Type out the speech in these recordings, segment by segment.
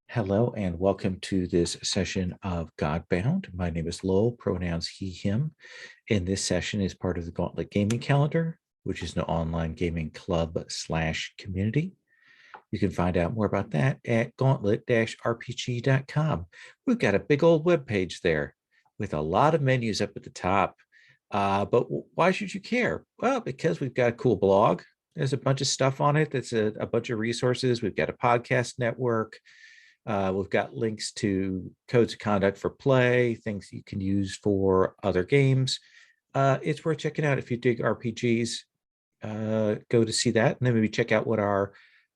Hello and welcome to this session of Godbound. My name is Lowell, pronouns he, him. And this session is part of the Gauntlet Gaming Calendar, which is an online gaming club/community. You can find out more about that at gauntlet-rpg.com. We've got a big old web page there with a lot of menus up at the top. But why should you care? Well, because we've got a cool blog. There's a bunch of stuff on it. That's a bunch of resources. We've got a podcast network. We've got links to codes of conduct for play, things you can use for other games. It's worth checking out if you dig RPGs. Go to see that, and then maybe check out what our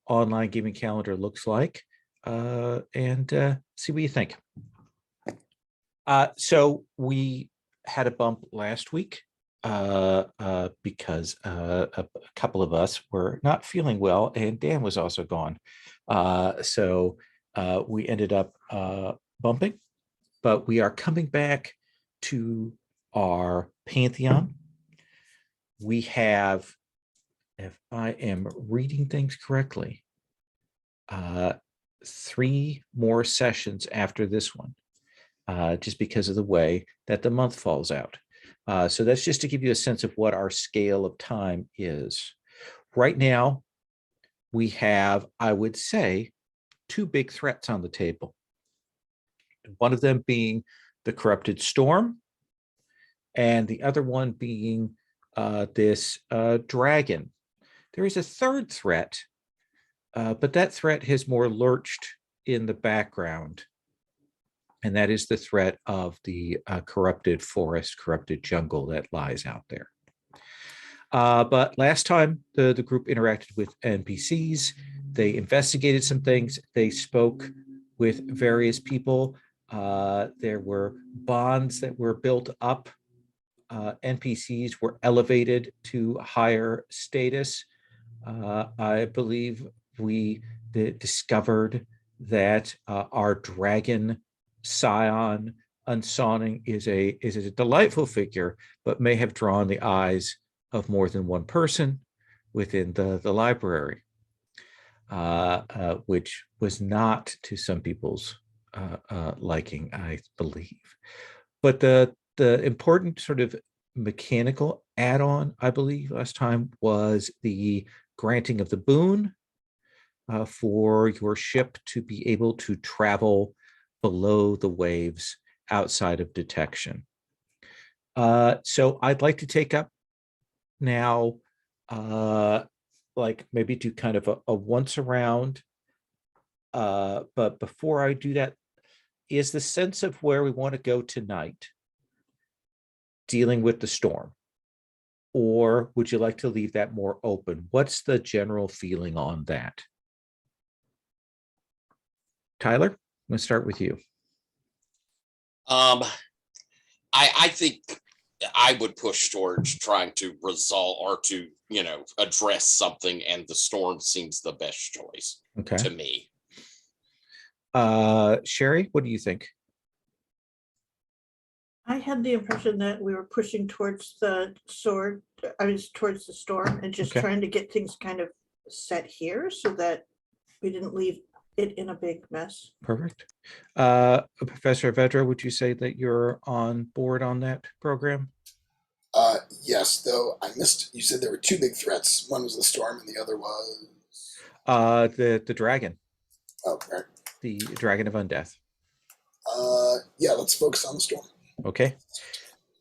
online gaming calendar looks like, and see what you think. So we had a bump last week because a couple of us were not feeling well, and Dan was also gone. So we ended up bumping, but we are coming back to our Pantheon. We have, if I am reading things correctly, 3 more sessions after this one, just because of the way that the month falls out. So that's just to give you a sense of what our scale of time is. Right now, we have, I would say, 2 big threats on the table. One of them being the corrupted storm, and the other one being this dragon. There is a third threat, but that threat has more lurched in the background, and that is the threat of the corrupted forest, corrupted jungle that lies out there. But last time the group interacted with NPCs, they investigated some things, they spoke with various people. There were bonds that were built up. NPCs were elevated to higher status. I believe we discovered that our dragon scion, Unsawning, is a delightful figure, but may have drawn the eyes of more than one person within the library, which was not to some people's liking, I believe. But the important sort of mechanical add-on, I believe, last time was the granting of the boon for your ship to be able to travel below the waves outside of detection. So I'd like to take up now, like maybe do kind of a once around. But before I do that, is the sense of where we want to go tonight dealing with the storm? Or would you like to leave that more open? What's the general feeling on that? Tyler, I'm going to start with you. I think I would push towards trying to resolve or to, address something, and the storm seems the best choice to me. Sherry, what do you think? I had the impression that we were pushing towards the towards the storm, and just trying to get things kind of set here so that we didn't leave it in a big mess. Perfect. Professor Vedra, would you say that you're on board on that program? Yes, though I missed, you said there were 2 big threats. One was the storm and the other was the dragon. Oh, right. The dragon of undeath. Yeah, let's focus on the storm. Okay.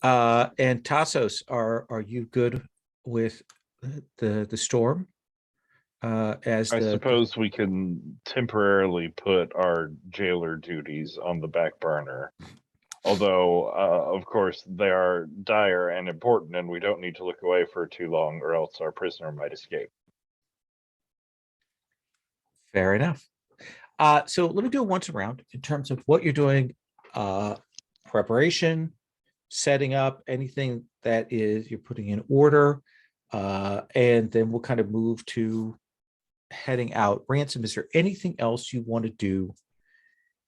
And Tassos, are you good with the storm? I suppose we can temporarily put our jailer duties on the back burner. Although, of course, they are dire and important, and we don't need to look away for too long, or else our prisoner might escape. Fair enough. So let me do a once around in terms of what you're doing, preparation, setting up, anything that is you're putting in order, and then we'll kind of move to heading out. Ransom, is there anything else you want to do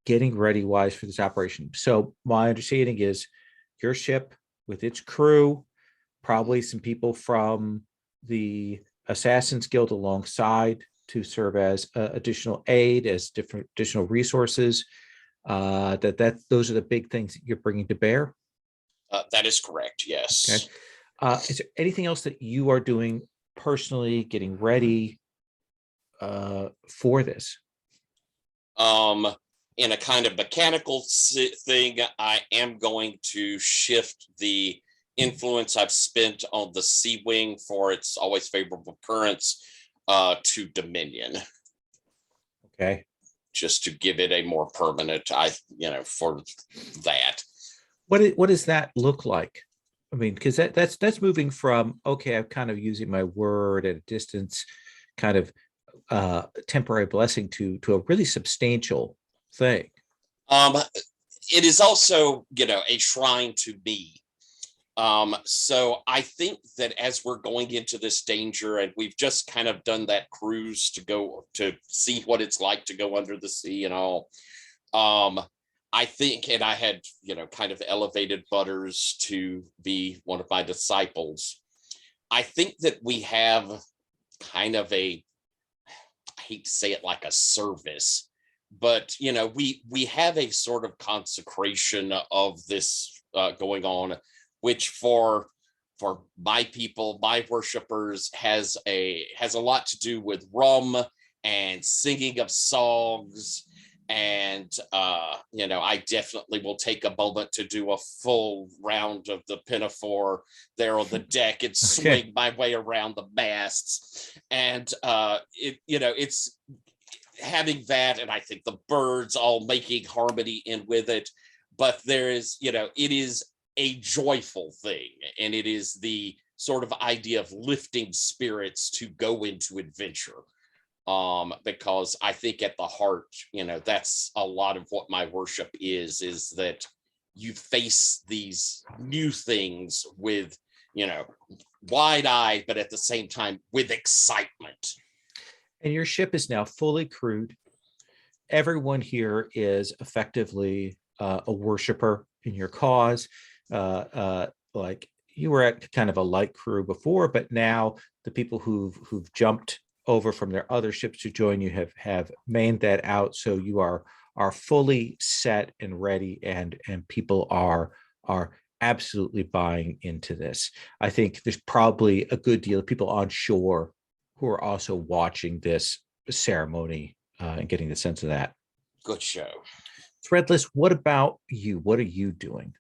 getting ready wise for this operation? So my understanding is your ship with its crew, probably some people from the Assassin's Guild alongside, to serve as additional aid, as different additional resources. Those are the big things that you're bringing to bear. That is correct. Yes. Okay. Is there anything else that you are doing personally, getting ready for this? In a kind of mechanical thing, I am going to shift the influence I've spent on the Sea Wing for its always favorable currents to Dominion. Okay. Just to give it a more permanent, for that. What does that look like? I mean, because that's moving from, okay, I'm kind of using my word at a distance, kind of temporary blessing to a really substantial thing. It is also, a shrine to me. So I think that as we're going into this danger, and we've just kind of done that cruise to go to see what it's like to go under the sea and all, I think, and I had, kind of elevated Butters to be one of my disciples. I think that we have kind of I hate to say it like a service, but, we have a sort of consecration of this going on, which for my people, my worshipers, has a lot to do with rum and singing of songs. And, I definitely will take a moment to do a full round of the pinafore there on the deck and swing my way around the masts. And, it's having that, and I think the birds all making harmony in with it. But there is, it is a joyful thing, and it is the sort of idea of lifting spirits to go into adventure. Because I think at the heart, that's a lot of what my worship is that you face these new things with, wide-eyed, but at the same time with excitement. And your ship is now fully crewed. Everyone here is effectively a worshiper in your cause. Like you were at kind of a light crew before, but now the people who've jumped over from their other ships to join you have mained that out, so you are fully set and ready, and people are absolutely buying into this. I think there's probably a good deal of people on shore who are also watching this ceremony and getting the sense of that. Good show. Threadless, what about you? What are you doing?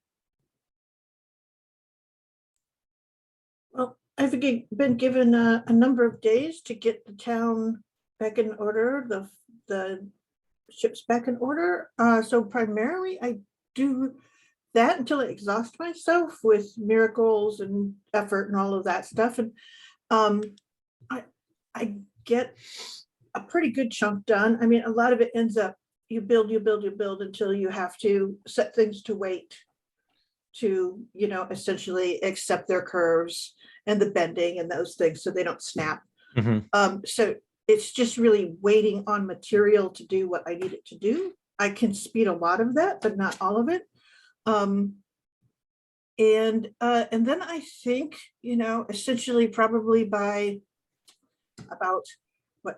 Well, I've been given a number of days to get the town back in order, the ships back in order. So primarily I do that until I exhaust myself with miracles and effort and all of that stuff. And I get a pretty good chunk done. I mean, a lot of it ends up, you build until you have to set things to wait to, essentially accept their curves and the bending and those things so they don't snap. Mm-hmm. So it's just really waiting on material to do what I need it to do. I can speed a lot of that, but not all of it. And then I think, essentially probably by about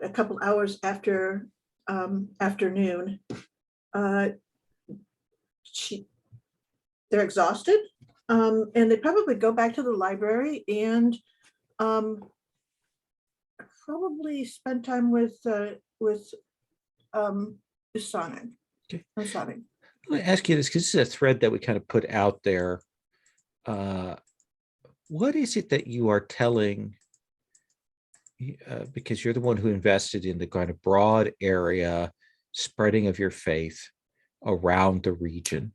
a couple hours after afternoon, they're exhausted, and they probably go back to the library and probably spend time with Sonic. Okay. Sonic. Let me ask you this, because this is a thread that we kind of put out there. What is it that you are telling, because you're the one who invested in the kind of broad area spreading of your faith around the region?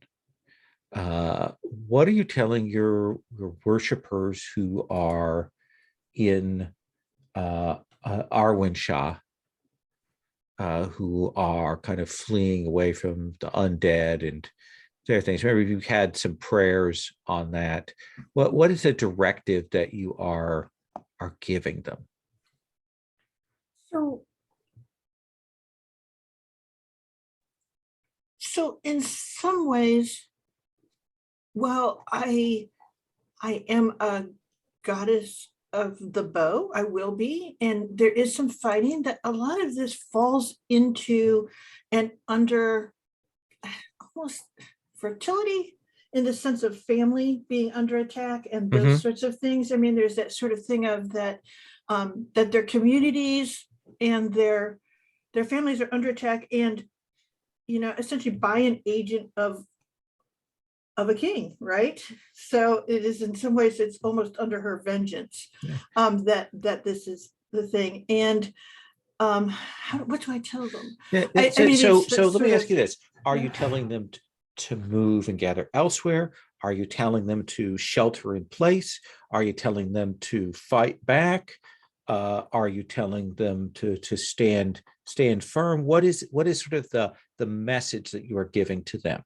What are you telling your worshipers who are in Arwenshah, who are kind of fleeing away from the undead and their things? Remember, you've had some prayers on that. What is the directive that you are giving them? So in some ways, well, I am a goddess of the bow. I will be, and there is some fighting that a lot of this falls into and under almost fertility in the sense of family being under attack and those sorts of things. I mean, there's that sort of thing of that, that their communities and their families are under attack, and, you know, essentially by an agent of a king, right? So it is, in some ways, it's almost under her vengeance, that this is the thing. And what do I tell them? Yeah, I mean, so let me ask you this. Are yeah. you telling them to move and gather elsewhere? Are you telling them to shelter in place? Are you telling them to fight back? Are you telling them to stand firm? What is sort of the message that you are giving to them?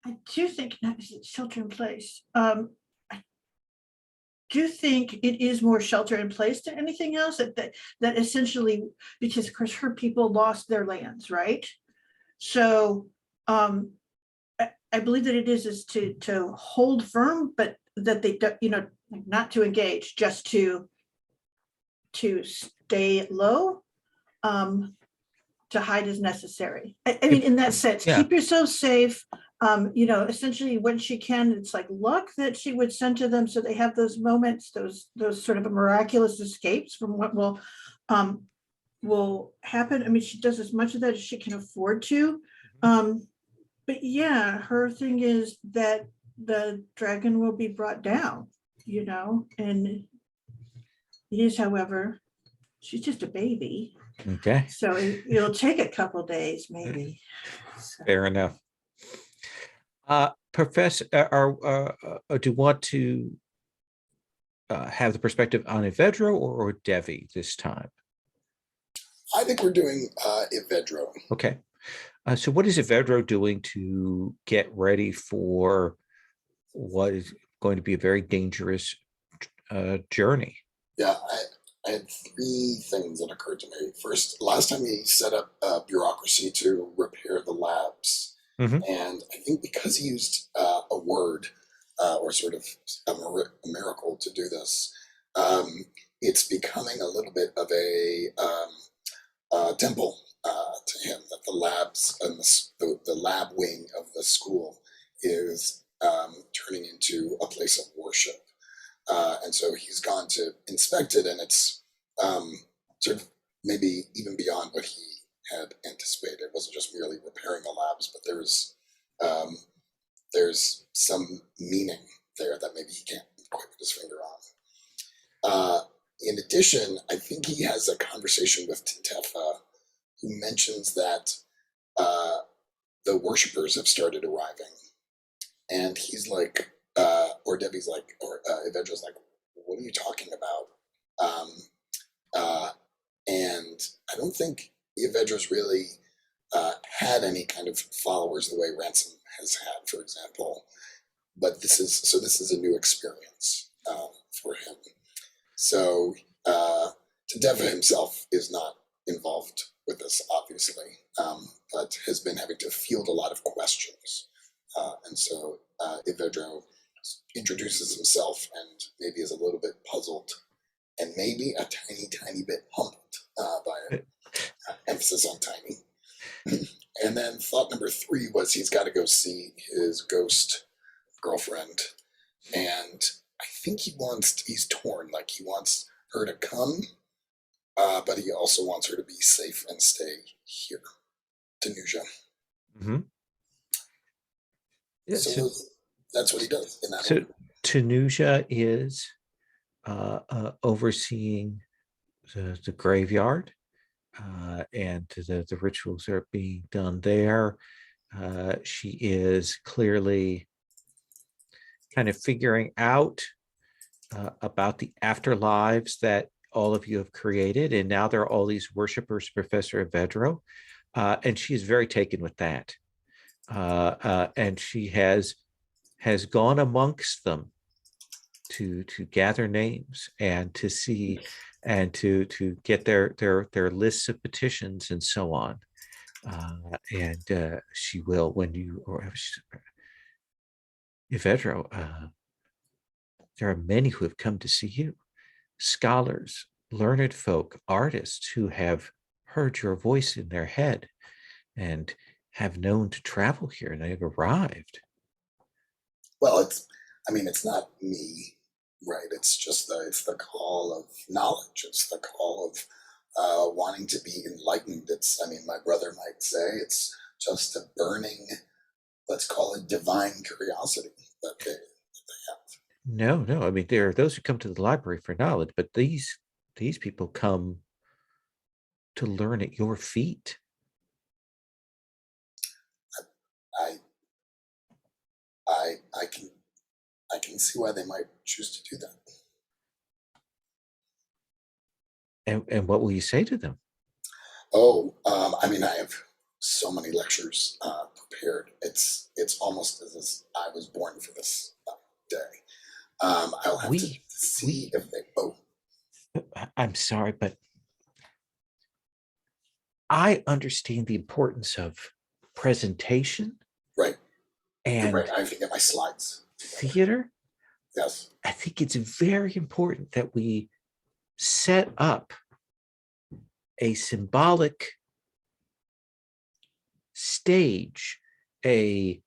I do think shelter in place. I do think it is more shelter in place than anything else. That essentially, because of course her people lost their lands, right? So I believe that it is to hold firm, but that they don't, you know, not to engage, just to stay low, to hide as necessary. I mean, in that sense, keep yourself safe. You know, essentially when she can, it's like luck that she would send to them, so they have those moments, those sort of miraculous escapes from what will happen. I mean, she does as much of that as she can afford to. But yeah, her thing is that the dragon will be brought down, you know, and it is, however, she's just a baby. Okay. So it'll take a couple days, maybe. So. Fair enough. Professor, do you want to have the perspective on Evedro or Devi this time? I think we're doing Evedro. Okay. So what is Evedro doing to get ready for what is going to be a very dangerous journey? Yeah, I had three things that occurred to me. First, last time he set up a bureaucracy to repair the labs. And I think because he used a word or sort of a miracle to do this, it's becoming a little bit of a temple to him, that the labs and the lab wing of the school is turning into a place of worship. And so he's gone to inspect it, and it's sort of maybe even beyond what he had anticipated. It wasn't just merely repairing the labs, but there's some meaning there that maybe he can't quite put his finger on. In addition, I think he has a conversation with Tintefa, who mentions that the worshippers have started arriving, and he's like, or Debbie's like, or Evedra's like, what are you talking about? And I don't think Evedra's really had any kind of followers the way Ransom has had, for example. But this is a new experience for him. So Tintefa himself is not involved with this, obviously, but has been having to field a lot of questions. And so Evedro introduces himself and maybe is a little bit puzzled and maybe a tiny bit humbled by it. Emphasis on tiny. And then thought number 3 was he's got to go see his ghost girlfriend. And I think he's torn. Like, he wants her to come, but he also wants her to be safe and stay here, Tanuja. Yeah, so that's what he does in that. So Tanuja is overseeing the graveyard, and the rituals are being done there. She is clearly kind of figuring out about the afterlives that all of you have created, and now there are all these worshipers, Professor Evedro, and she is very taken with that, and she has gone amongst them to gather names and to see and to get their lists of petitions and so on. And she will, when you, or Yvedro, there are many who have come to see you, scholars, learned folk, artists who have heard your voice in their head and have known to travel here, and they've arrived. Well, it's not me, right? It's just it's the call of knowledge. It's the call of wanting to be enlightened. My brother might say it's just a burning, let's call it divine curiosity that they have. No, I mean, there are those who come to the library for knowledge, but these people come to learn at your feet. I can see why they might choose to do that. And what will you say to them? Oh, I have so many lectures prepared. It's almost as if I was born for this day. I'll have to see if they. Oh, I'm sorry, but I understand the importance of presentation. Right. And you're right. I have to get my slides. Theater. Yes. I think it's very important that we set up a symbolic stage, a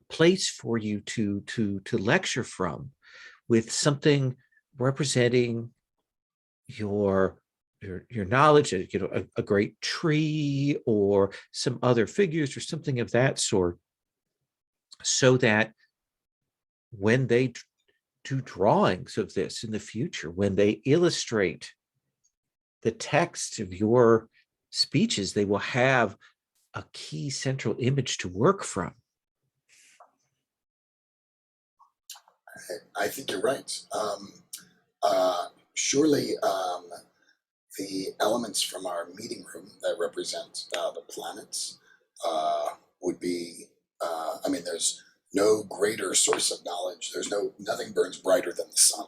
place for you to lecture from, with something representing your knowledge, a great tree or some other figures or something of that sort, so that when they do drawings of this in the future, when they illustrate the text of your speeches, they will have a key central image to work from. I think you're right. Surely the elements from our meeting room that represent the planets would be, there's no greater source of knowledge. Nothing burns brighter than the sun.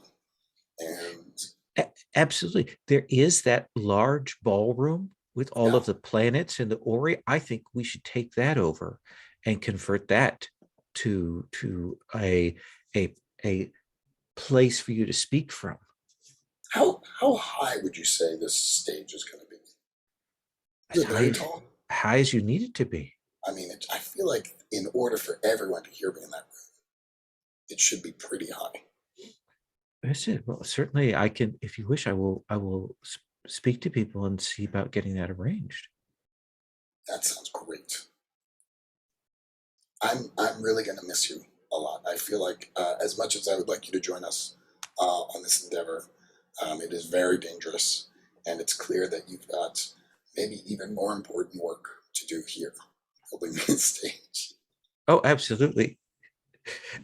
And absolutely. There is that large ballroom with all of the planets and the Ori. I think we should take that over and convert that to a place for you to speak from. How high would you say this stage is going to be? Is it very tall? High as you need it to be. I feel like in order for everyone to hear me in that room, it should be pretty high. That's it. Well, certainly I can, if you wish, I will speak to people and see about getting that arranged. That sounds great. I'm really going to miss you a lot. I feel like as much as I would like you to join us on this endeavor, it is very dangerous, and it's clear that you've got maybe even more important work to do here, helping me on stage. Oh, absolutely.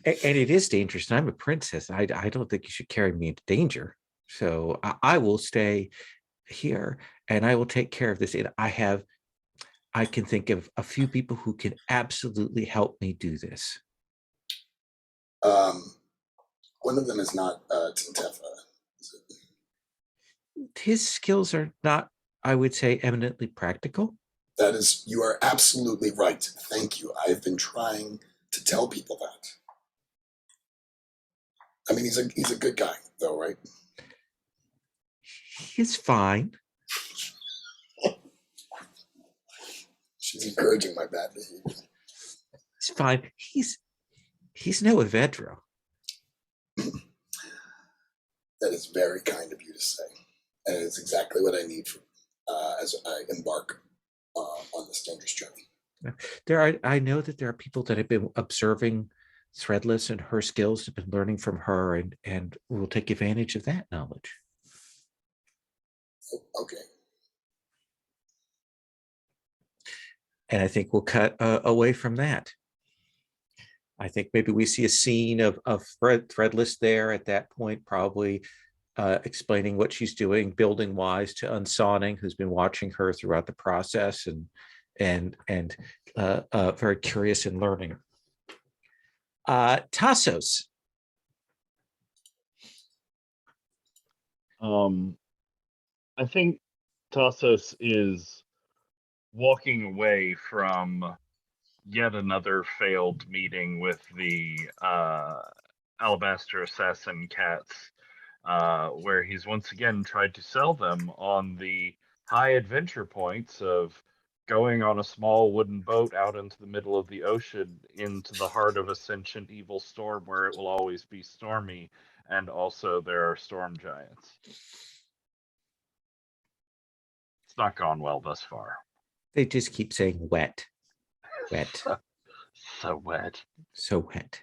And it is dangerous. And I'm a princess. I don't think you should carry me into danger. So I will stay here and I will take care of this. And I can think of a few people who can absolutely help me do this. One of them is not Tintefa, is it? His skills are not, I would say, eminently practical. You are absolutely right. Thank you. I've been trying to tell people that. He's a good guy, though, right? He's fine. She's encouraging my bad behavior. He's fine. He's no Yvedro. That is very kind of you to say, and it's exactly what I need as I embark on this dangerous journey. I know that there are people that have been observing Threadless and her skills, have been learning from her, and will take advantage of that knowledge. Okay. And I think we'll cut away from that. I think maybe we see a scene of Threadless there at that point, probably explaining what she's doing, building wise to Unsawning, who's been watching her throughout the process and very curious in learning. Tassos. I think Tassos is walking away from yet another failed meeting with the Alabaster Assassin cats, where he's once again tried to sell them on the high adventure points of going on a small wooden boat out into the middle of the ocean into the heart of a sentient evil storm where it will always be stormy, and also there are storm giants. It's not gone well thus far. They just keep saying wet, wet, So wet. so wet.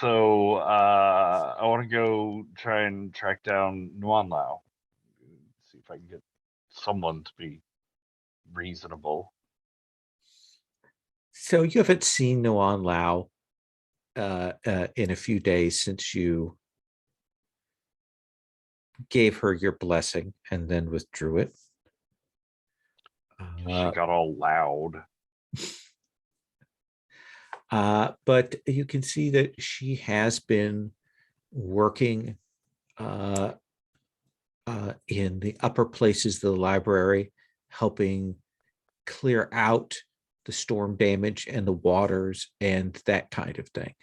So I want to go try and track down Nuan Lao. See if I can get someone to be reasonable. So you haven't seen Nuan Lao in a few days since you gave her your blessing and then withdrew it. She got all loud. But you can see that she has been working in the upper places of the library, helping clear out the storm damage and the waters and that kind of thing.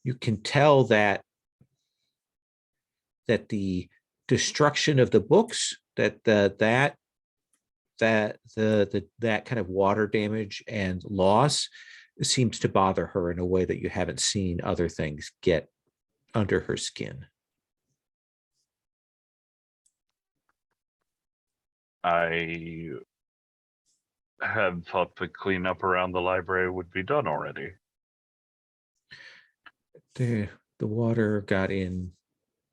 You can tell that the destruction of the books, that kind of water damage and loss seems to bother her in a way that you haven't seen other things get under her skin. I had thought the cleanup around the library would be done already. The water got in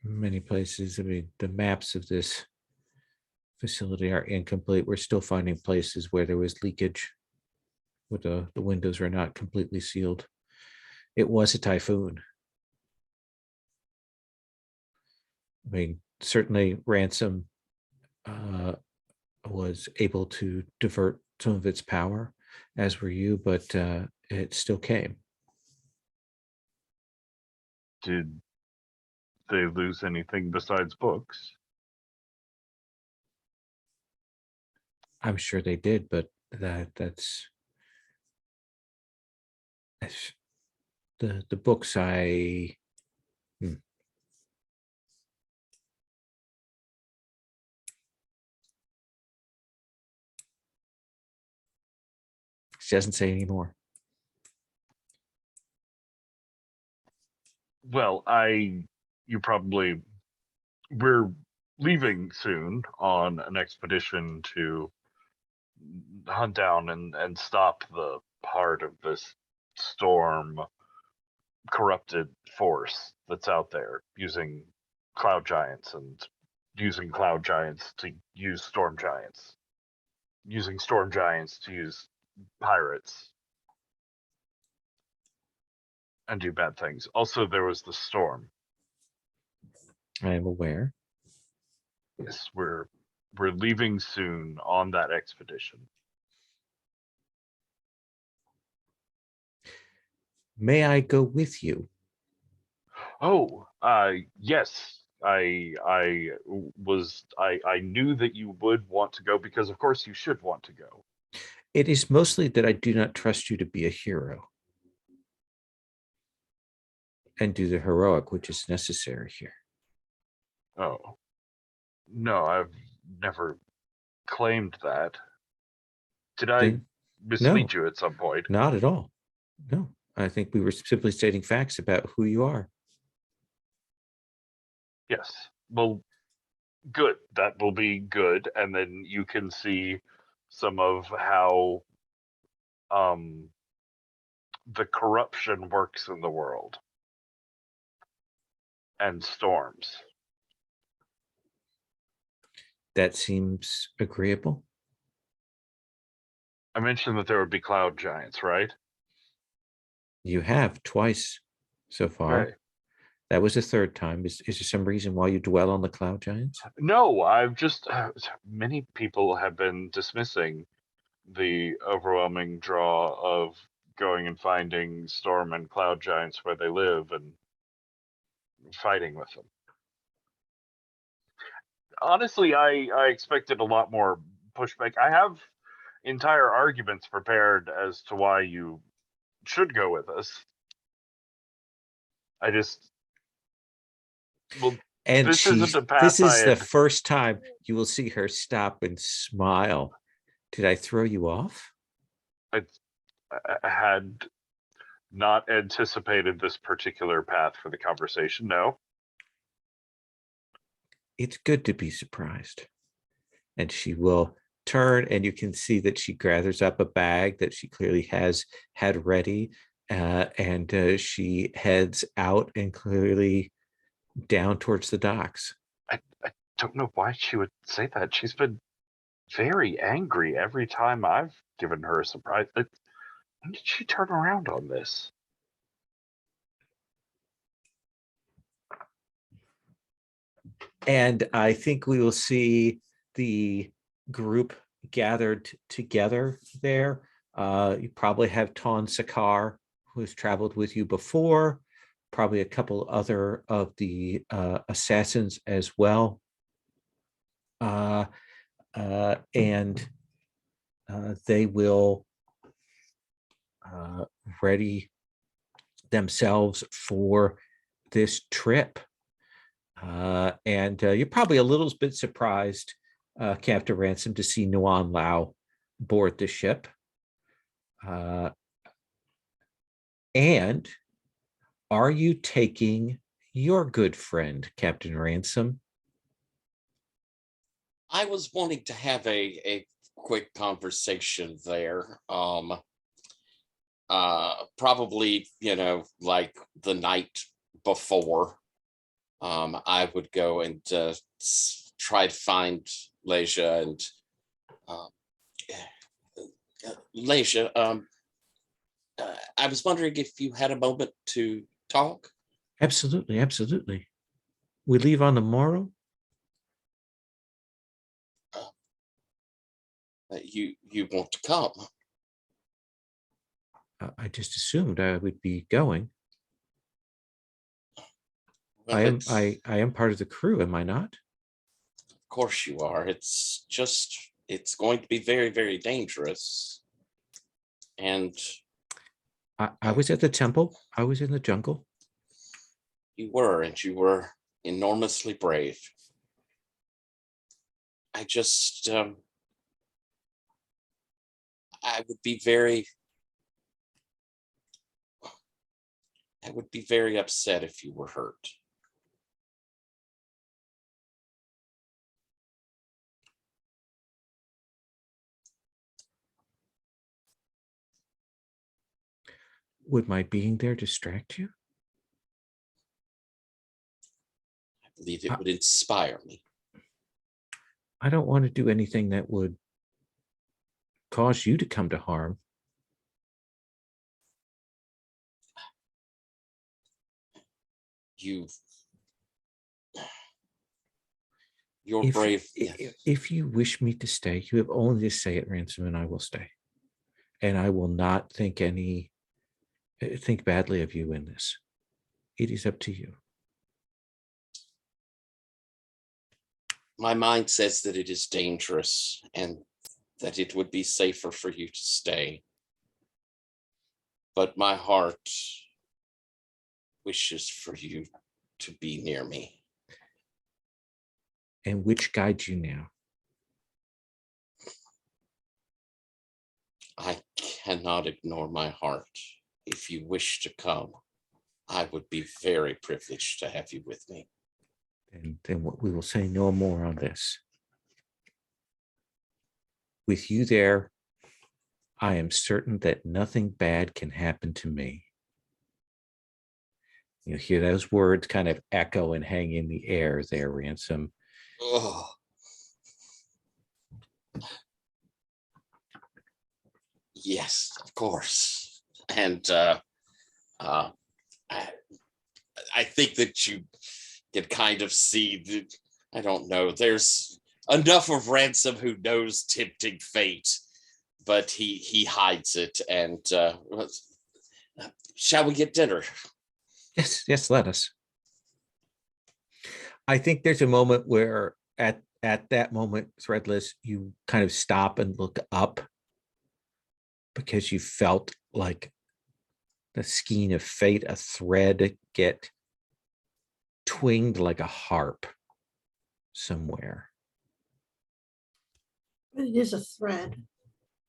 many places. I mean, the maps of this facility are incomplete. We're still finding places where there was leakage, where the windows were not completely sealed. It was a typhoon. I mean, certainly Ransom was able to divert some of its power, as were you, but it still came. Did they lose anything besides books? I'm sure they did, but that's the books She doesn't say anymore. Well, we're leaving soon on an expedition to hunt down and stop the part of this storm corrupted force that's out there using cloud giants and using cloud giants to use storm giants, using storm giants to use pirates and do bad things. Also, there was the storm. I am aware. Yes, we're leaving soon on that expedition. May I go with you? Oh, yes. I knew that you would want to go because of course you should want to go. It is mostly that I do not trust you to be a hero and do the heroic, which is necessary here. Oh. No, I've never claimed that. Did I mislead you at some point? Not at all. No, I think we were simply stating facts about who you are. Yes. Well, good. That will be good. And then you can see some of how the corruption works in the world and storms. That seems agreeable. I mentioned that there would be cloud giants, right? You have twice so far. Okay. That was the third time. Is there some reason why you dwell on the cloud giants? No, I've just many people have been dismissing the overwhelming draw of going and finding storm and cloud giants where they live and fighting with them. honestly, I expected a lot more pushback. I have entire arguments prepared as to why you should go with us. I just, well, And this isn't a path this is I the had. first time you will see her stop and smile. Did I throw you off? I had not anticipated this particular path for the conversation. No. It's good to be surprised. And she will turn, and you can see that she gathers up a bag that she clearly has had ready, and she heads out and clearly down towards the docks. I don't know why she would say that. She's been very angry every time I've given her a surprise. When did she turn around on this? And I think we will see the group gathered together there. You probably have Ton Sakar, who has traveled with you before, probably a couple other of the assassins as well. And they will ready themselves for this trip. And you're probably a little bit surprised, Captain Ransom, to see Nuan Lao board the ship. And are you taking your good friend, Captain Ransom? I was wanting to have a quick conversation there. Probably, like the night before. I would go and try to find Leisha and Leisha. I was wondering if you had a moment to talk. Absolutely, absolutely. We leave on the morrow. You want to come? I just assumed I would be going. Well, I am part of the crew, am I not? Of course you are. It's going to be very, very dangerous. And I was at the temple. I was in the jungle. you were enormously brave. I just, I would be very upset if you were hurt. Would my being there distract you? I believe it would inspire me. I don't want to do anything that would cause you to come to harm. You're brave. If you wish me to stay, you have only to say it, Ransom, and I will stay. And I will not think badly of you in this. It is up to you. My mind says that it is dangerous and that it would be safer for you to stay. But my heart wishes for you to be near me. And which guides you now? I cannot ignore my heart. If you wish to come, I would be very privileged to have you with me. And then we will say no more on this. With you there, I am certain that nothing bad can happen to me. You hear those words kind of echo and hang in the air there, Ransom. Oh. Yes, of course. And I think that you can kind of see that, I don't know, there's enough of Ransom who knows tempting fate, but he hides it. And shall we get dinner? Yes, let us. I think there's a moment where at that moment, Threadless, you kind of stop and look up because you felt like the skein of fate, a thread get twinged like a harp somewhere. But it is a thread,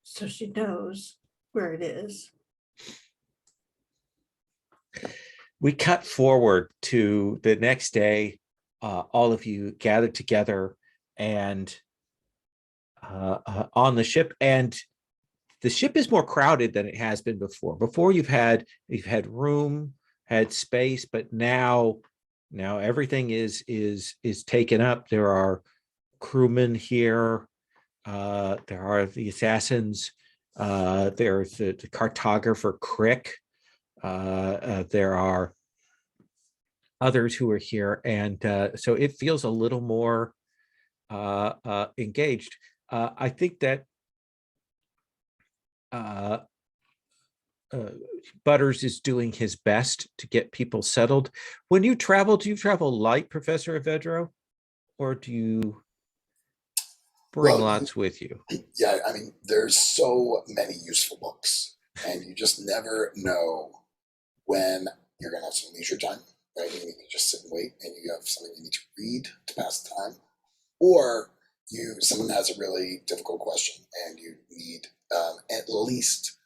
so she knows where it is. We cut forward to the next day. All of you gathered together and on the ship, and the ship is more crowded than it has been before. Before you've had room, had space, but now everything is taken up. There are crewmen here. There are the assassins. There's the cartographer Crick. There are others who are here, and so it feels a little more engaged. I think that Butters is doing his best to get people settled. When you travel, do you travel light, Professor Avedro, or do you bring lots with you? Yeah, I mean, there's so many useful books, and you just never know when you're going to have some leisure time, right? You need to just sit and wait, and you have something you need to read to pass the time, or someone has a really difficult question, and you need at least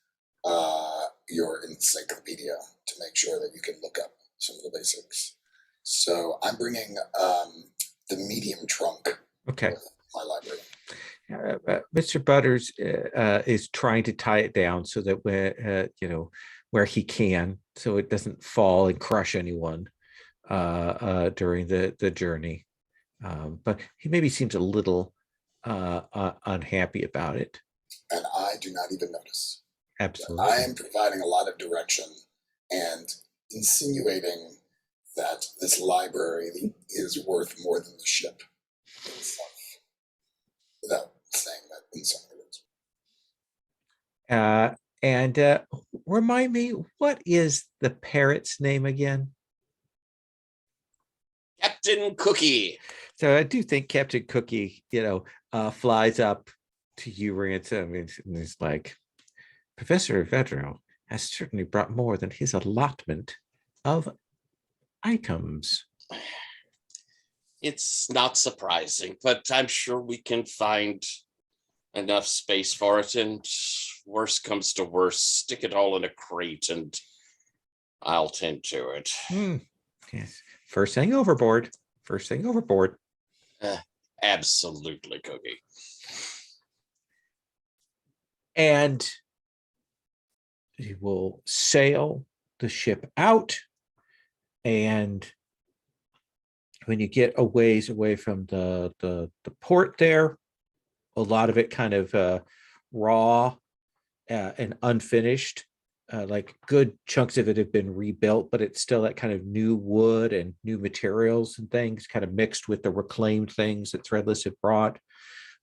your encyclopedia to make sure that you can look up some of the basics. So I'm bringing the medium trunk. Okay. With my library. Mr. Butters is trying to tie it down so that where he can, so it doesn't fall and crush anyone during the journey. But he maybe seems a little unhappy about it. And I do not even notice. Absolutely. I am providing a lot of direction and insinuating that this library is worth more than the ship itself, without saying that in some words. And remind me, what is the parrot's name again? Captain Cookie. So I do think Captain Cookie, flies up to you, Ransom, and he's like, Professor Avedro has certainly brought more than his allotment of items. It's not surprising, but I'm sure we can find enough space for it, and worst comes to worst, stick it all in a crate and I'll tend to it. Yes. First thing overboard. Absolutely, Cookie. And you will sail the ship out, and when you get a ways away from the port there, a lot of it kind of raw and unfinished. Like good chunks of it have been rebuilt, but it's still that kind of new wood and new materials and things kind of mixed with the reclaimed things that Threadless have brought.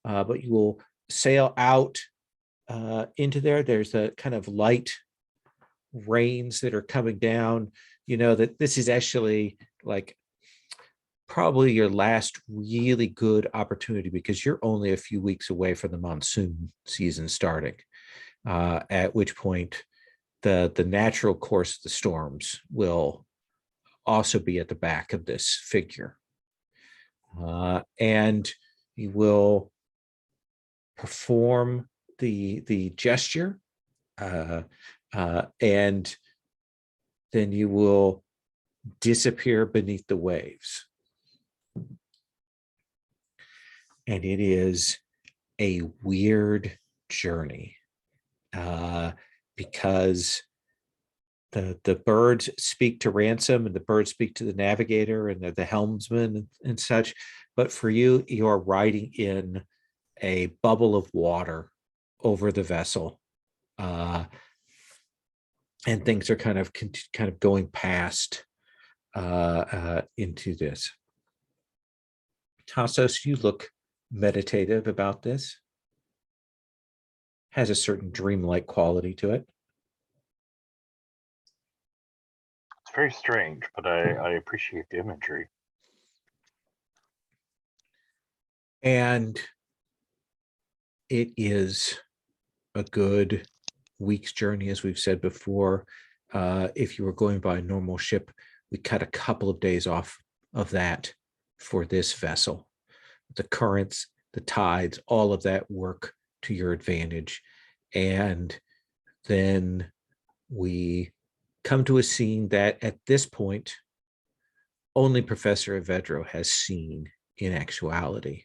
But you will sail out into there. There's a kind of light rains that are coming down. You know that this is actually like probably your last really good opportunity, because you're only a few weeks away from the monsoon season starting, at which point the natural course of the storms will also be at the back of this figure. And you will perform the gesture, and then you will disappear beneath the waves. And it is a weird journey, because the birds speak to Ransom, and the birds speak to the navigator and the helmsman and such. But for you, you're riding in a bubble of water over the vessel, and things are kind of going past into this. Tassos, you look meditative about this. Has a certain dreamlike quality to it. It's very strange, but I appreciate the imagery. And it is a good week's journey, as we've said before. If you were going by a normal ship, we cut a couple of days off of that for this vessel. The currents, the tides, all of that work to your advantage. And then we come to a scene that at this point, only Professor Evedro has seen in actuality.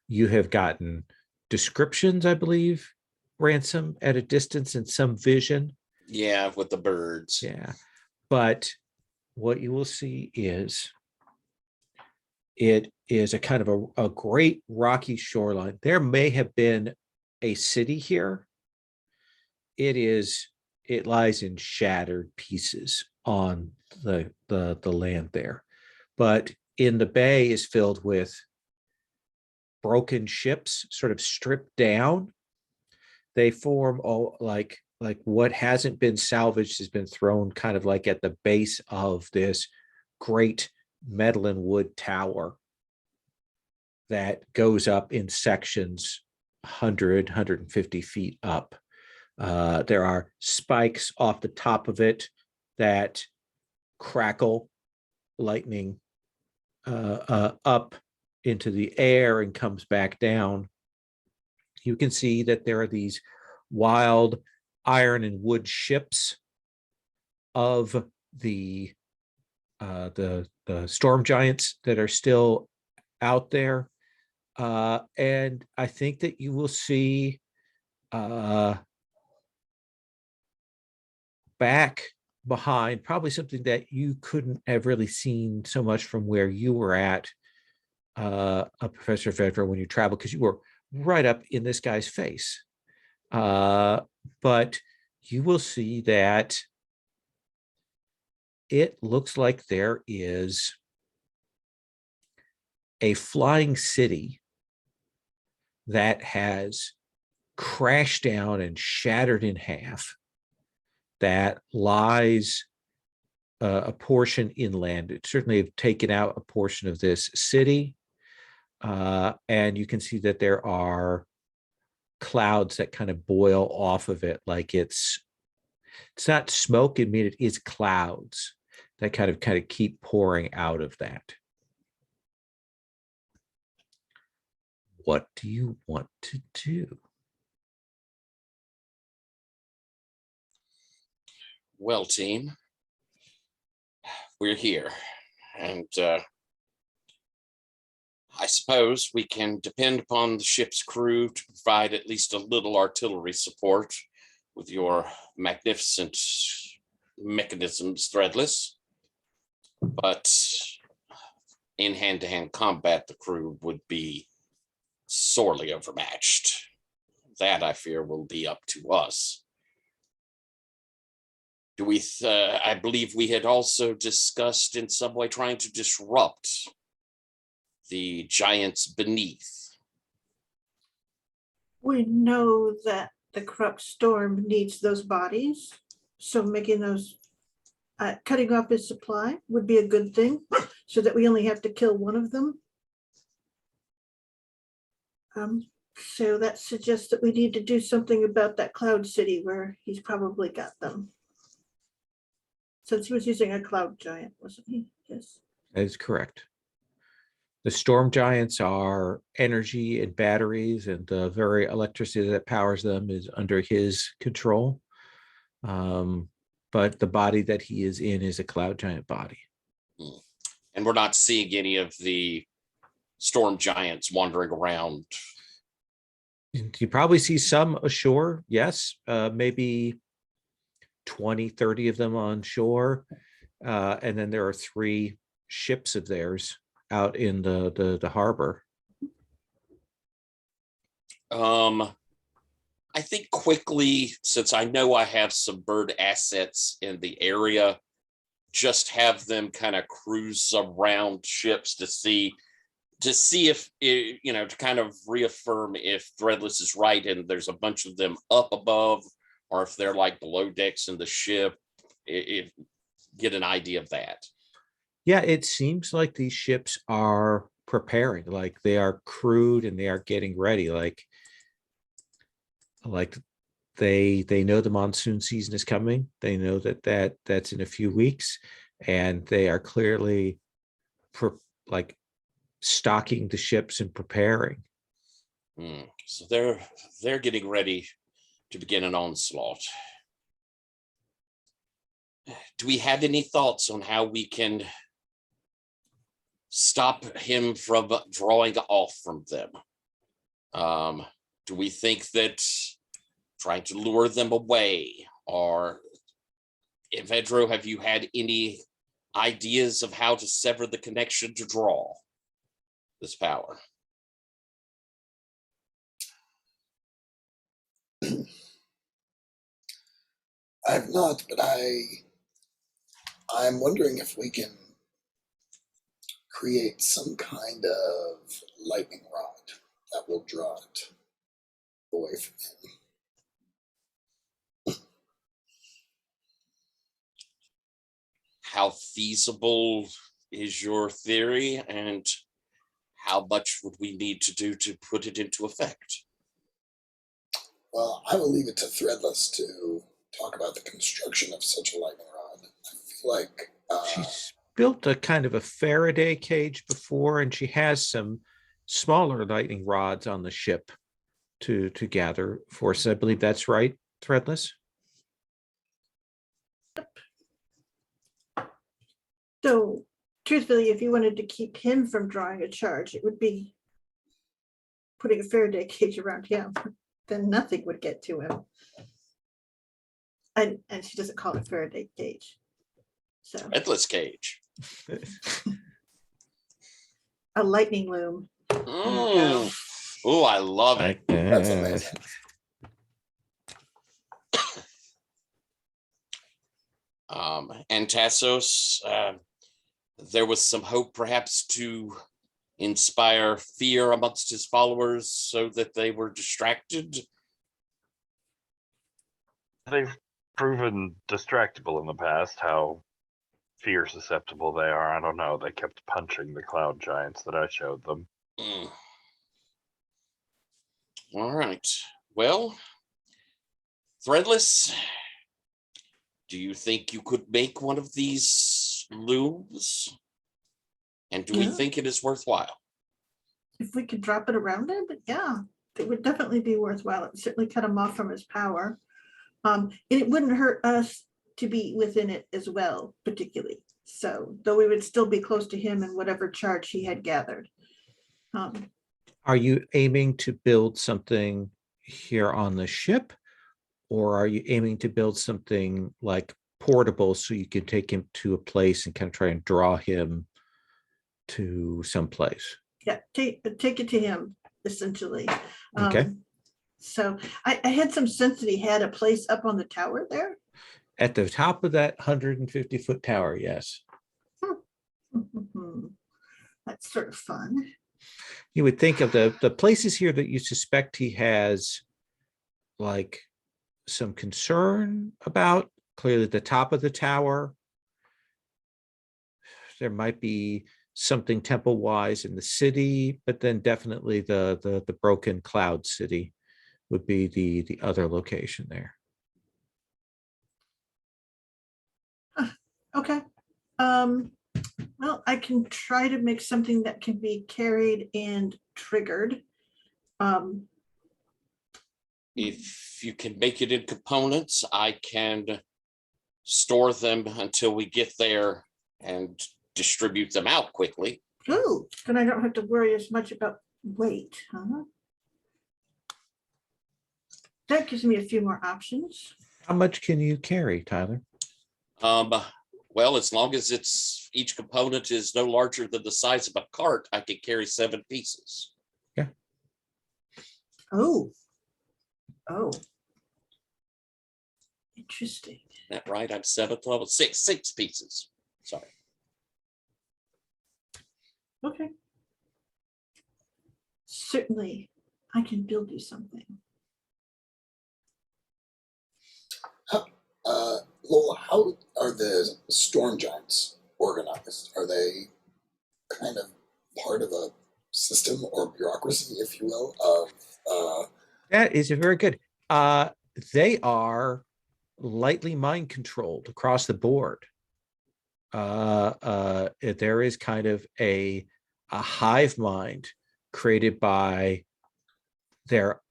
You have gotten descriptions, I believe, Ransom, at a distance and some vision. Yeah, with the birds. Yeah. But what you will see is it is a kind of a great rocky shoreline. There may have been a city here. It lies in shattered pieces on the land there. But in the bay is filled with broken ships, sort of stripped down. They form all like what hasn't been salvaged has been thrown kind of like at the base of this great metal and wood tower that goes up in sections 100, 150 feet up. There are spikes off the top of it that crackle lightning up into the air and comes back down. You can see that there are these wild iron and wood ships of the storm giants that are still out there. And I think that you will see back behind probably something that you couldn't have really seen so much from where you were at, Professor Vedra, when you traveled, because you were right up in this guy's face. But you will see that it looks like there is a flying city that has crashed down and shattered in half, that lies a portion inland. It certainly have taken out a portion of this city. And you can see that there are clouds that kind of boil off of it, like it's not smoke. I mean, it is clouds that kind of keep pouring out of that. What do you want to do? Well, team, we're here, and I suppose we can depend upon the ship's crew to provide at least a little artillery support with your magnificent mechanisms, Threadless. But in hand-to-hand combat, the crew would be sorely overmatched. That, I fear, will be up to us. I believe we had also discussed in some way trying to disrupt the giants beneath. We know that the corrupt storm needs those bodies, so making those, cutting off his supply would be a good thing, so that we only have to kill one of them. So that suggests that we need to do something about that cloud city where he's probably got them. Since he was using a cloud giant, wasn't he? Yes. That is correct. The storm giants are energy and batteries, and the very electricity that powers them is under his control. But the body that he is in is a cloud giant body. And we're not seeing any of the storm giants wandering around. You probably see some ashore, yes, maybe 20, 30 of them on shore. And then there are 3 ships of theirs out in the harbor. I think quickly, since I know I have some bird assets in the area, just have them kind of cruise around ships to see if to kind of reaffirm if Threadless is right and there's a bunch of them up above, or if they're like below decks in the ship. Get an idea of that. Yeah, it seems like these ships are preparing, like they are crewed and they are getting ready, like they know the monsoon season is coming. They know that's in a few weeks, and they are clearly like stocking the ships and preparing. So they're getting ready to begin an onslaught. Do we have any thoughts on how we can stop him from drawing off from them? Do we think that trying to lure them away, or Evedro, have you had any ideas of how to sever the connection to draw this power? I have not, but I'm wondering if we can create some kind of lightning rod that will draw it away from him. How feasible is your theory, and how much would we need to do to put it into effect? Well, I will leave it to Threadless to talk about the construction of such a lightning rod. I feel like She's built a kind of a Faraday cage before, and she has some smaller lightning rods on the ship to gather forces. I believe that's right, Threadless. So truthfully, if you wanted to keep him from drawing a charge, it would be putting a Faraday cage around him. Then nothing would get to him. And she doesn't call it Faraday cage. So Headless cage. a lightning loom. Oh, I love it. that's amazing. And Tassos, there was some hope perhaps to inspire fear amongst his followers so that they were distracted. They've proven distractible in the past, how fear susceptible they are. I don't know. They kept punching the cloud giants that I showed them. All right. Well, Threadless, do you think you could make one of these looms? And do we think it is worthwhile? If we could drop it around him, but yeah, it would definitely be worthwhile. It would certainly cut him off from his power. And it wouldn't hurt us to be within it as well, particularly. So, though we would still be close to him and whatever charge he had gathered. Are you aiming to build something here on the ship, or are you aiming to build something like portable so you can take him to a place and kind of try and draw him to some place? Yeah, take it to him, essentially. Okay. So I had some sense that he had a place up on the tower there. At the top of that 150-foot tower, yes. That's sort of fun. You would think of the places here that you suspect he has like some concern about. Clearly the top of the tower. There might be something temple wise in the city, but then definitely the broken cloud city would be the other location there. Okay. Well, I can try to make something that can be carried and triggered. If you can make it in components, I can store them until we get there and distribute them out quickly. Oh, then I don't have to worry as much about weight, huh? That gives me a few more options. How much can you carry, Tyler? Well, as long as each component is no larger than the size of a cart, I can carry 7 pieces. Yeah. Oh. Interesting. Isn't that right? I'm 7, 12, 6 pieces. Sorry. Okay. Certainly, I can build you something. Lola, how are the storm giants organized? Are they kind of part of a system or bureaucracy, if you will, of That is a very good. They are lightly mind controlled across the board. There is kind of a hive mind created by their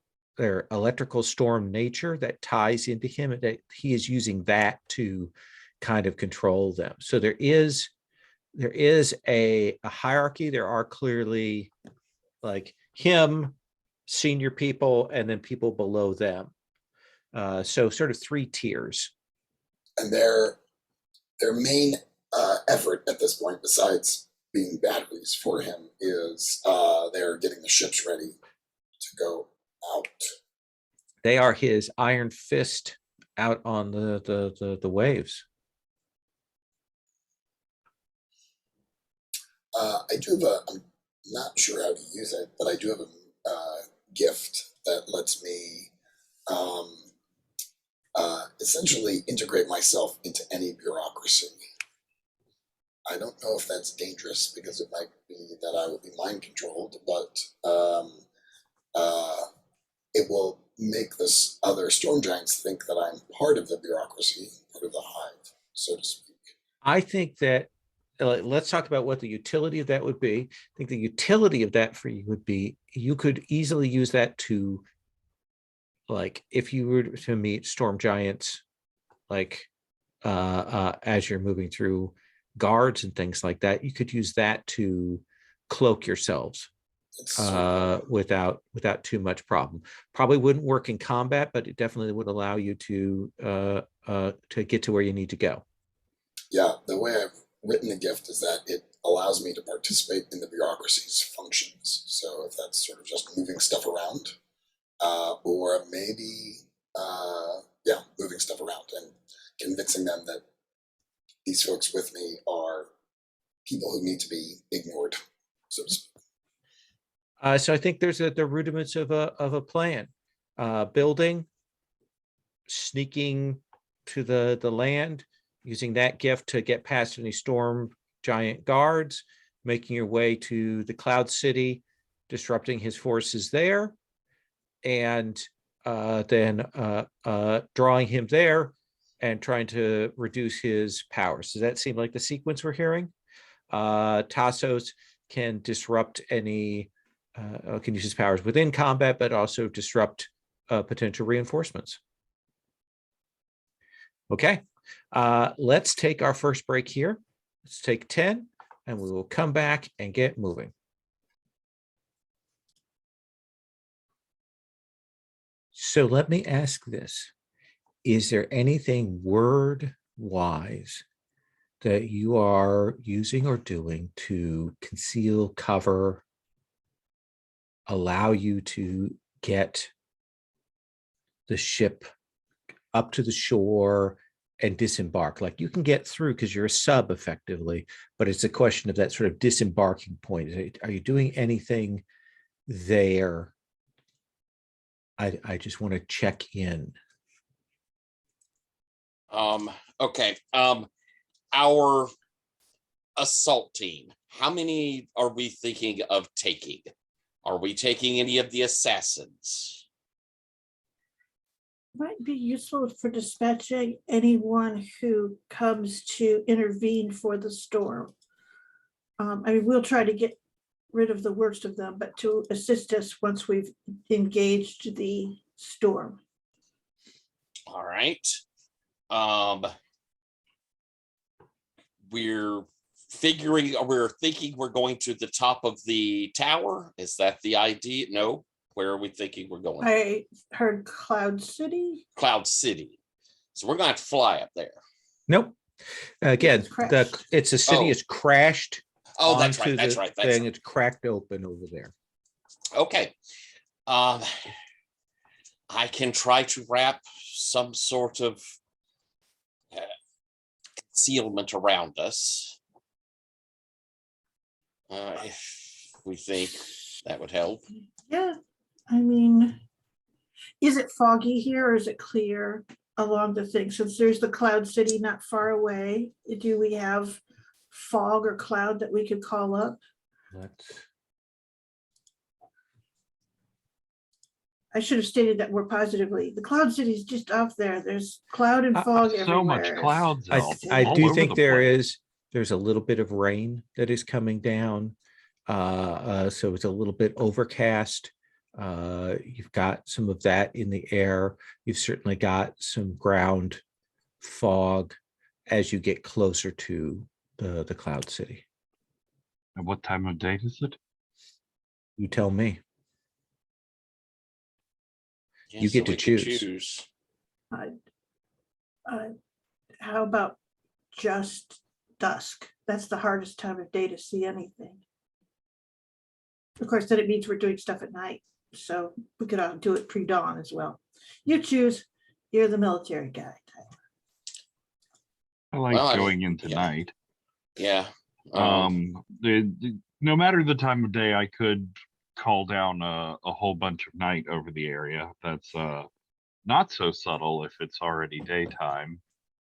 electrical storm nature that ties into him, and that he is using that to kind of control them. So there is a hierarchy. There are clearly like him, senior people, and then people below them. So sort of 3 tiers. and their main effort at this point, besides being batteries for him, is they're getting the ships ready to go out. They are his iron fist out on the waves. I do have I'm not sure how to use it, but I do have a gift that lets me essentially integrate myself into any bureaucracy. I don't know if that's dangerous because it might be that I will be mind controlled, but it will make this other storm giants think that I'm part of the bureaucracy, part of the hive, so to speak. I think that let's talk about what the utility of that would be. I think the utility of that for you would be you could easily use that to, like, if you were to meet storm giants, like as you're moving through guards and things like that, you could use that to cloak yourselves without too much problem. Probably wouldn't work in combat, but it definitely would allow you to get to where you need to go. Yeah, the way I've written the gift is that it allows me to participate in the bureaucracy's functions. So if that's sort of just moving stuff around, or maybe moving stuff around and convincing them that these folks with me are people who need to be ignored, so to speak. So I think there's the rudiments of a plan. Building, sneaking to the land, using that gift to get past any storm giant guards, making your way to the Cloud City, disrupting his forces there, and then drawing him there and trying to reduce his powers. Does that seem like the sequence we're hearing? Tassos can disrupt any, can use his powers within combat, but also disrupt potential reinforcements. Okay, let's take our first break here. Let's take 10, and we will come back and get moving. So let me ask this. Is there anything word-wise that you are using or doing to conceal, cover, allow you to get the ship up to the shore and disembark? Like, you can get through because you're a sub effectively, but it's a question of that sort of disembarking point. Are you doing anything there? I just want to check in. Okay. Our assault team, how many are we thinking of taking? Are we taking any of the assassins? Might be useful for dispatching anyone who comes to intervene for the storm. I mean, we'll try to get rid of the worst of them, but to assist us once we've engaged the storm. All right. We're thinking we're going to the top of the tower. Is that the idea? No. Where are we thinking we're going? I heard Cloud City. Cloud City. So we're going to have to fly up there. Nope. Again, it's a city is crashed. Oh, that's right. That's right. That's right. It's cracked open over there. Okay. I can try to wrap some sort of concealment around us. If we think that would help. Yeah, I mean, is it foggy here or is it clear along the thing? Since there's the Cloud City not far away, do we have fog or cloud that we could call up? let's. I should have stated that more positively. The Cloud City is just off there. There's cloud and fog everywhere. So much clouds I, all I do over think the there place. is. There's a little bit of rain that is coming down. So it's a little bit overcast. You've got some of that in the air. You've certainly got some ground fog as you get closer to the Cloud City. And what time of day is it? You tell me. Yeah, You get to we can choose. How about just dusk? That's the hardest time of day to see anything. Of course, then it means we're doing stuff at night. So we could do it pre-dawn as well. You choose. You're the military guy. I like Well, I going mean, in tonight. Yeah. No matter the time of day, I could call down a whole bunch of night over the area. That's not so subtle if it's already daytime.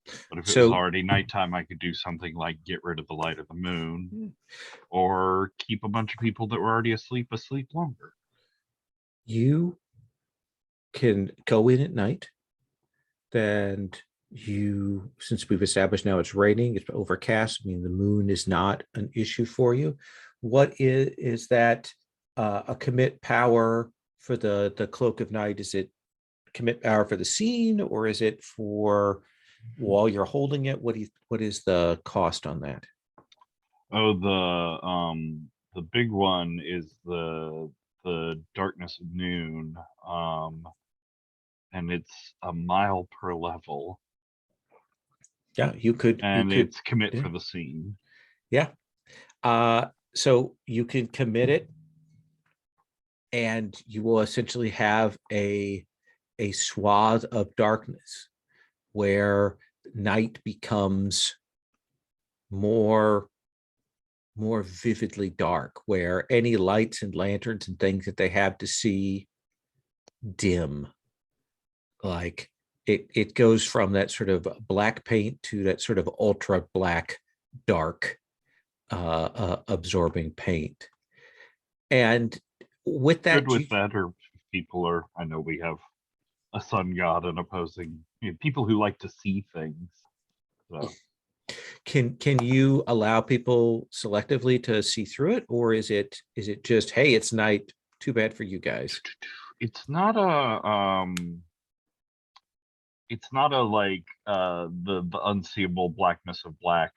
But if it was So already nighttime, I could do something like get rid of the light of the moon, or keep a bunch of people that were already asleep longer. you can go in at night. Then since we've established now it's raining, it's overcast. I mean, the moon is not an issue for you. What is that a commit power for the cloak of night? Is it commit power for the scene, or is it for while you're holding it? What is the cost on that? Oh, the big one is the darkness of noon, and it's a mile per level, Yeah, you could. and it's commit yeah. for the scene. Yeah. So you can commit it, and you will essentially have a swath of darkness where night becomes more vividly dark, where any lights and lanterns and things that they have to see dim. Like it goes from that sort of black paint to that sort of ultra black dark absorbing paint. And with that, Good with that, or people are, I know we have a sun god and opposing people who like to see things. So can you allow people selectively to see through it, or is it just, hey, it's night, too bad for you guys? it's not a like the unseeable blackness of black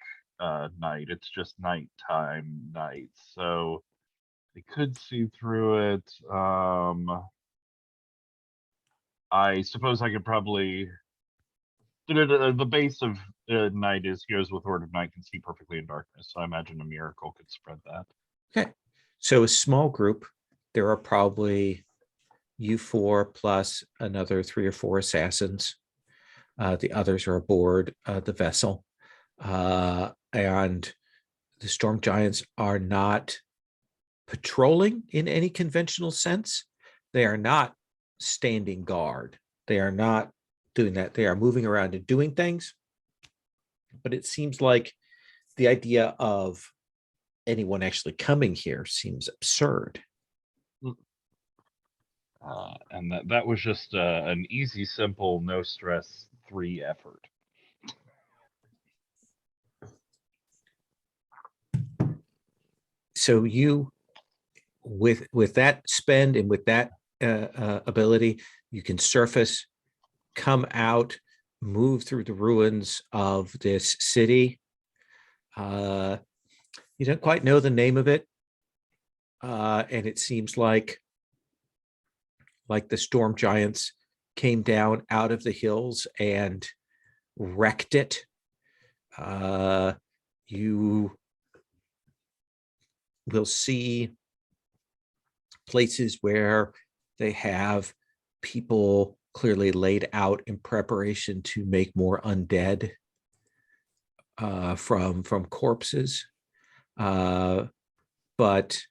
night. It's just nighttime night, so they could see through it. I suppose I could probably the base of night goes with Word of Night, can see perfectly in darkness, so I imagine a miracle could spread that. Okay, so a small group, there are probably you four plus another 3 or 4 assassins. The others are aboard the vessel, and the storm giants are not patrolling in any conventional sense. They are not standing guard. They are not doing that. They are moving around and doing things. But it seems like the idea of anyone actually coming here seems absurd. And that was just an easy, simple, no stress 3 effort. So you, with that spend and with that ability, you can surface, come out, move through the ruins of this city. You don't quite know the name of it, and it seems like the storm giants came down out of the hills and wrecked it. You will see places where they have people clearly laid out in preparation to make more undead from corpses, but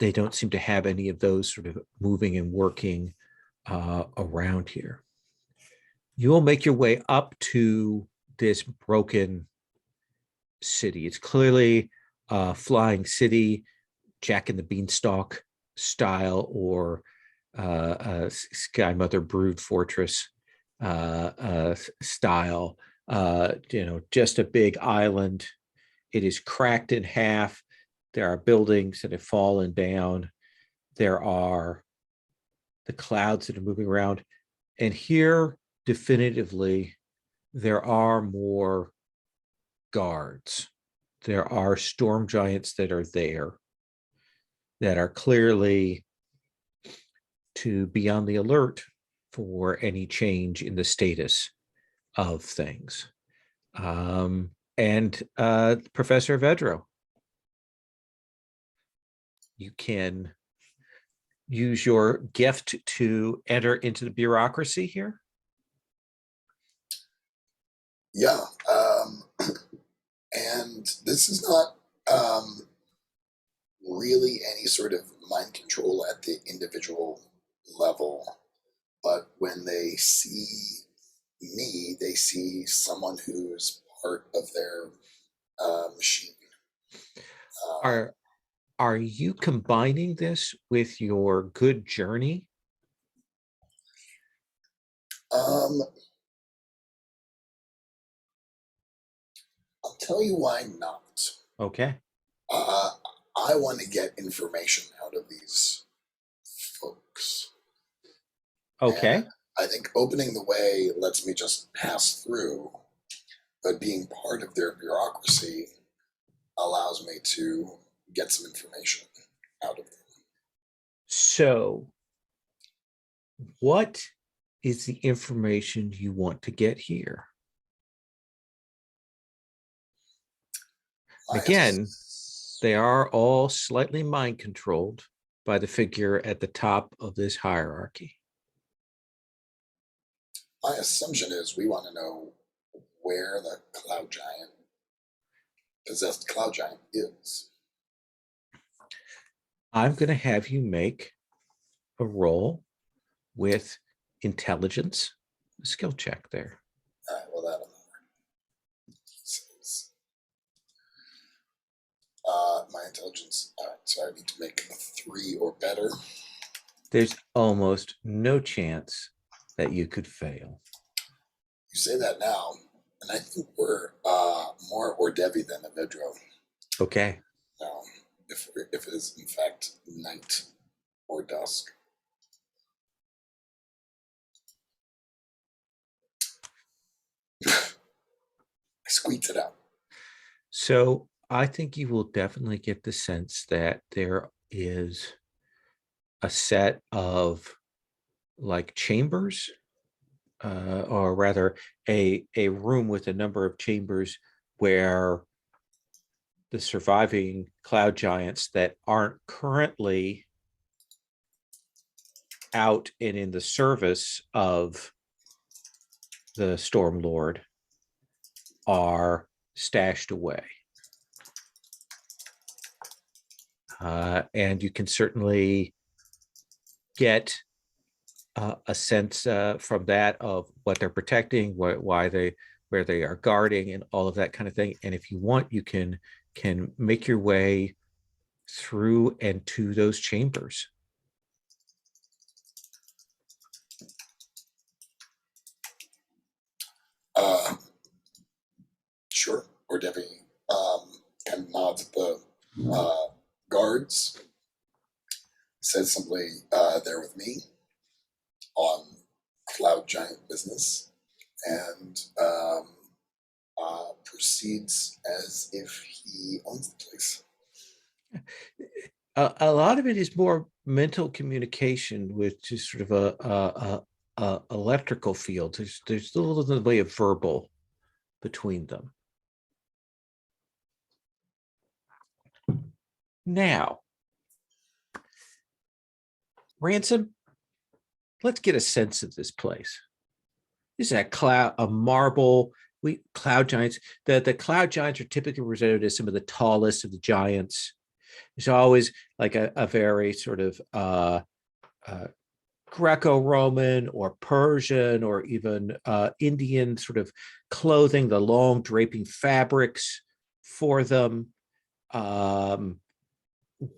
they don't seem to have any of those sort of moving and working around here. You will make your way up to this broken city. It's clearly a flying city, Jack and the Beanstalk style, or Sky Mother Brood Fortress style. Just a big island. It is cracked in half. There are buildings that have fallen down. There are the clouds that are moving around. And here, definitively, there are more guards. There are storm giants that are there that are clearly to be on the alert for any change in the status of things. And Professor Vedro, you can use your gift to enter into the bureaucracy here. Yeah. And this is not really any sort of mind control at the individual level, but when they see me, they see someone who's part of their machine. Are you combining this with your good journey? I'll tell you why not. Okay. I want to get information out of these folks. Okay. And I think opening the way lets me just pass through, but being part of their bureaucracy allows me to get some information out of them. So, what is the information you want to get here? Again, they are all slightly mind controlled by the figure at the top of this hierarchy. My assumption is we want to know where the cloud giant, possessed cloud giant, is. I'm going to have you make a roll with intelligence, a skill check there. All right, well, that'll my intelligence. All right, so I need to make a 3 or better. There's almost no chance that you could fail. You say that now, and I think we're more Ordevi than a Vedro. Okay. If it is in fact night or dusk. I squeaked it out. So I think you will definitely get the sense that there is a set of like chambers, or rather a room with a number of chambers where the surviving cloud giants that aren't currently out and in the service of the Storm Lord are stashed away. And you can certainly get a sense from that of what they're protecting, where they are guarding, and all of that kind of thing. And if you want, you can make your way through and to those chambers. Sure. Or Debbie kind of nods at the guards, says simply, they're with me on cloud giant business, and proceeds as if he owns the place. A lot of it is more mental communication with just sort of a electrical field. There's a little in the way of verbal between them. Now, Ransom, let's get a sense of this place. This is a marble. Cloud giants. The cloud giants are typically presented as some of the tallest of the giants. There's always like a very sort of Greco-Roman or Persian or even Indian sort of clothing, the long draping fabrics for them.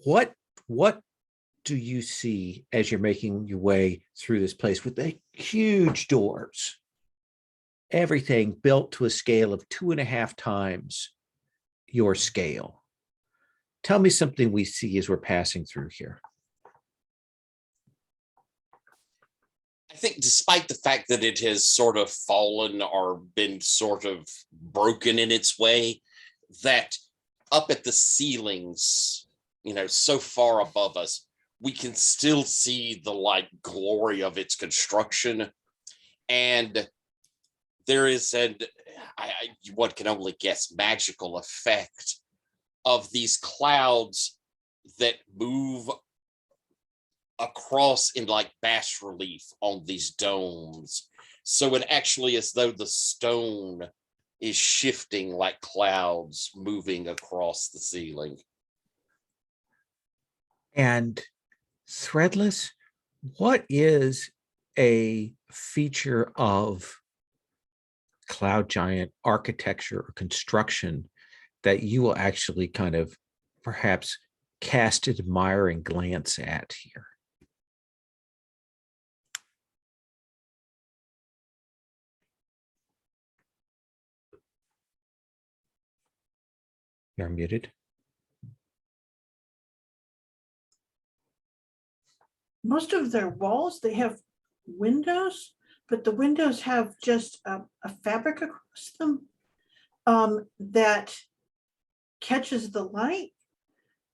what do you see as you're making your way through this place with the huge doors? Everything built to a scale of 2.5 times your scale. Tell me something we see as we're passing through here. I think despite the fact that it has sort of fallen or been sort of broken in its way, that up at the ceilings, so far above us, we can still see the like glory of its construction. And there is one can only guess, magical effect of these clouds that move across in like bas relief on these domes. So it actually is though the stone is shifting like clouds moving across the ceiling. And Threadless, what is a feature of cloud giant architecture or construction that you will actually kind of perhaps cast an admiring glance at here? You're muted. Most of their walls, they have windows, but the windows have just a fabric across them that catches the light.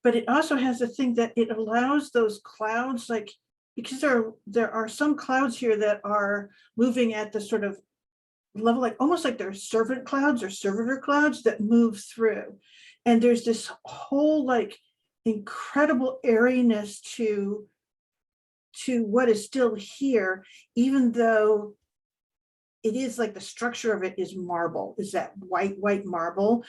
But it also has a thing that it allows those clouds, like, because there are some clouds here that are moving at the sort of level, like almost like they're servant clouds or servitor clouds that move through. And there's this whole like incredible airiness to what is still here, even though it is like the structure of it is marble, is that white marble,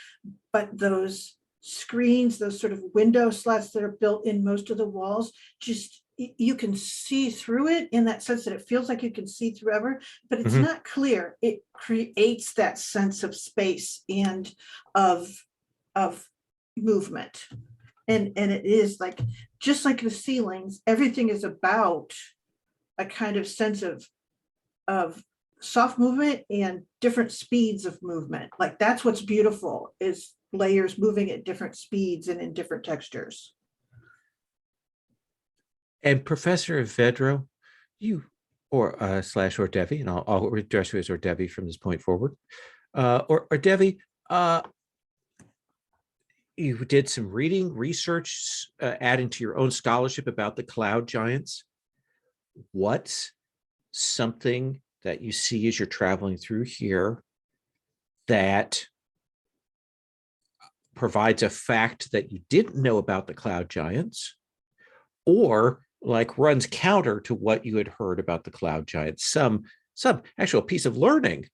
but those screens, those sort of window slats that are built in most of the walls, just you can see through it in that sense that it feels like you can see through ever, but it's not clear. It creates that sense of space and of movement. And it is like, just like the ceilings, everything is about a kind of sense of soft movement and different speeds of movement. Like that's what's beautiful, is layers moving at different speeds and in different textures. And Professor Vedro, you or slash or Devi, and I'll address you as or Devi from this point forward. Or Devi, you did some reading, research, adding to your own scholarship about the cloud giants. What's something that you see as you're traveling through here that provides a fact that you didn't know about the cloud giants, or like runs counter to what you had heard about the cloud giants, some actual piece of learning?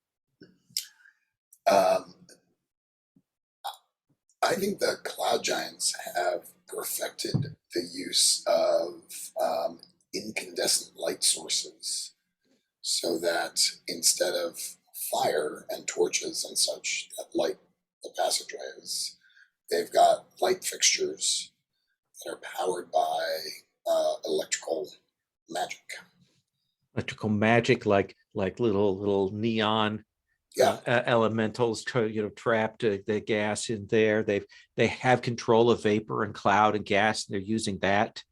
I think the cloud giants have perfected the use of incandescent light sources, so that instead of fire and torches and such that light the passageways, they've got light fixtures that are powered by electrical magic. Electrical magic, like little neon elementals, trapped the gas in there. They have control of vapor and cloud and gas, and they're using that.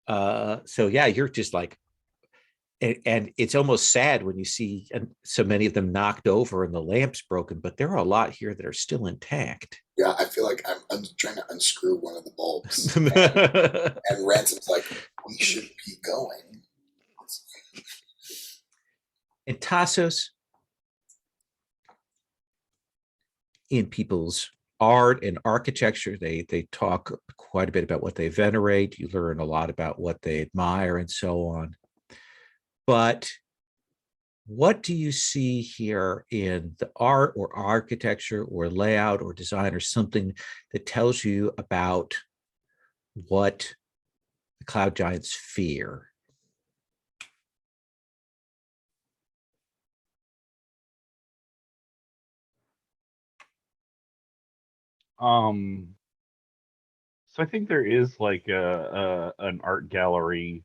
So yeah, you're just like, and it's almost sad when you see so many of them knocked over and the lamps broken, but there are a lot here that are still intact. Yeah, I feel like I'm trying to unscrew one of the bulbs, and Ransom's like, we should be going. And Tassos, in people's art and architecture, they talk quite a bit about what they venerate. You learn a lot about what they admire and so on. But what do you see here in the art or architecture or layout or design or something that tells you about what the cloud giants fear? So I think there is like an art gallery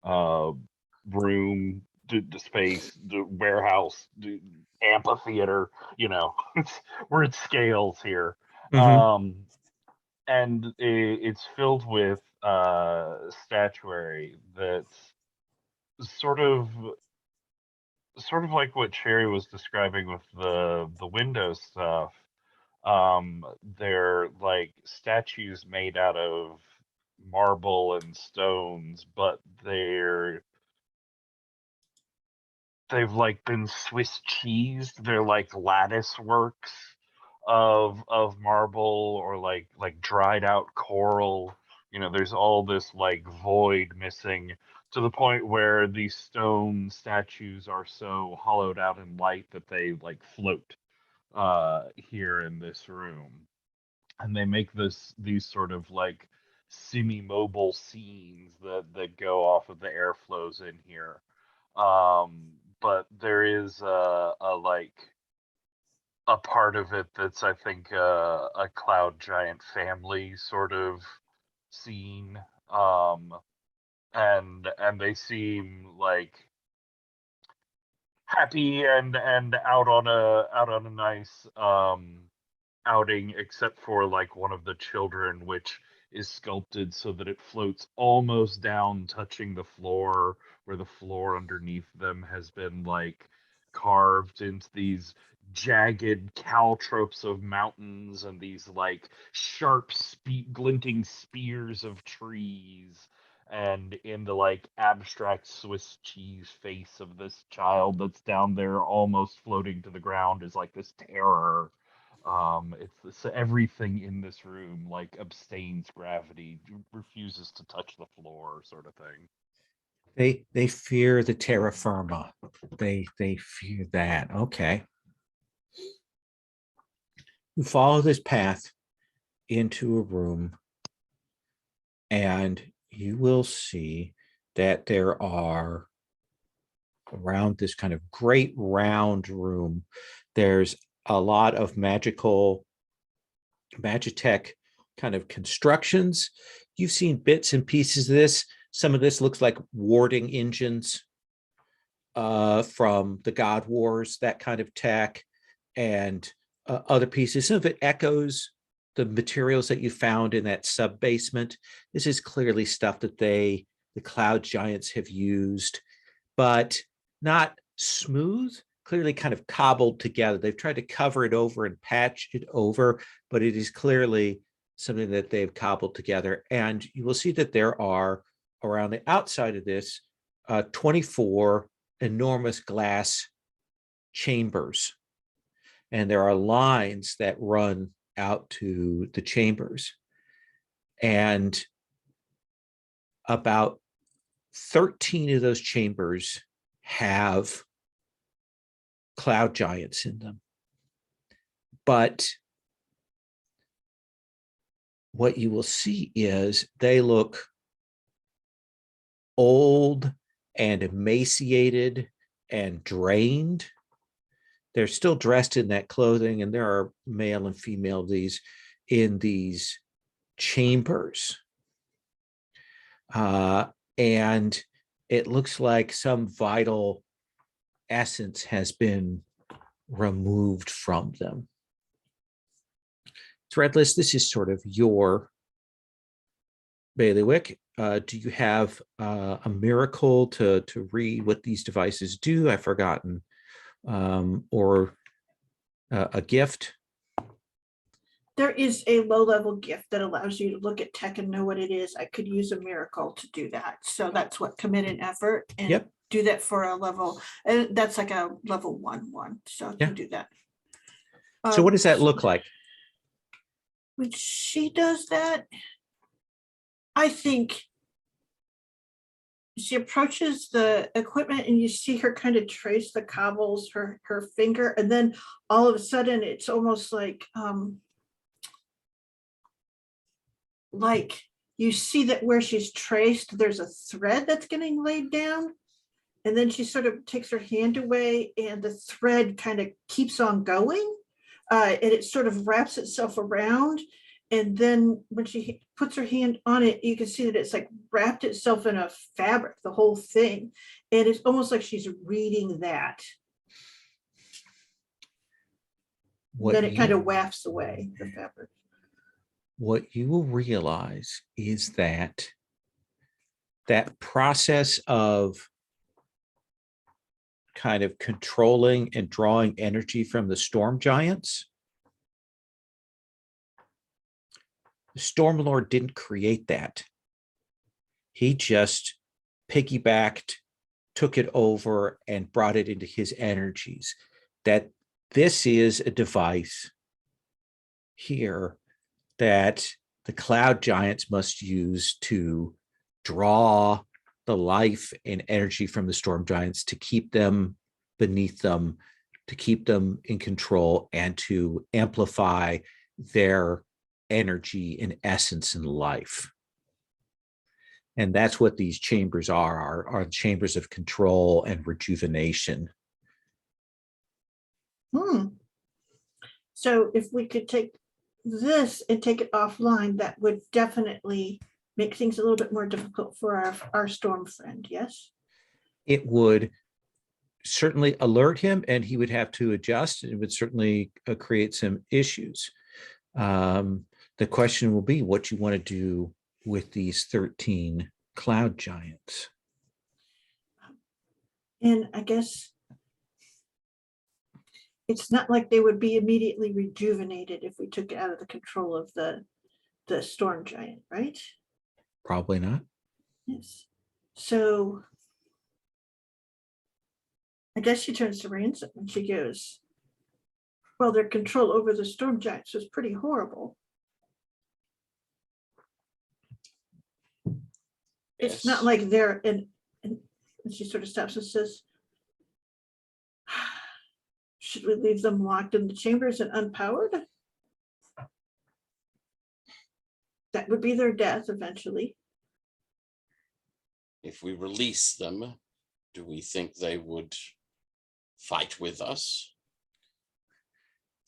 room, the space, the warehouse, the amphitheater, you know, we're at scales here. Mhm. And it's filled with statuary that's sort of like what Sherry was describing with the window stuff. They're like statues made out of marble and stones, but they've like been Swiss cheesed. They're like lattice works of marble, or like dried out coral. You know, there's all this like void missing, to the point where these stone statues are so hollowed out in light that they like float here in this room. And they make these sort of like semi-mobile scenes that go off of the airflows in here. But there is a like a part of it that's, I think, a cloud giant family sort of scene. And they seem like happy and out on a nice outing, except for like one of the children, which is sculpted so that it floats almost down, touching the floor, where the floor underneath them has been like carved into these jagged caltropes of mountains and these like sharp glinting spears of trees. And in the like abstract Swiss cheese face of this child that's down there almost floating to the ground is like this terror. It's everything in this room like abstains gravity, refuses to touch the floor, sort of thing. They fear the terra firma. They fear that. Okay. You follow this path into a room, and you will see that there are, around this kind of great round room, there's a lot of magitech kind of constructions. You've seen bits and pieces of this. Some of this looks like warding engines from the God Wars, that kind of tech, and other pieces. Some of it echoes the materials that you found in that sub basement. This is clearly stuff that the cloud giants have used, but not smooth, clearly kind of cobbled together. They've tried to cover it over and patch it over, but it is clearly something that they've cobbled together. And you will see that there are, around the outside of this, 24 enormous glass chambers. And there are lines that run out to the chambers. And about 13 of those chambers have cloud giants in them. But what you will see is they look old and emaciated and drained. They're still dressed in that clothing, and there are male and female of these in these chambers. And it looks like some vital essence has been removed from them. Threadless, this is sort of your bailiwick. Do you have a miracle to read what these devices do? I've forgotten. Or a gift? There is a low-level gift that allows you to look at tech and know what it is. I could use a miracle to do that. So that's what committed effort, and Yep. do that for a level. And that's like a level 1. So I Yeah. can do that. So what does that look like? When she does that, I think she approaches the equipment and you see her kind of trace the cobbles, her finger, and then all of a sudden it's almost like you see that where she's traced, there's a thread that's getting laid down. And then she sort of takes her hand away and the thread kind of keeps on going. And it sort of wraps itself around. And then when she puts her hand on it, you can see that it's like wrapped itself in a fabric, the whole thing. And it's almost like she's reading that. Then it kind of wafts away, the fabric. What you will realize is that that process of kind of controlling and drawing energy from the storm giants, the Storm Lord didn't create that. He just piggybacked, took it over, and brought it into his energies. That this is a device here that the cloud giants must use to draw the life and energy from the storm giants, to keep them beneath them, to keep them in control, and to amplify their energy and essence in life. And that's what these chambers are chambers of control and rejuvenation. So if we could take this and take it offline, that would definitely make things a little bit more difficult for our storm friend, yes? It would certainly alert him, and he would have to adjust. It would certainly create some issues. The question will be what you want to do with these 13 cloud giants. And I guess it's not like they would be immediately rejuvenated if we took it out of the control of the storm giant, right? Probably not. Yes. So I guess she turns to Ransom and she goes, well, their control over the storm giants was pretty horrible. It's not like they're in, and she sort of stops and says, should we leave them locked in the chambers and unpowered? That would be their death eventually. If we release them, do we think they would fight with us?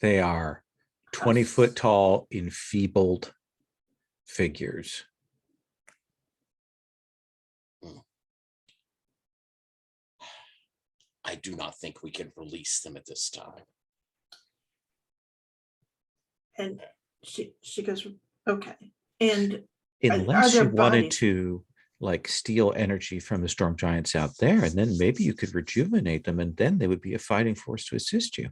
They are 20-foot tall, enfeebled figures. I do not think we can release them at this time. And she goes, okay. And unless there you wanted bodies? to like steal energy from the storm giants out there, and then maybe you could rejuvenate them, and then they would be a fighting force to assist you.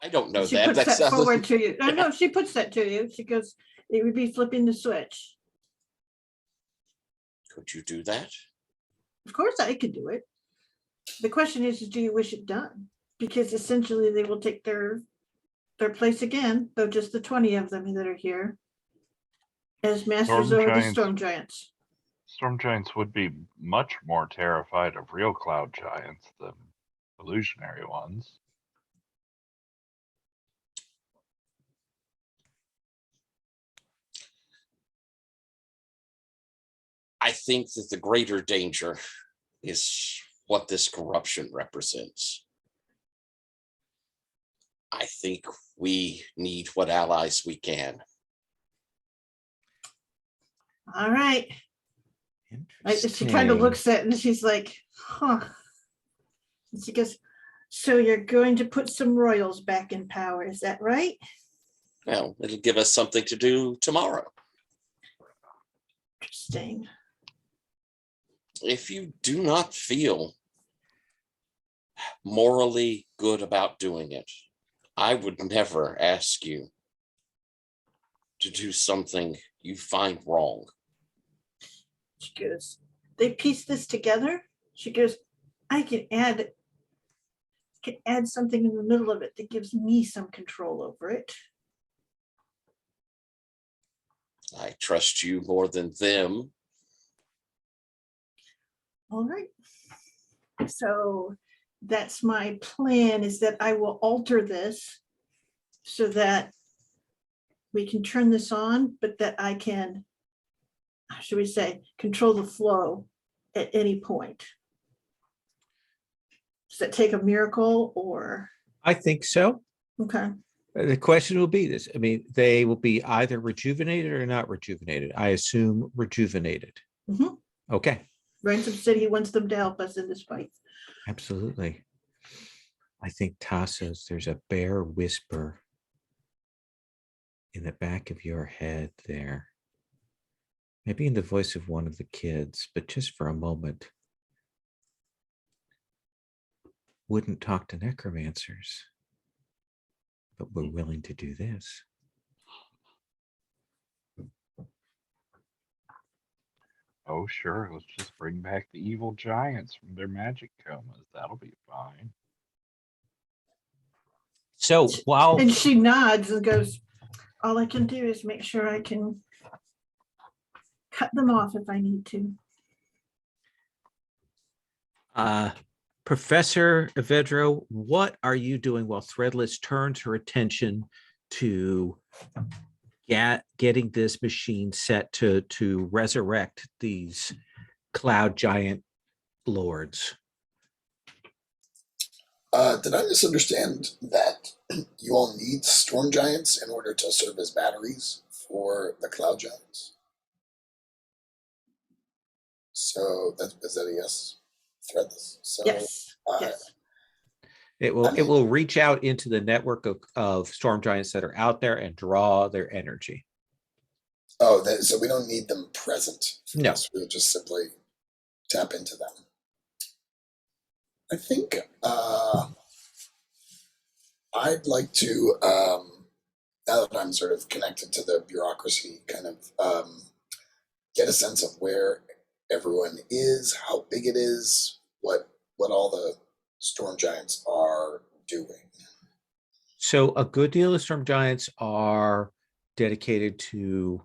I don't know She that. puts that forward like, to you. No, she puts that to you. She goes, it would be flipping the switch. could you do that? Of course I could do it. The question is do you wish it done? Because essentially they will take their place again, though just the 20 of them that are here as masters Storm over the giants. storm giants. Storm giants would be much more terrified of real cloud giants than illusionary ones. I think that the greater danger is what this corruption represents. I think we need what allies we can. All right. She kind of looks at it and she's like, huh. And she goes, so you're going to put some royals back in power, is that right? Well, it'll give us something to do tomorrow. Interesting. If you do not feel morally good about doing it, I would never ask you to do something you find wrong. She goes, they piece this together. She goes, I can add something in the middle of it that gives me some control over it. I trust you more than them. All right. So that's my plan, is that I will alter this so that we can turn this on, but that I can, should we say, control the flow at any point. Does it take a miracle or, I think so. okay, The question will be this. I mean, they will be either rejuvenated or not rejuvenated. I assume rejuvenated. Mhm. Okay, Ransom said he wants them to help us in this fight. absolutely. I think Tassos, there's a bare whisper in the back of your head there. Maybe in the voice of one of the kids, but just for a moment. Wouldn't talk to necromancers, but we're willing to do this. Oh, sure. Let's just bring back the evil giants from their magic comas. That'll be fine. So while And she nods and goes, all I can do is make sure I can cut them off if I need to. Professor Evedro, what are you doing while Threadless turns her attention to getting this machine set to resurrect these cloud giant lords? Did I misunderstand that you all need storm giants in order to serve as batteries for the cloud giants? So is that a yes? Threadless. So Yes, yes. It will reach out into the network of storm giants that are out there and draw their energy. Oh, so we don't need them present. No. We'll just simply tap into them. I think I'd like to, now that I'm sort of connected to the bureaucracy, kind of get a sense of where everyone is, how big it is, what all the storm giants are doing. So a good deal of storm giants are dedicated to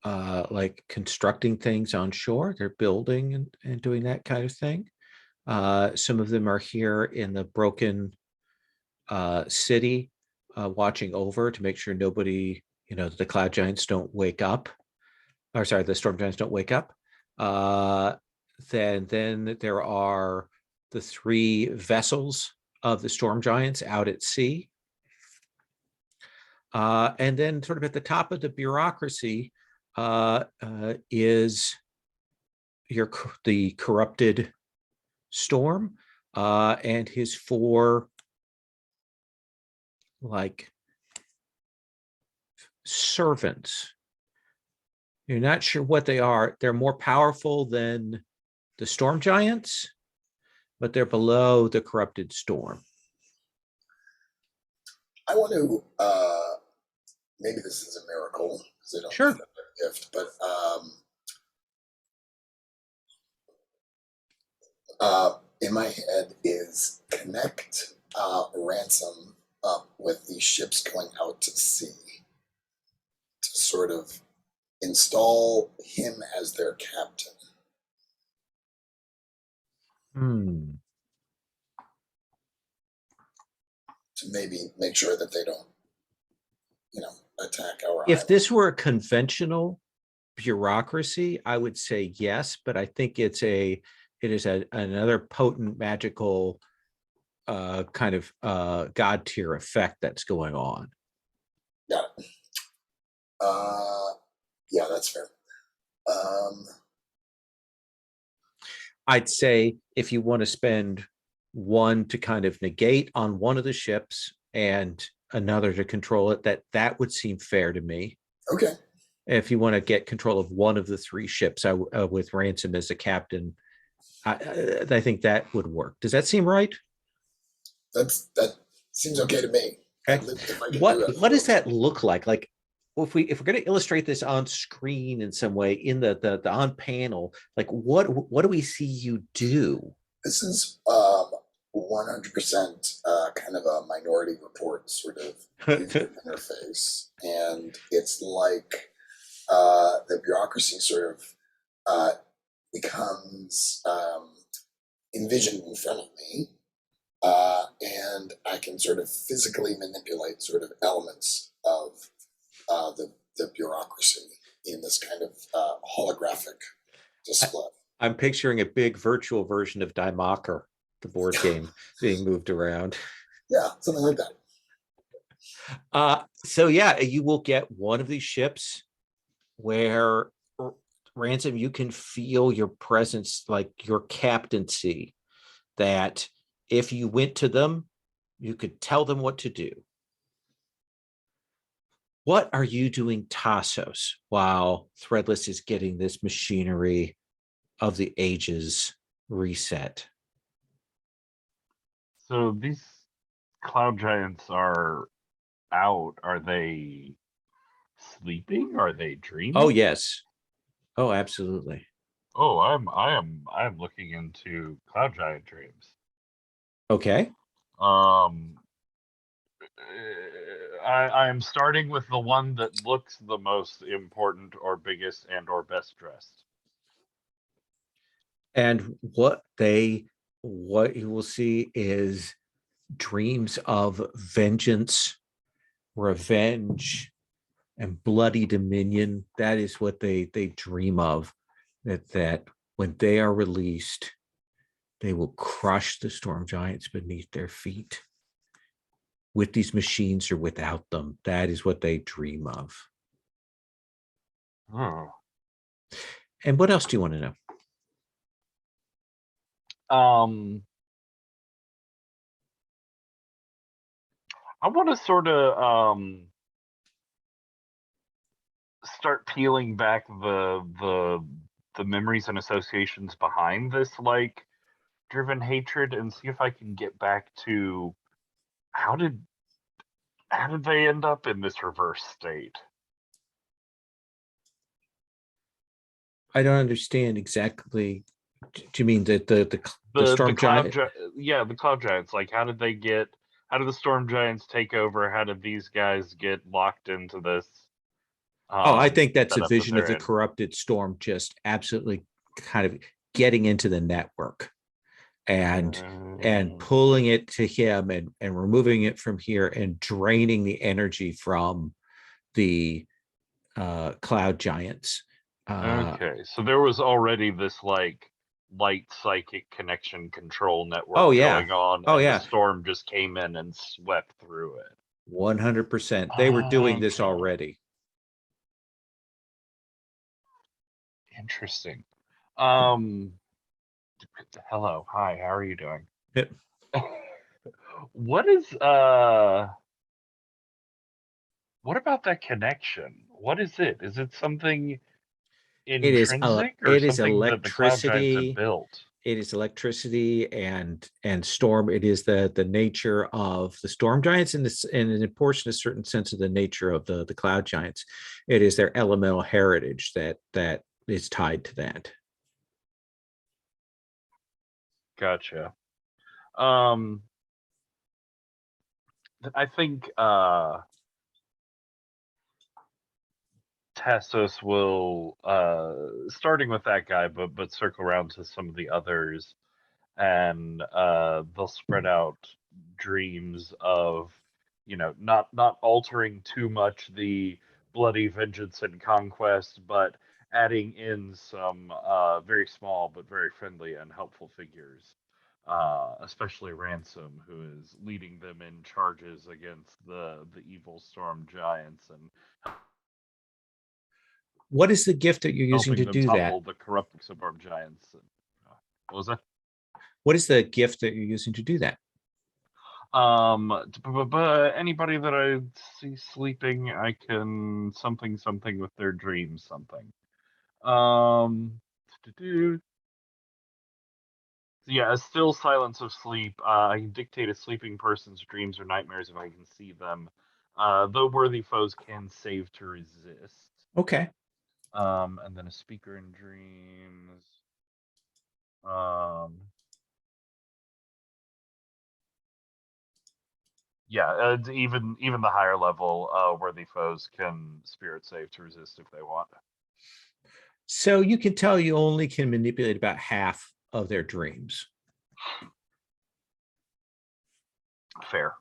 like constructing things on shore. They're building and doing that kind of thing. Some of them are here in the broken city, watching over to make sure nobody, the cloud giants don't wake up. Or sorry, the storm giants don't wake up. Then there are the 3 vessels of the storm giants out at sea. And then sort of at the top of the bureaucracy is the corrupted storm and his 4 like servants. You're not sure what they are. They're more powerful than the storm giants, but they're below the corrupted storm. I want to, maybe this is a miracle because they don't have a gift, but in my head is connect Ransom up with the ships going out to sea to sort of install him as their captain. To maybe make sure that they don't, attack our If island. this were a conventional bureaucracy, I would say yes, but I think it is another potent magical kind of god tier effect that's going on. Got it. Yeah, that's fair. I'd say if you want to spend 1 to kind of negate on one of the ships and another to control it, that would seem fair to me. Okay. If you want to get control of one of the 3 ships with Ransom as a captain, I think that would work. Does that seem right? That seems okay to me. Okay. What does that look like? Like if we're going to illustrate this on screen in some way in the on panel, like what do we see you do? This is 100% kind of a Minority Report sort of user interface, and it's like the bureaucracy sort of becomes envisioned in front of me, and I can sort of physically manipulate sort of elements of the bureaucracy in this kind of holographic display. I'm picturing a big virtual version of Diemocker the board game being moved around. Yeah, something like that. So yeah, you will get one of these ships where Ransom, you can feel your presence, like your captaincy, that if you went to them, you could tell them what to do. What are you doing, Tassos, while Threadless is getting this machinery of the ages reset? So these cloud giants are out. Are they sleeping? Are they dreaming? Oh, yes. Oh, absolutely. Oh, I am looking into cloud giant dreams. Okay. I am starting with the one that looks the most important or biggest and or best dressed. And what you will see is dreams of vengeance, revenge, and bloody dominion. That is what they dream of. That when they are released, they will crush the storm giants beneath their feet. With these machines or without them, that is what they dream of. Oh. And what else do you want to know? I want to sort of start peeling back the memories and associations behind this like driven hatred and see if I can get back to how did they end up in this reverse state? I don't understand exactly. Do you mean that the storm giant? Yeah, the cloud giants. Like, how did the storm giants take over? How did these guys get locked into this? I think that's a setup vision of the in? corrupted storm just absolutely kind of getting into the network and pulling it to him and removing it from here and draining the energy from the cloud giants. Okay, so there was already this like light psychic connection control network going on, and the storm just came in and swept through it. 100%. They were doing this already. Interesting. Hello, hi, how are you doing? Yep. What about that connection? What is it? Is it something intrinsic or it is something that the cloud giants have built? It is electricity and storm. It is the nature of the storm giants and in a portion, a certain sense of the nature of the cloud giants. It is their elemental heritage that is tied to that. Gotcha. I think Tassos will starting with that guy, but circle around to some of the others, and they'll spread out dreams of, not altering too much the bloody vengeance and conquest, but adding in some very small but very friendly and helpful figures, especially Ransom, who is leading them in charges against the evil storm giants and what is the gift that you're using to do that? The corrupt suburb giants. What was that? What is the gift that you're using to do that? Anybody that I see sleeping, I can something with their dreams, something. Yeah, a still silence of sleep. I can dictate a sleeping person's dreams or nightmares if I can see them. Though worthy foes can save to resist. Okay. And then a speaker in dreams. Yeah, even the higher level worthy foes can spirit save to resist if they want. So you can tell you only can manipulate about half of their dreams. Fair.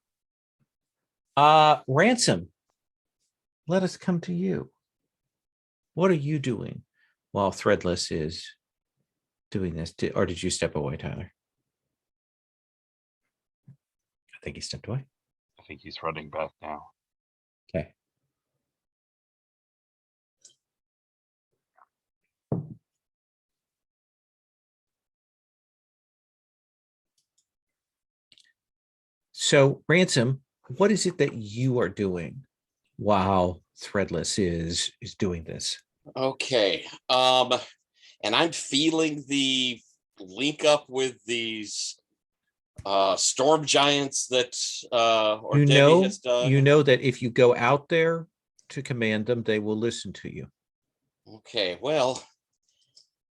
Ransom, let us come to you. What are you doing while Threadless is doing this? Or did you step away, Tyler? think he stepped away. I think he's running back now. Okay. So, Ransom, what is it that you are doing while Threadless is doing this? Okay. And I'm feeling the link up with these storm giants that or You Debbie know, has done. you know that if you go out there to command them, they will listen to you. Okay, well,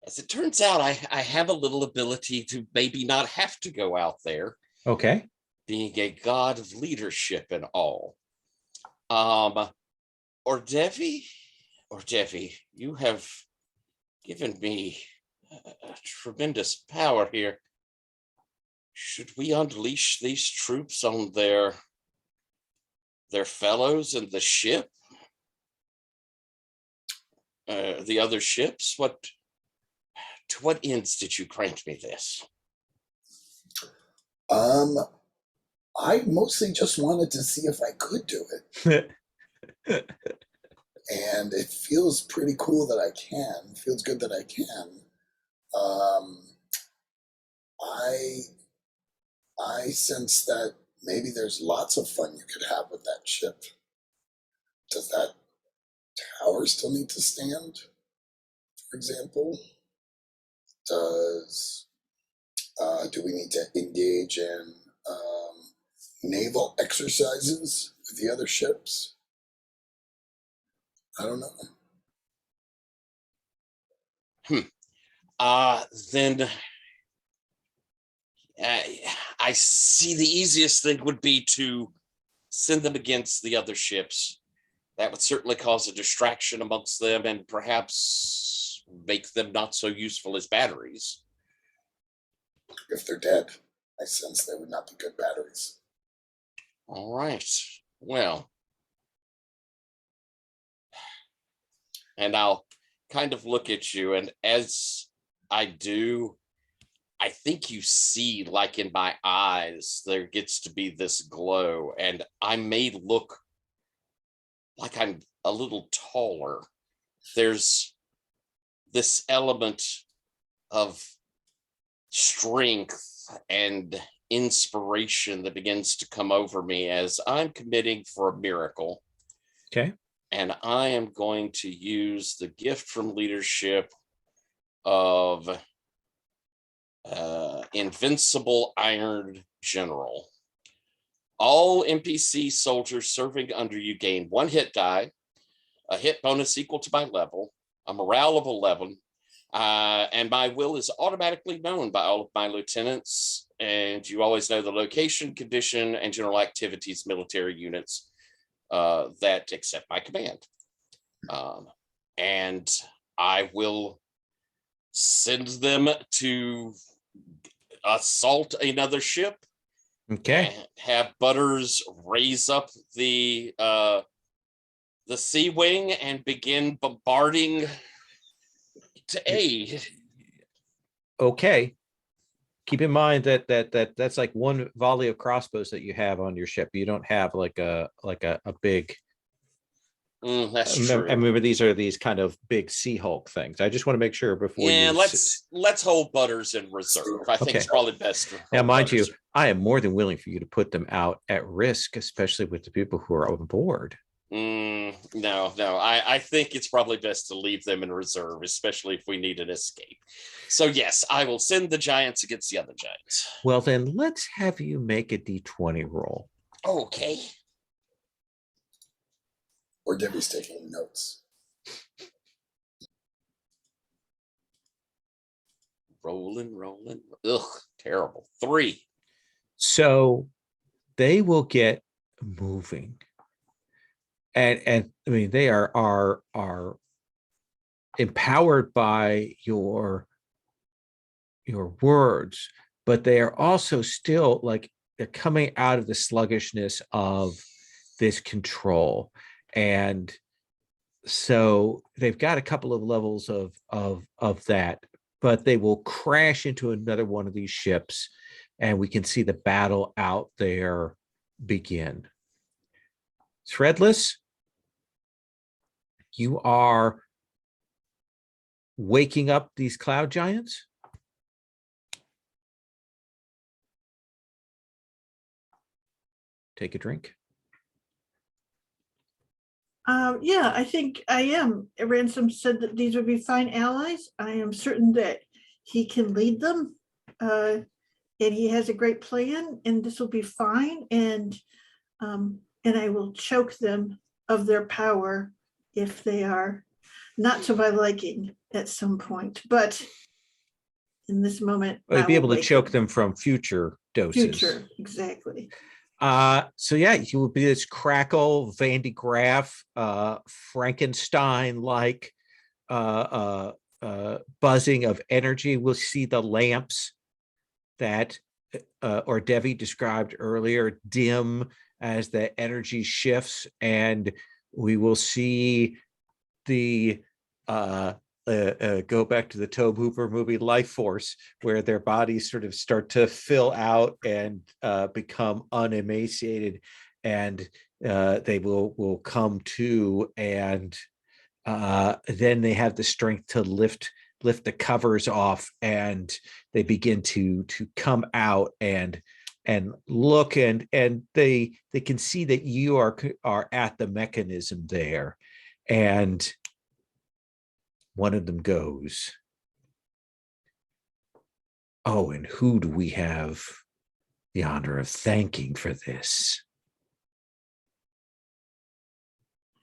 as it turns out, I have a little ability to maybe not have to go out there, Okay. being a god of leadership and all. Or Debbie, you have given me a tremendous power here. Should we unleash these troops on their fellows in the ship? The other ships? To what ends did you grant me this? I mostly just wanted to see if I could do it. And it feels pretty cool that I can. It feels good that I can. I sense that maybe there's lots of fun you could have with that ship. Does that tower still need to stand, for example? Do we need to engage in naval exercises with the other ships? I don't know. Then I see the easiest thing would be to send them against the other ships. That would certainly cause a distraction amongst them and perhaps make them not so useful as batteries. If they're dead, I sense they would not be good batteries. All right. Well, and I'll kind of look at you, and as I do, I think you see, like in my eyes, there gets to be this glow, and I may look like I'm a little taller. There's this element of strength and inspiration that begins to come over me as I'm committing for a miracle. Okay. And I am going to use the gift from leadership of Invincible Iron General. All NPC soldiers serving under you gain 1 hit die, a hit bonus equal to my level, a morale of 11, and my will is automatically known by all of my lieutenants, and you always know the location, condition, and general activities military units that accept my command. And I will send them to assault another ship. Okay. And have Butters raise up the sea wing and begin bombarding to aid. Okay. Keep in mind that's like one volley of crossbows that you have on your ship. You don't have like a big. That's I true. remember these are these kind of big Sea Hulk things. I just want to make sure before Yeah, you. let's hold Butters in reserve. I think Okay. it's probably best. Now, mind you, Butters. I am more than willing for you to put them out at risk, especially with the people who are on board. No. I think it's probably best to leave them in reserve, especially if we need an escape. So yes, I will send the giants against the other giants. Well, then let's have you make a D20 roll. Okay. Or Debbie's taking notes. Rolling. Ugh, terrible. 3. So they will get moving. And I mean, they are empowered by your words, but they are also still like they're coming out of the sluggishness of this control. And so they've got a couple of levels of that, but they will crash into another one of these ships, and we can see the battle out there begin. Threadless, you are waking up these cloud giants. Take a drink. Yeah, I think I am. Ransom said that these would be fine allies. I am certain that he can lead them. And he has a great plan, and this will be fine. And I will choke them of their power if they are not to my liking at some point. But in this moment, Well, I you'd be will able to wake choke them from future doses. Future, exactly. So yeah, you will be this crackle, Van de Graaff, Frankenstein-like buzzing of energy. We'll see the lamps that or Devi described earlier dim as the energy shifts, and we will see the go back to the Tobe Hooper movie Life Force, where their bodies sort of start to fill out and become unemaciated, and they will come to, and then they have the strength to lift the covers off, and they begin to come out and look, and they can see that you are at the mechanism there, and one of them goes, "Oh, and who do we have the honor of thanking for this?"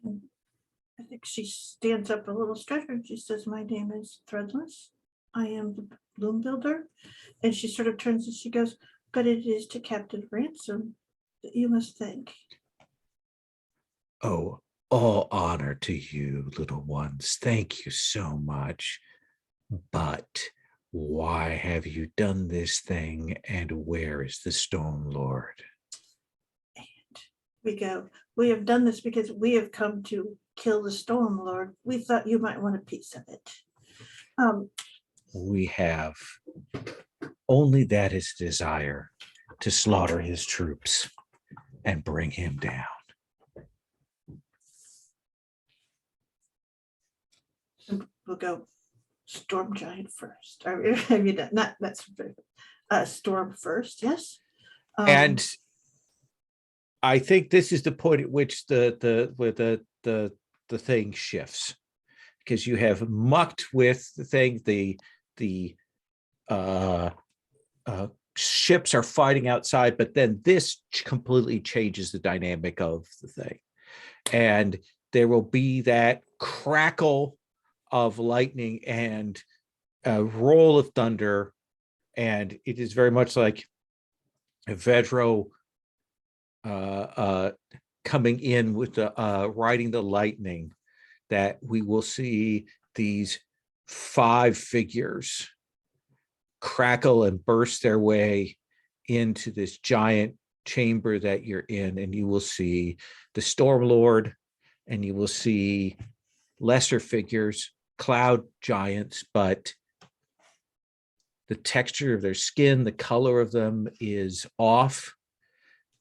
I think she stands up a little straighter and she says, "My name is Threadless. I am the Bloom Builder." And she sort of turns and she goes, "But it is to Captain Ransom that you must thank." "Oh, all honor to you, little ones. Thank you so much. But why have you done this thing, and where is the Storm Lord?" And we go, "We have done this because we have come to kill the Storm Lord. We thought you might want a piece of it." We have only that his desire to slaughter his troops and bring him down. We'll go Storm Giant first. I mean, not that's Storm first, yes. And I think this is the point at which the thing shifts, because you have mucked with the thing. The ships are fighting outside, but then this completely changes the dynamic of the thing, and there will be that crackle of lightning and a roll of thunder, and it is very much like Vedro coming in with the riding the lightning, that we will see these 5 figures crackle and burst their way into this giant chamber that you're in, and you will see the Storm Lord, and you will see lesser figures, cloud giants, but the texture of their skin, the color of them is off.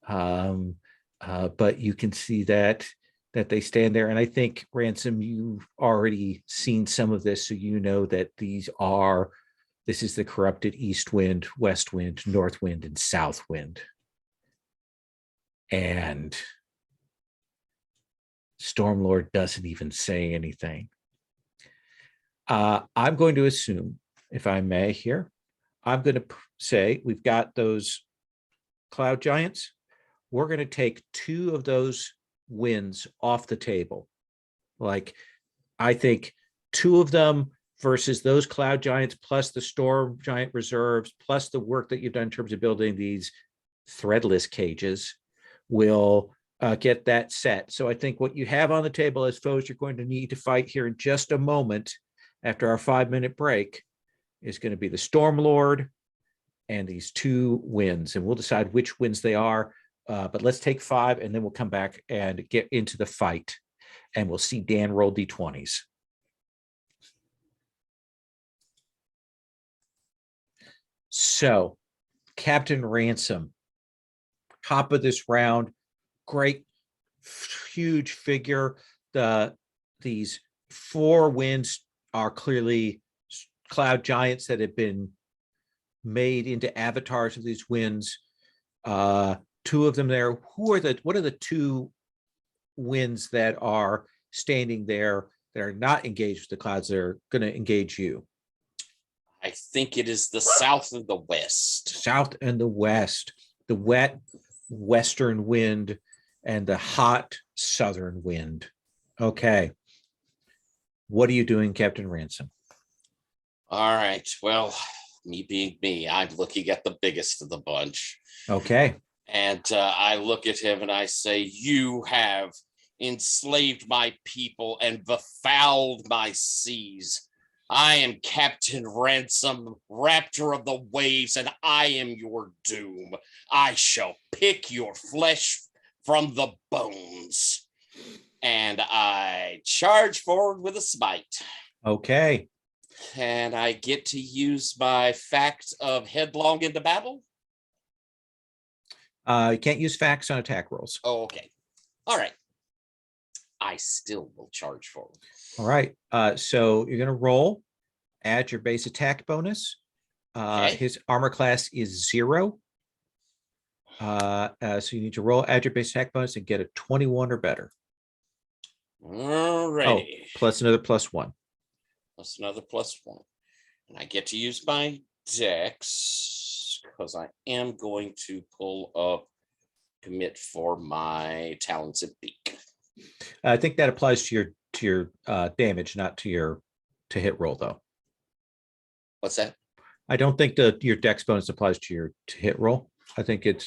But you can see that they stand there. And I think, Ransom, you've already seen some of this, so you know that this is the corrupted East Wind, West Wind, North Wind, and South Wind. And Stormlord doesn't even say anything. I'm going to assume, if I may here, I'm going to say we've got those cloud giants. We're going to take 2 of those winds off the table. Like, I think 2 of them versus those cloud giants, plus the storm giant reserves, plus the work that you've done in terms of building these threadless cages, will get that set. So I think what you have on the table as foes you're going to need to fight here in just a moment after our 5-minute break is going to be the Storm Lord and these 2 winds, and we'll decide which winds they are. But let's take 5, and then we'll come back and get into the fight, and we'll see Dan roll D20s. So, Captain Ransom, top of this round. Great, huge figure. These 4 winds are clearly cloud giants that have been made into avatars of these winds. 2 of them there. What are the 2 winds that are standing there that are not engaged with the clouds that are going to engage you? I think it is the south and the west. South and the west. The wet western wind and the hot southern wind. Okay. What are you doing, Captain Ransom? All right. Well, me being me, I'm looking at the biggest of the bunch. Okay. And I look at him and I say, you have enslaved my people and befouled my seas. I am Captain Ransom, Raptor of the Waves, and I am your doom. I shall pick your flesh from the bones. And I charge forward with a smite. Okay. And I get to use my fact of headlong into battle. You can't use facts on attack rolls. Oh, okay. All right. I still will charge forward. All right. So you're going to roll, add your base attack bonus. Okay. His armor class is 0. So you need to roll, add your base attack bonus, and get a 21 or better. All righty. Plus another +1. Plus another +1. And I get to use my dex because I am going to pull up commit for my talents of beak. I think that applies to your damage, not to hit roll, though. What's that? I don't think your dex bonus applies to your hit roll. I think it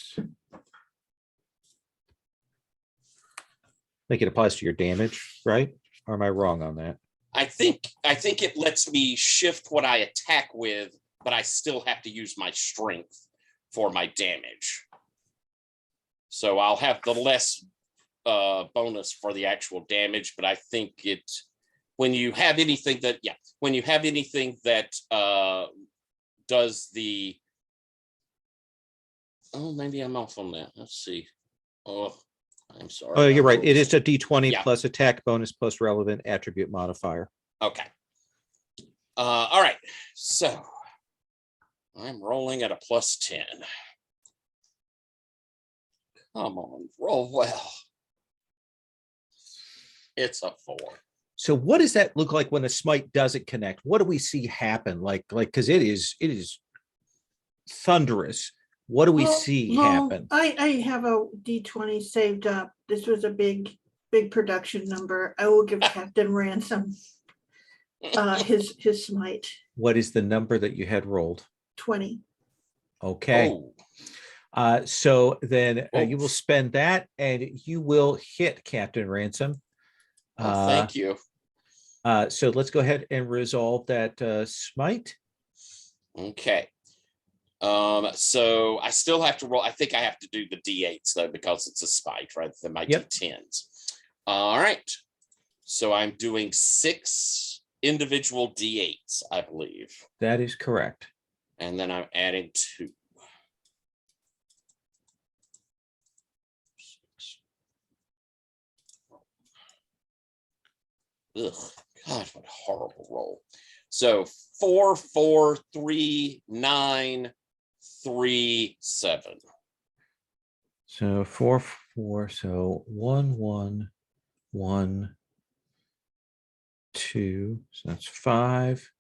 applies to your damage, right? Or am I wrong on that? I think it lets me shift what I attack with, but I still have to use my strength for my damage. So I'll have the less bonus for the actual damage, but I think when you have anything that does the, oh, maybe I'm off on that. Let's see. Oh, I'm sorry. Oh, you're right. It is a D20 Yeah. plus attack bonus plus relevant attribute modifier. Okay. All right. So I'm rolling at a +10. Come on, roll well. It's a 4. So what does that look like when a smite doesn't connect? What do we see happen? Like, because it is thunderous. What do we see happen? I have a D20 saved up. This was a big production number. I will give Captain Ransom his smite. What is the number that you had rolled? 20. Okay. Oh, So then you will Oops. spend that and you will hit Captain Ransom. thank you. So let's go ahead and resolve that smite. Okay. So I still have to roll. I think I have to do the D8s though, because it's a spite, right? There might Yep. be 10s. All right. So I'm doing 6 individual D8s, I believe. That is correct. And then I'm adding 2. Ugh, God, what a horrible roll. So 4, 4, 3, 9, 3, 7. So 4, 4. So 1, 1, 1, 2. So that's 5,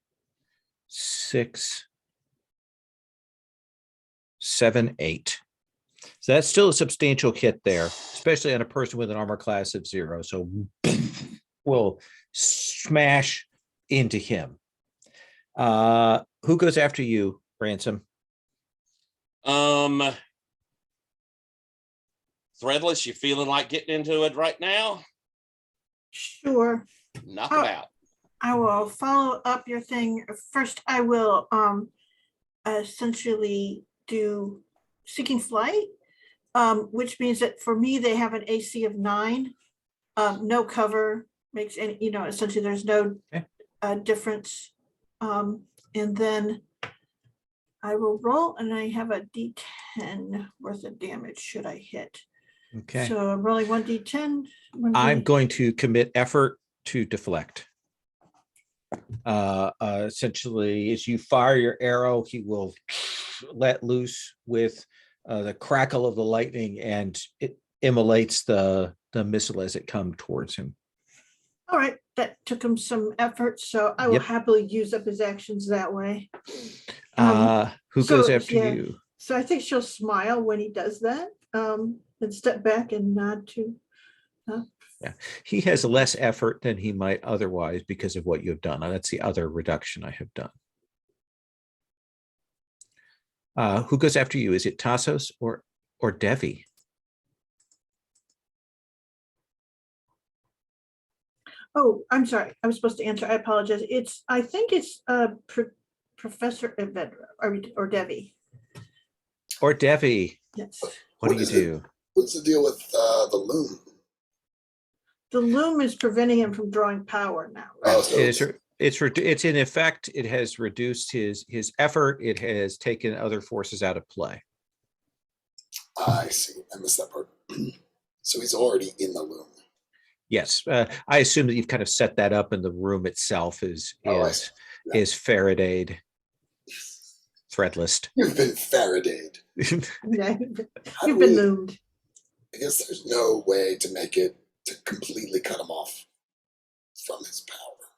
6, 7, 8. So that's still a substantial hit there, especially on a person with an armor class of 0. So we'll smash into him. Who goes after you, Ransom? Threadless, you feeling like getting into it right now? Sure. Knock it out. I will follow up your thing. First, I will essentially do Seeking Flight, which means that for me, they have an AC of 9. No cover makes any, essentially there's no difference. And then I will roll and I have a D10 1d10 worth of damage should I hit. Okay. So I'm rolling 1d10. I'm going to commit effort to deflect. Essentially, as you fire your arrow, he will let loose with the crackle of the lightning, and it immolates the missile as it comes towards him. All right, that took him some effort, so I will Yep. happily use up his actions that way. Who so, goes after yeah. you? So I think she'll smile when he does that, and step back and nod to. Yeah, he has less effort than he might otherwise because of what you have done. That's the other reduction I have done. Who goes after you? Is it Tassos or Devi? Oh, I'm sorry. I was supposed to answer. I apologize. I think it's Professor Evedra or Devi. Or Devi. Yes. What do you do? What's the deal with the loom? The loom is preventing him from drawing power now. Right? Oh, so It's in effect, it has reduced his effort. It has taken other forces out of play. I see. I missed that part. So he's already in the loom. Yes, I assume that you've kind of set that up, and the room itself is Faradayed, threadless. You've been Faradayed. Yeah, How you've do been we- loomed. I guess there's no way to make it to completely cut him off from his power.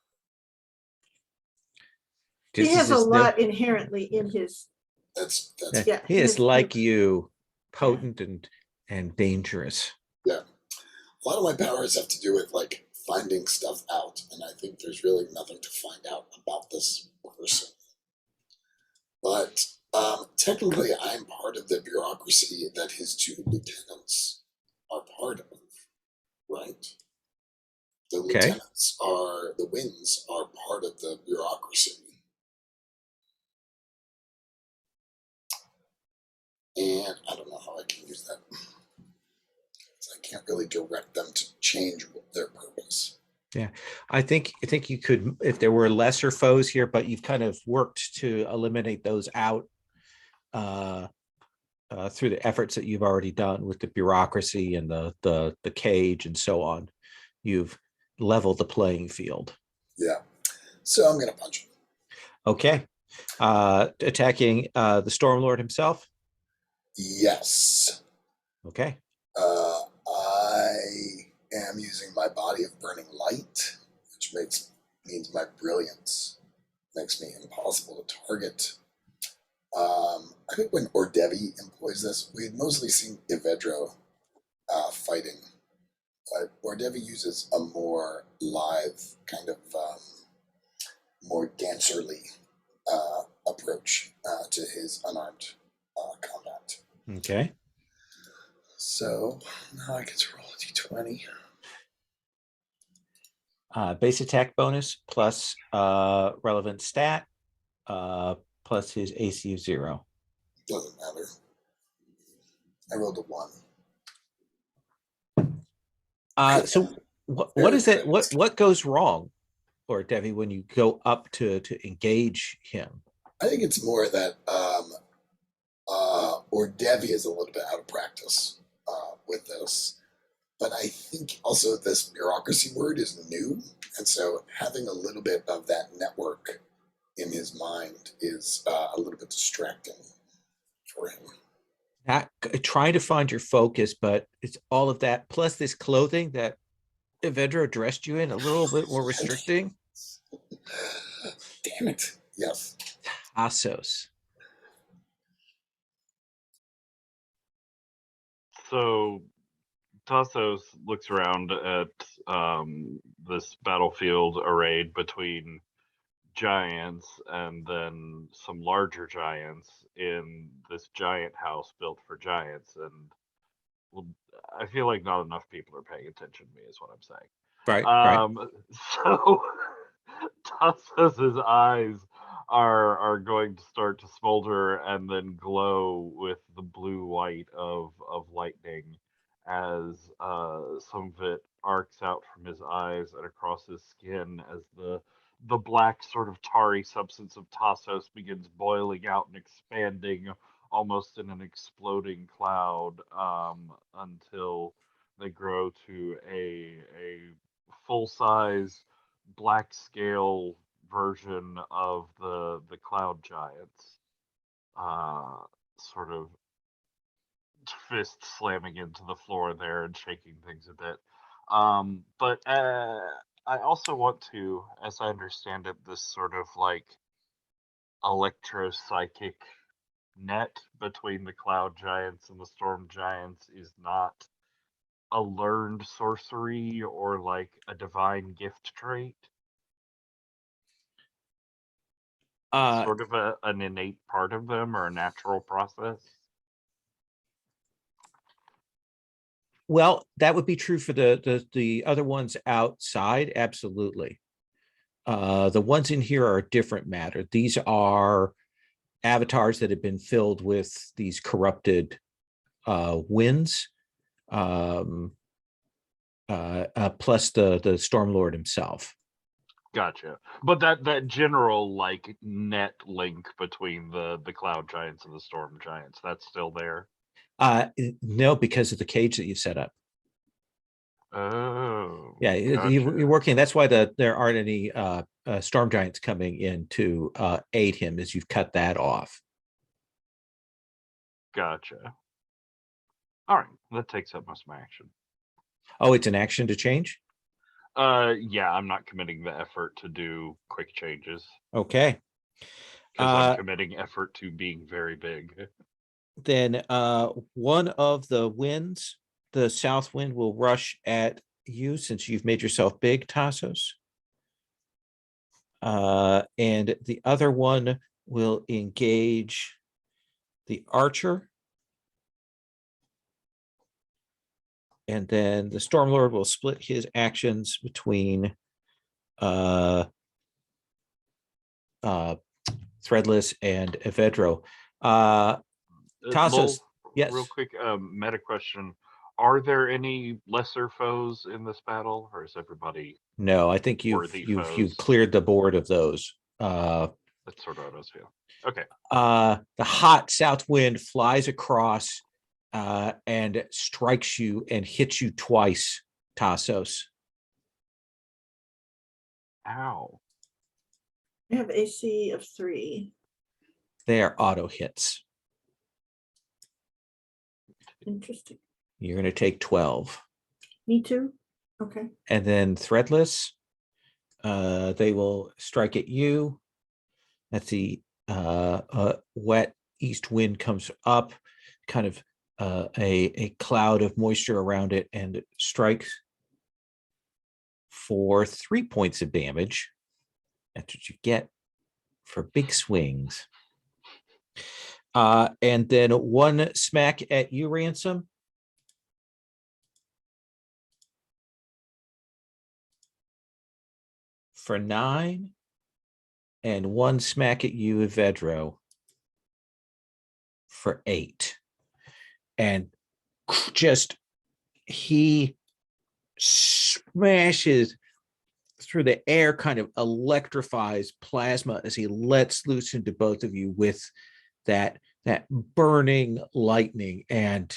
He has a lot inherently in his. That's Yeah, he is his- like you, potent and dangerous. yeah. A lot of my powers have to do with like finding stuff out, and I think there's really nothing to find out about this person. But technically, I'm part of the bureaucracy that his two lieutenants are part of, right? The lieutenants the winds are part of the bureaucracy. And I don't know how I can use that. I can't really direct them to change their purpose. Yeah, I think you could, if there were lesser foes here, but you've kind of worked to eliminate those out through the efforts that you've already done with the bureaucracy and the cage and so on. You've leveled the playing field. Yeah. So I'm gonna punch him. Okay. Attacking the Stormlord himself. Yes. Okay. I am using my body of burning light, which means my brilliance makes me impossible to target. I think when Ordevi employs this, we had mostly seen Evedro fighting, but Ordevi uses a more live kind of more dancerly approach to his unarmed combat. Okay. So now I get to roll a d20. Base attack bonus plus relevant stat plus his AC of 0. Doesn't matter. I rolled a 1. So what is it? What goes wrong, or Devi, when you go up to engage him? I think it's more that Ordevi is a little bit out of practice with this. But I think also this bureaucracy word is new. And so having a little bit of that network in his mind is a little bit distracting for him. Trying to find your focus, but it's all of that plus this clothing that Evedro dressed you in, a little bit more restricting. Damn it. Yes. Tassos. So Tassos looks around at this battlefield arrayed between giants and then some larger giants in this giant house built for giants, and well, I feel like not enough people are paying attention to me is what I'm saying. Right. So Tassos's eyes are going to start to smolder and then glow with the blue white of lightning as some of it arcs out from his eyes and across his skin as the black sort of tarry substance of Tassos begins boiling out and expanding almost in an exploding cloud until they grow to a full-size black scale version of the cloud giants, sort of fist slamming into the floor there and shaking things a bit. But I also want to, as I understand it, this sort of like electropsychic net between the cloud giants and the storm giants is not a learned sorcery or like a divine gift trait. Sort of an innate part of them or a natural process. Well, that would be true for the other ones outside. Absolutely. The ones in here are a different matter. These are avatars that have been filled with these corrupted winds, plus the Stormlord himself. Gotcha. But that general like net link between the cloud giants and the storm giants, that's still there? No, because of the cage that you set up. Oh. Yeah, Gotcha. you're working. That's why there aren't any storm giants coming in to aid him, as you've cut that off. Gotcha. All right, that takes up most of my action. Oh, it's an action to change? Yeah, I'm not committing the effort to do quick changes. Okay. Because I'm committing effort to being very big. Then one of the winds, the south wind, will rush at you since you've made yourself big, Tassos. And the other one will engage the archer. And then the Stormlord will split his actions between Threadless and Evedro. Tassos, yes. Real quick, meta question. Are there any lesser foes in this battle, or is everybody? No, I think you've cleared the board of those. That's sort of what I was feeling. Okay. The hot south wind flies across and strikes you and hits you twice, Tassos. Ow. I have AC of 3. They are auto hits. Interesting. You're going to take 12. Me too. Okay. And then Threadless, they will strike at you. That's the wet east wind comes up, kind of a cloud of moisture around it, and it strikes for 3 points of damage. That's what you get for big swings. And then one smack at you, Ransom. For 9. And one smack at you, Evedro, for 8. And just he smashes through the air, kind of electrifies plasma as he lets loose into both of you with that burning lightning and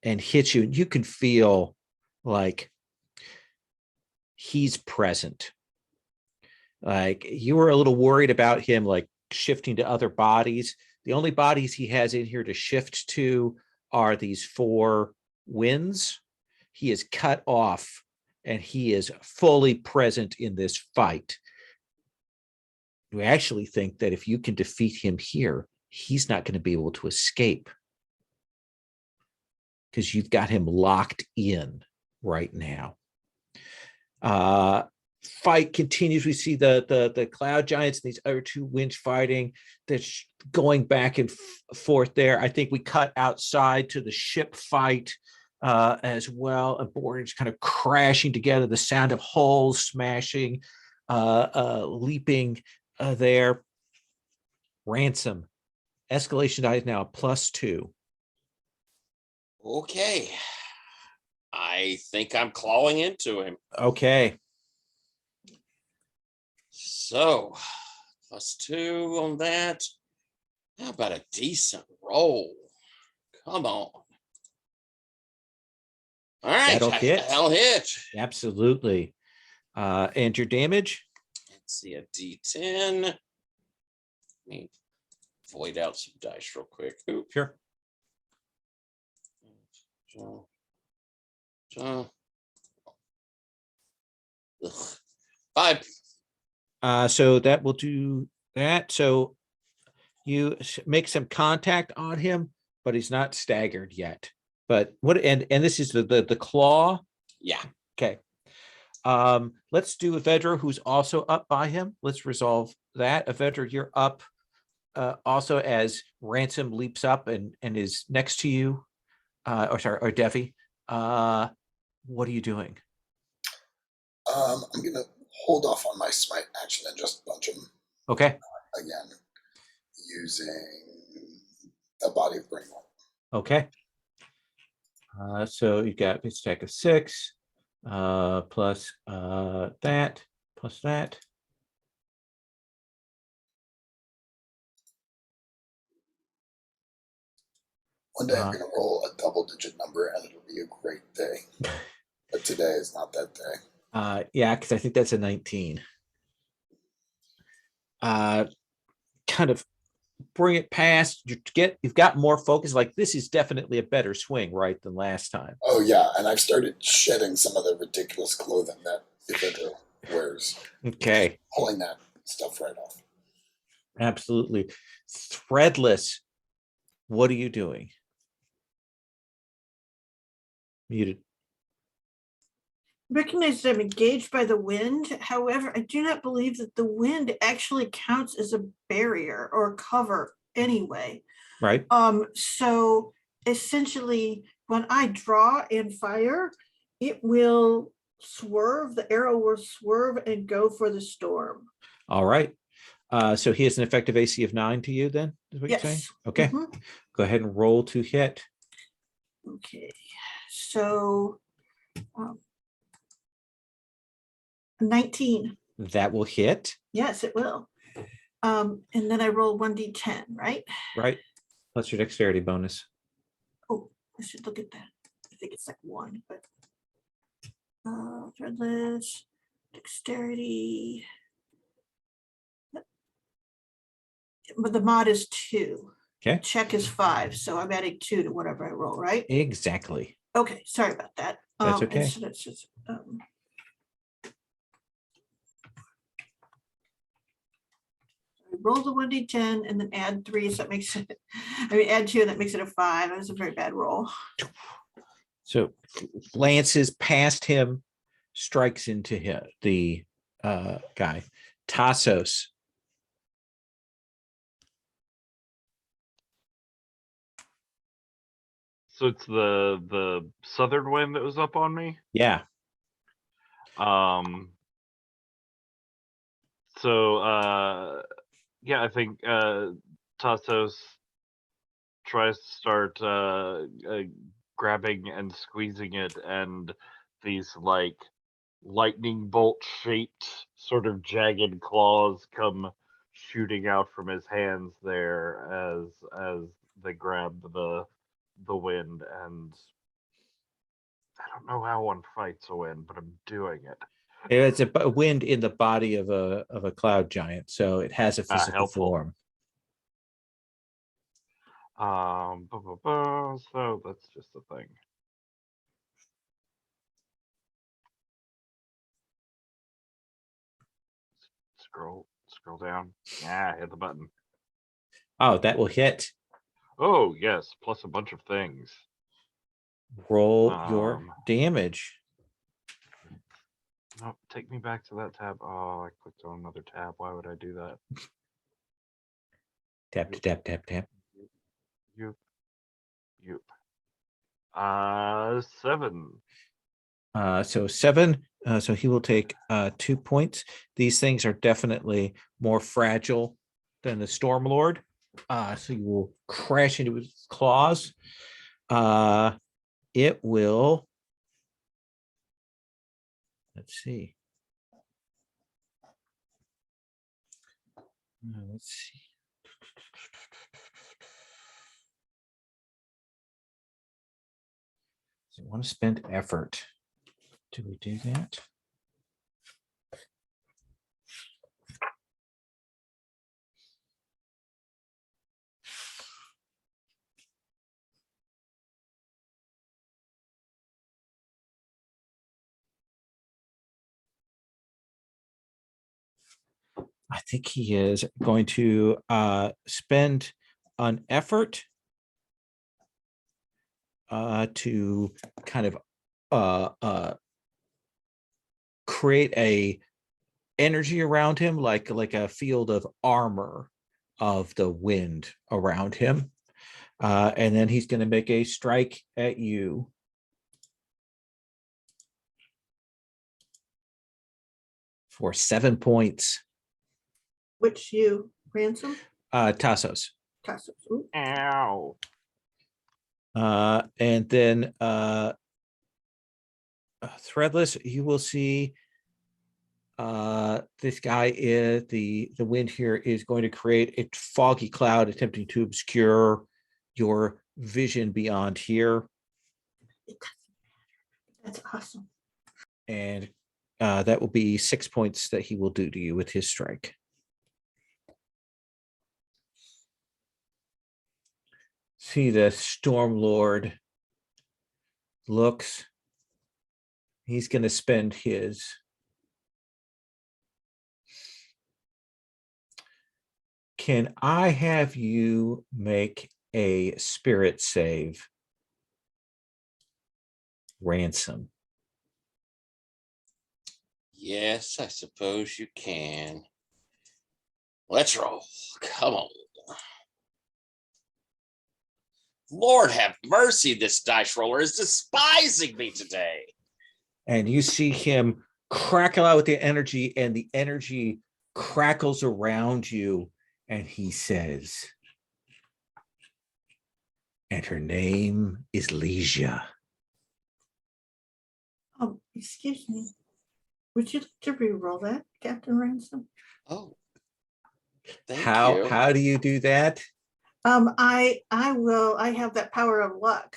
hits you. And you can feel like he's present. Like you were a little worried about him like shifting to other bodies. The only bodies he has in here to shift to are these 4 winds. He is cut off and he is fully present in this fight. We actually think that if you can defeat him here, he's not going to be able to escape because you've got him locked in right now. Fight continues. We see the cloud giants and these other 2 winds fighting. They're going back and forth there. I think we cut outside to the ship fight as well. Boards kind of crashing together. The sound of hulls smashing, leaping there. Ransom. Escalation die is now a +2. Okay. I think I'm clawing into him. Okay. So, +2 on that. How about a decent Roll. Come on. All right. That'll hit. I'll hit. Absolutely. And your damage? Let's see, a D10. Let me void out some dice real quick. Oop. Sure. Ugh. 5. So that will do that. So you make some contact on him, but he's not staggered yet. But what, and this is the claw. Yeah. Okay. Let's do Avedra, who's also up by him. Let's resolve that. Avedra, you're up also as Ransom leaps up and is next to you. Or Devi. What are you doing? I'm gonna hold off on my smite action and just bunch him Okay. again using a body of brain. Okay. So you got a stack of 6 plus that plus that. One day I'm gonna roll a double-digit number and it'll be a great day. But today is not that day. Yeah, because I think that's a 19. Kind of bring it past. You've got more focus. Like, this is definitely a better swing, right, than last time. Oh yeah, and I've started shedding some of the ridiculous clothing that Evedra wears. Okay. Pulling that stuff right off. Absolutely. Threadless. What are you doing? Muted. Recognize that I'm engaged by the wind. However, I do not believe that the wind actually counts as a barrier or a cover anyway. Right. So essentially, when I draw and fire, it will swerve, the arrow will swerve and go for the storm. All right. So he has an effective AC of 9 to you then, is what you're saying? Yes. Okay. Mhm. Go ahead and roll to hit. Okay, so 19. That will hit. Yes, it will. And then I roll 1d10, right? Right. Plus your dexterity bonus. Oh, I should look at that. I think it's like 1, but threadless, dexterity. But the mod is 2. Okay. Check is 5, so I'm adding 2 to whatever I roll, right? Exactly. Okay, sorry about that. That's and okay. so that's just roll the 1d10 and then add 3, so that makes it, add 2, and that makes it a 5. That was a very bad roll. So lances past him, strikes into him, the guy. Tassos. So it's the southern wind that was up on me. Yeah. So yeah, I think Tassos tries to start grabbing and squeezing it, and these like lightning bolt shaped sort of jagged claws come shooting out from his hands there as they grab the wind. And I don't know how one fights a wind, but I'm doing it. It's a wind in the body of a cloud giant, so it has a physical helpful. form. So that's just a thing. Scroll down. Yeah, hit the button. Oh, that will hit. Oh yes, plus a bunch of things. Roll your damage. No, take me back to that tab. Oh, I clicked on another tab. Why would I do that? Tap to tap tap tap. You. 7. So 7. So he will take 2 points. These things are definitely more fragile than the Stormlord. So you will crash into his claws. It will. Let's see. Let's see. So you want to spend effort. Do we do that? I think he is going to spend an effort to kind of create a energy around him, like a field of armor of the wind around him. And then he's going to make a strike at you. For 7 points. Which you, Ransom? Tassos. Tassos. Ooh. Ow. And then Threadless, you will see this guy is the wind here is going to create a foggy cloud attempting to obscure your vision beyond here. It doesn't matter. That's awesome. And that will be 6 points that he will do to you with his strike. See, the Storm Lord looks. He's going to spend his Can I have you make a spirit save, Ransom? Yes, I suppose you can. Let's roll. Come on. Lord have mercy, this dice roller is despising me today. And you see him crackle out with the energy, and the energy crackles around you, and he says, and her name is Leisha. Oh, excuse me. Would you like to re-roll that, Captain Ransom? Oh, thank you. How do you do that? I will. I have that power of luck,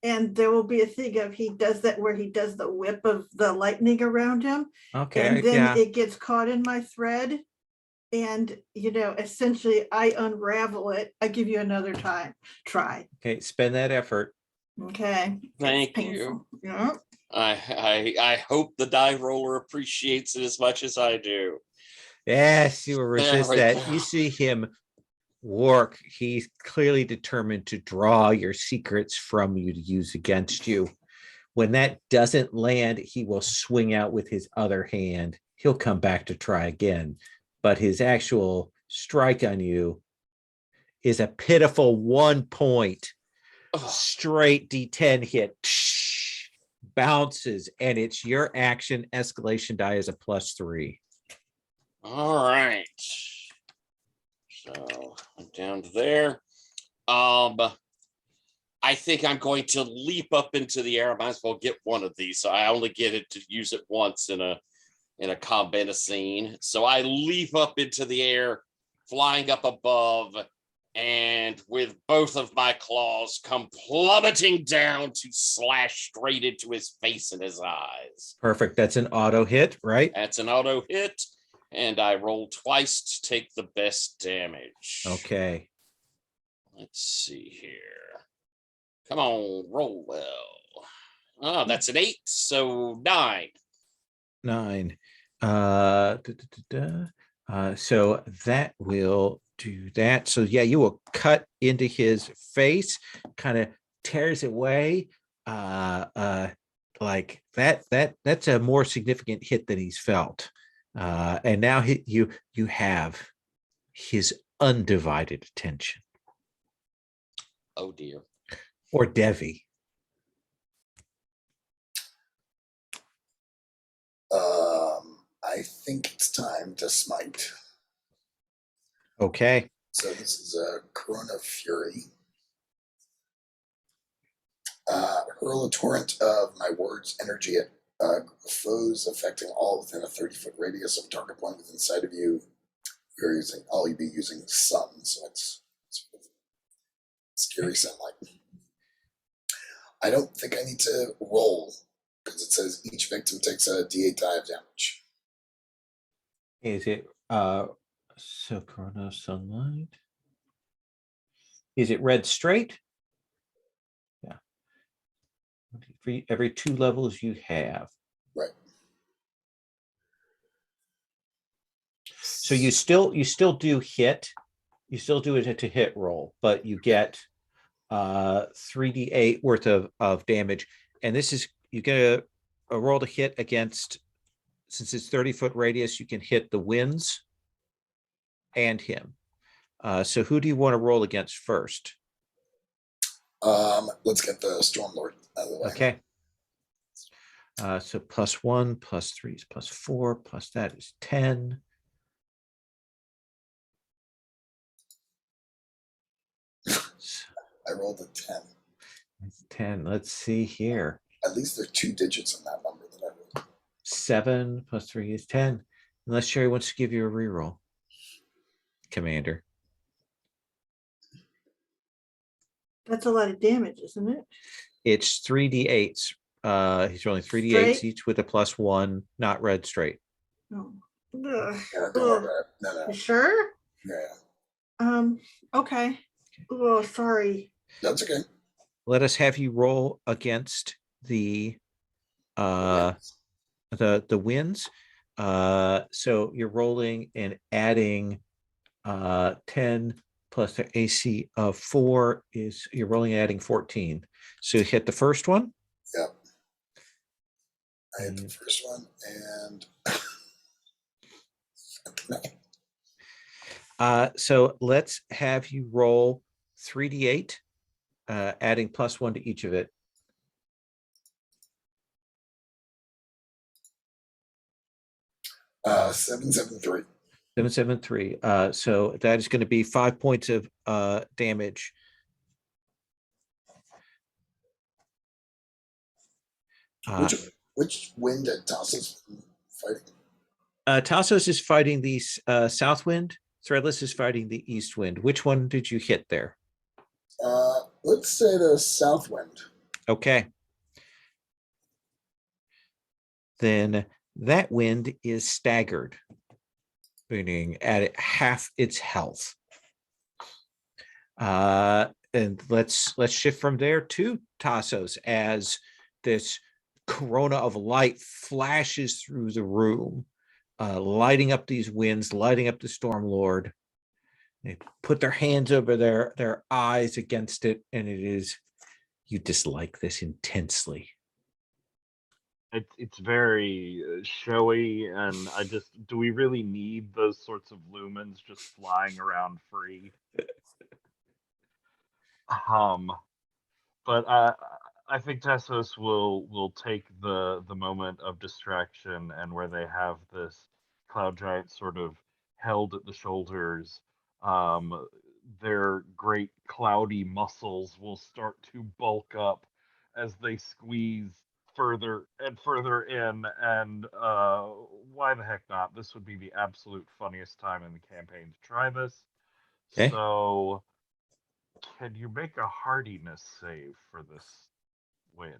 and there will be a thing of he does that where he does the whip of the lightning around him, Okay, and then yeah. it gets caught in my thread, and essentially I unravel it. I give you another try. Okay, spend that effort. Okay. Thank It's you. painful. Yeah. I hope the die roller appreciates it as much as I do. Yes, you will resist we that. go. You see him work. He's clearly determined to draw your secrets from you to use against you. When that doesn't land, he will swing out with his other hand. He'll come back to try again. But his actual strike on you is a pitiful 1 point. Oh, Straight D10 hit. Bounces, and it's your action. Escalation die is a +3. all right. So I'm down to there. I think I'm going to leap up into the air. I might as well get one of these. So I only get it to use it once in a combat scene. So I leap up into the air, flying up above, and with both of my claws come plummeting down to slash straight into his face and his eyes. Perfect. That's an auto hit, right? That's an auto hit, and I roll twice to take the best damage. Okay. Let's see here. Come on, roll well. Oh, that's an 8, so 9. 9. So that will do that. So yeah, you will cut into his face, kind of tears away. Like that's a more significant hit than he's felt. And now you have his undivided attention. Oh dear. Or Devi. I think it's time to smite. Okay. So this is a Corona Fury. Hurl a torrent of my word's energy at foes affecting all within a 30-foot radius of target point within sight of you. I'll be using sun, so it's scary sunlight. I don't think I need to roll because it says each victim takes a D8 die of damage. Is it so Corona sunlight? Is it red straight? Yeah. For every 2 levels you have. Right. So you still do hit. You still do it to hit roll, but you get 3d8 worth of damage. And this is you get a roll to hit against, since it's 30-foot radius, you can hit the winds and him. So who do you want to roll against first? Let's get the Stormlord out of the way. Okay. So +1, +3 is +4, plus that is 10. I rolled a 10. 10. Let's see here. At least there are 2 digits in that number that I rolled. 7 + 3 is 10. Unless Sherry wants to give you a reroll, Commander. That's a lot of damage, isn't it? It's 3d8s. He's rolling 3d8s Straight? each with a +1, not red straight. No. Yeah, don't worry about it. No. You sure? Yeah. Okay. Oh, sorry. That's okay. Let us have you roll against the winds. So you're rolling and adding 10 plus the AC of 4 is you're rolling and adding 14. So you hit the first one. Yep. I hit the first one and so let's have you roll 3d8, adding +1 to each of it. uh 773. 773. So that is going to be 5 points of damage. Which wind at Tassos fighting? Tassos is fighting the south wind. Threadless is fighting the east wind. Which one did you hit there? Let's say the south wind. Okay. Then that wind is staggered, meaning at half its health. And let's shift from there to Tassos as this corona of light flashes through the room, lighting up these winds, lighting up the Stormlord. They put their hands over their eyes against it, and it is, you dislike this intensely. It's very showy, and do we really need those sorts of lumens just flying around free? But I think Tessos will take the moment of distraction, and where they have this cloud giant sort of held at the shoulders, their great cloudy muscles will start to bulk up as they squeeze further and further in, and why the heck not? This would be the absolute funniest time in the campaign to try this. Okay. So can you make a hardiness save for this wind?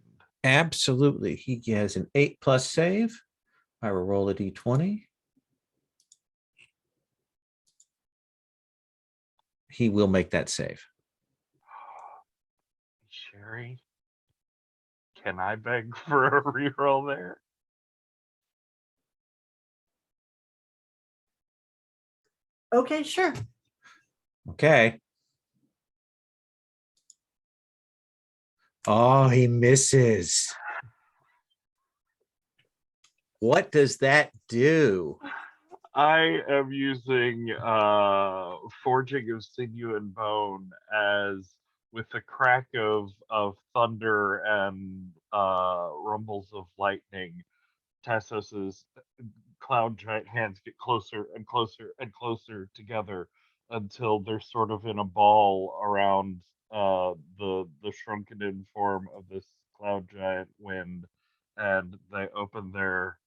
Absolutely. He has an 8+ save. I will roll a d20. He will make that save. Sherry, can I beg for a reroll there? Okay, sure. Okay. Oh, he misses. What does that do? I am using Forging of Sinew and Bone as, with the crack of thunder and rumbles of lightning, Tassos's cloud giant hands get closer and closer and closer together until they're sort of in a ball around the shrunken in form of this cloud giant wind, and they open their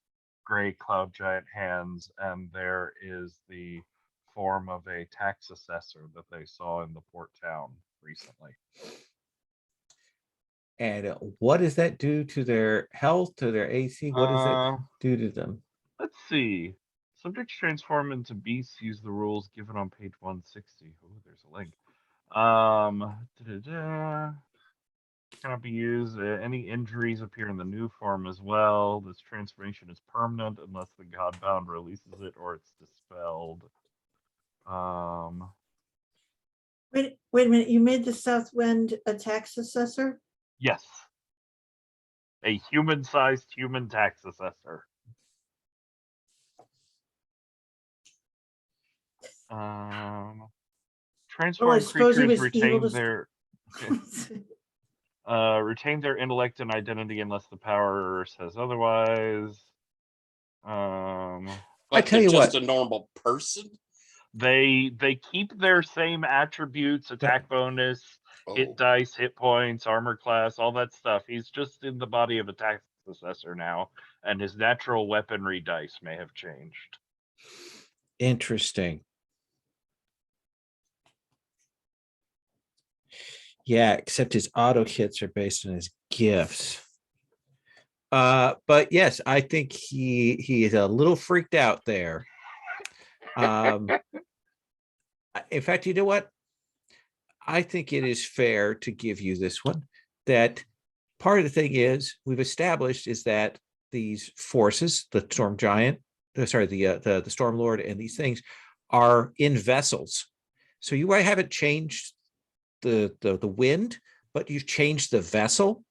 gray cloud giant hands, and there is the form of a tax assessor that they saw in the port town recently. And what does that do to their health, to their AC? What does it Uh, do to them? let's see. Subjects transform into beasts use the rules given on page 160. Oh, there's a link. Cannot be used. Any injuries appear in the new form as well. This transformation is permanent unless the Godbound releases it or it's dispelled. Wait a minute, you made the Southwind a tax assessor? Yes. A human-sized human tax assessor. Transform suppose he creatures was evil retain to their retain their intellect and identity unless the power says otherwise. But tell they're you just what. a normal person. They keep their same attributes, attack bonus, hit Oh, dice, hit points, armor class, all that stuff. He's just in the body of a tax assessor now, and his natural weaponry dice may have changed. Interesting. Yeah, except his auto hits are based on his gifts. But yes, I think he is a little freaked out there. In fact, you know what? I think it is fair to give you this one. That part of the thing is we've established is that these forces, the Storm Giant, the Storm Lord, and these things are in vessels. So you haven't changed the wind, but you've changed the vessel.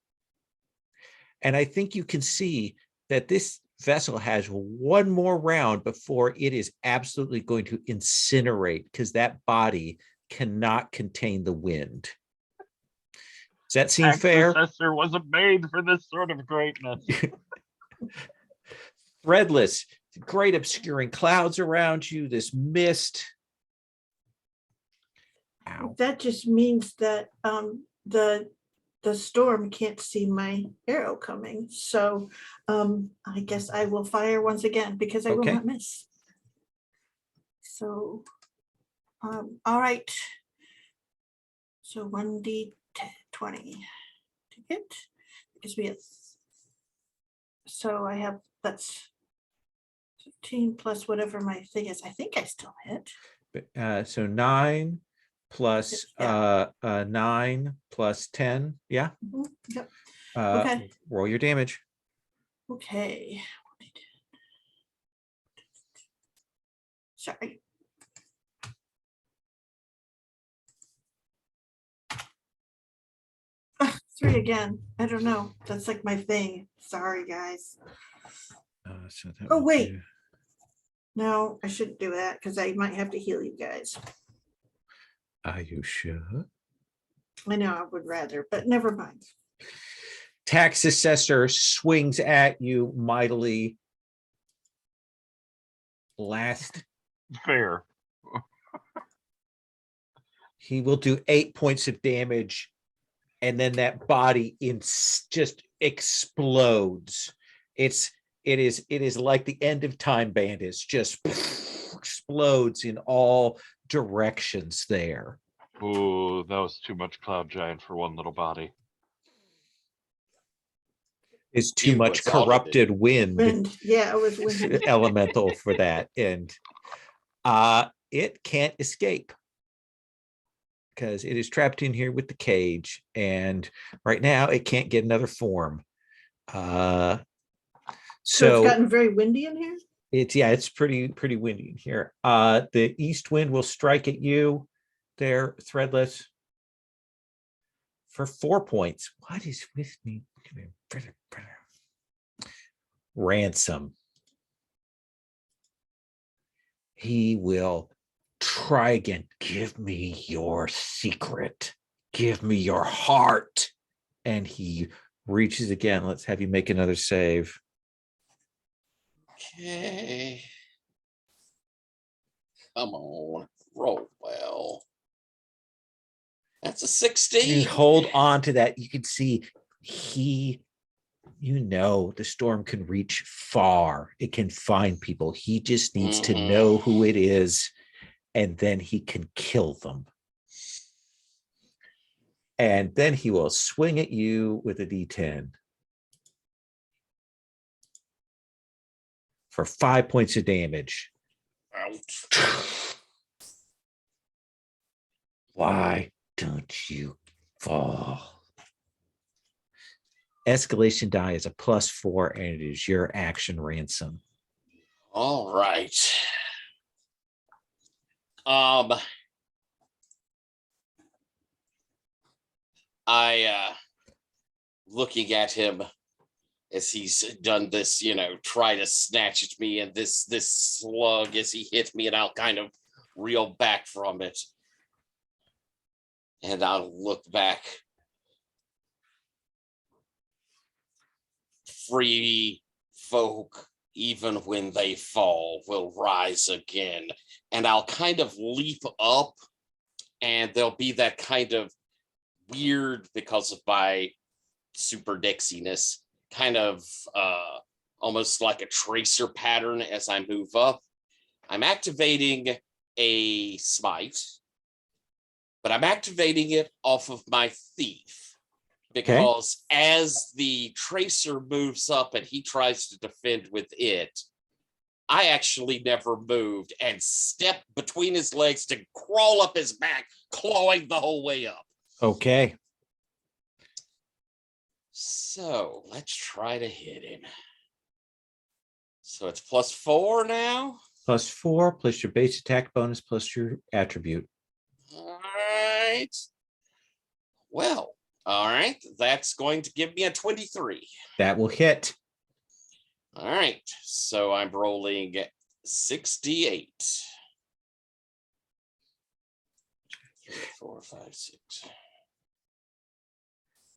And I think you can see that this vessel has one more round before it is absolutely going to incinerate because that body cannot contain the wind. Does that seem fair? Assessor wasn't made for this sort of greatness. Threadless, great obscuring clouds around you, this mist. Ow. That just means that the storm can't see my arrow coming. So I guess I will fire once again because I will not miss. So all right. So 1d20 to hit because we have, so I have, that's 15 plus whatever my thing is. I think I still hit. So 9 plus Yeah. 9 plus 10. Yeah. Mhm. Yep. Okay. Okay. Roll your damage. Okay. Sorry. Ugh, 3 again. I don't know. That's like my thing. Sorry, guys. So that Oh, would wait. be- No, I shouldn't do that because I might have to heal you guys. Are you sure? I know I would rather, but never mind. Tax assessor swings at you mightily. Last, Fair. he will do 8 points of damage, and then that body just explodes. It is like the End of Time Bandits, just explodes in all directions there. Ooh, that was too much Cloud Giant for one little body. It's too It much was audited. corrupted wind Yeah, it was wind. elemental for that. And it can't escape because it is trapped in here with the cage. And right now it can't get another form. So So it's gotten very windy in here. it's pretty windy in here. The east wind will strike at you there, Threadless, for 4 points. What is with me? Come here, brother. Ransom. He will try again. Give me your secret. Give me your heart. And he reaches again. Let's have you make another save. okay. Come on, roll well. That's a 16. You hold on to that. You can see the storm can reach far. It can find people. He just needs to know who it is, and then he can kill them. And then he will swing at you with a D10 for 5 points of damage. Ouch. Why don't you fall? Escalation die is a +4, and it is your action, Ransom. All right. I looking at him as he's done this, try to snatch at me, and this slug as he hits me, and I'll kind of reel back from it. And I'll look back. Free folk, even when they fall, will rise again. And I'll kind of leap up, and there'll be that kind of weird, because of my super dexiness, kind of almost like a tracer pattern as I move up. I'm activating a smite, but I'm activating it off of my thief, because as the tracer moves up and he tries to defend with it, I actually never moved and stepped between his legs to crawl up his back, clawing the whole way up. Okay. So let's try to hit him. So it's +4 now. +4 plus your base attack bonus plus your attribute. All right. Well, all right. That's going to give me a 23. That will hit. All right. So I'm rolling 68. 3, 4, 5, 6.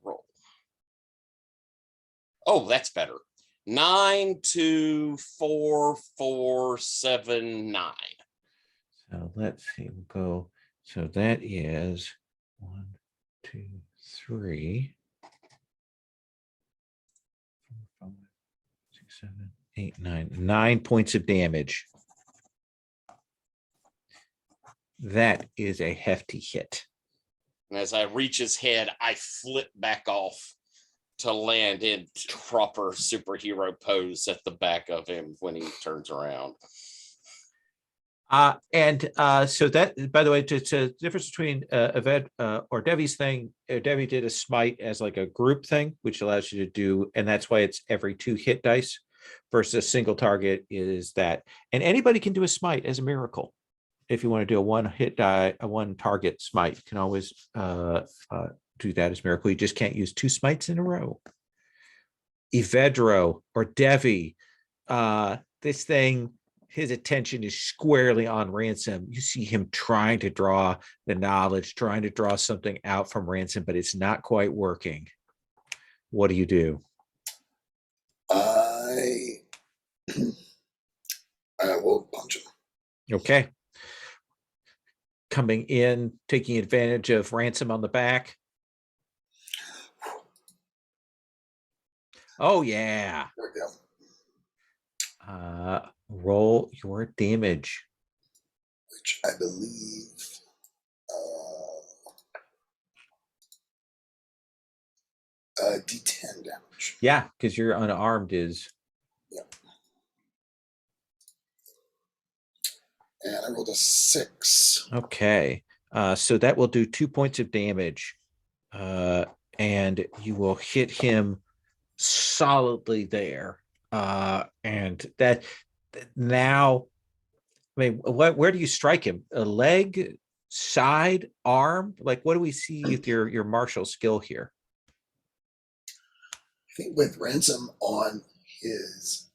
Roll. Oh, that's better. 9, 2, 4, 4, 7, 9. So let's see. We'll go. So that is 1, 2, 3, 4, 5, 6, 7, 8, 9. 9 points of damage. That is a hefty hit. And as I reach his head, I flip back off to land in proper superhero pose at the back of him when he turns around. So that, by the way, it's a difference between Eved or Devi's thing. Devi did a smite as like a group thing, which allows you to do, and that's why it's every 2 hit dice versus a single target is that. And anybody can do a smite as a miracle. If you want to do a 1 hit die, a 1 target smite, you can always do that as miracle. You just can't use 2 smites in a row. Evedro or Devi, this thing, his attention is squarely on Ransom. You see him trying to draw the knowledge, trying to draw something out from Ransom, but it's not quite working. What do you do? I will punch him. Okay. Coming in, taking advantage of Ransom on the back. Oh, yeah. There we go. Roll your damage. Which I believe D10 damage. Yeah, because you're unarmed is. Yeah. And I rolled a 6. Okay. So that will do 2 points of damage. And you will hit him solidly there. And that now, I mean, where do you strike him? A leg, side, arm? Like, what do we see with your martial skill here? I think with Ransom on his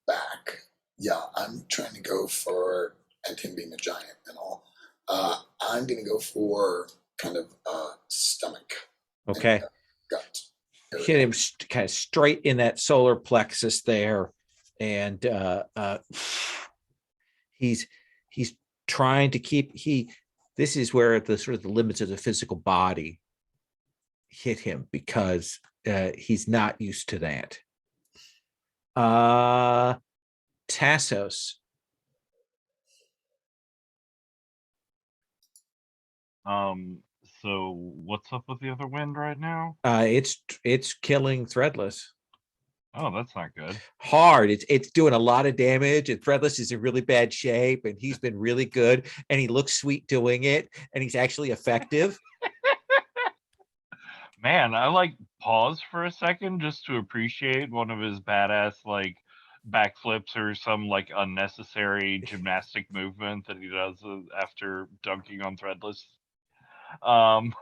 back, yeah, I'm trying to go for, and him being a giant and all, I'm going to go for kind of stomach. Okay. Gut. Hit him kind of straight in that solar plexus there. And he's trying to keep, this is where the sort of the limits of the physical body hit him because he's not used to that. Tassos. So what's up with the other wind right now? It's killing Threadless Oh, that's not good. hard. It's doing a lot of damage, and Threadless is in really bad shape, and he's been really good, and he looks sweet doing it, and he's actually effective. Man, I like pause for a second just to appreciate one of his badass like backflips or some like unnecessary gymnastic movement that he does after dunking on Threadless. Um,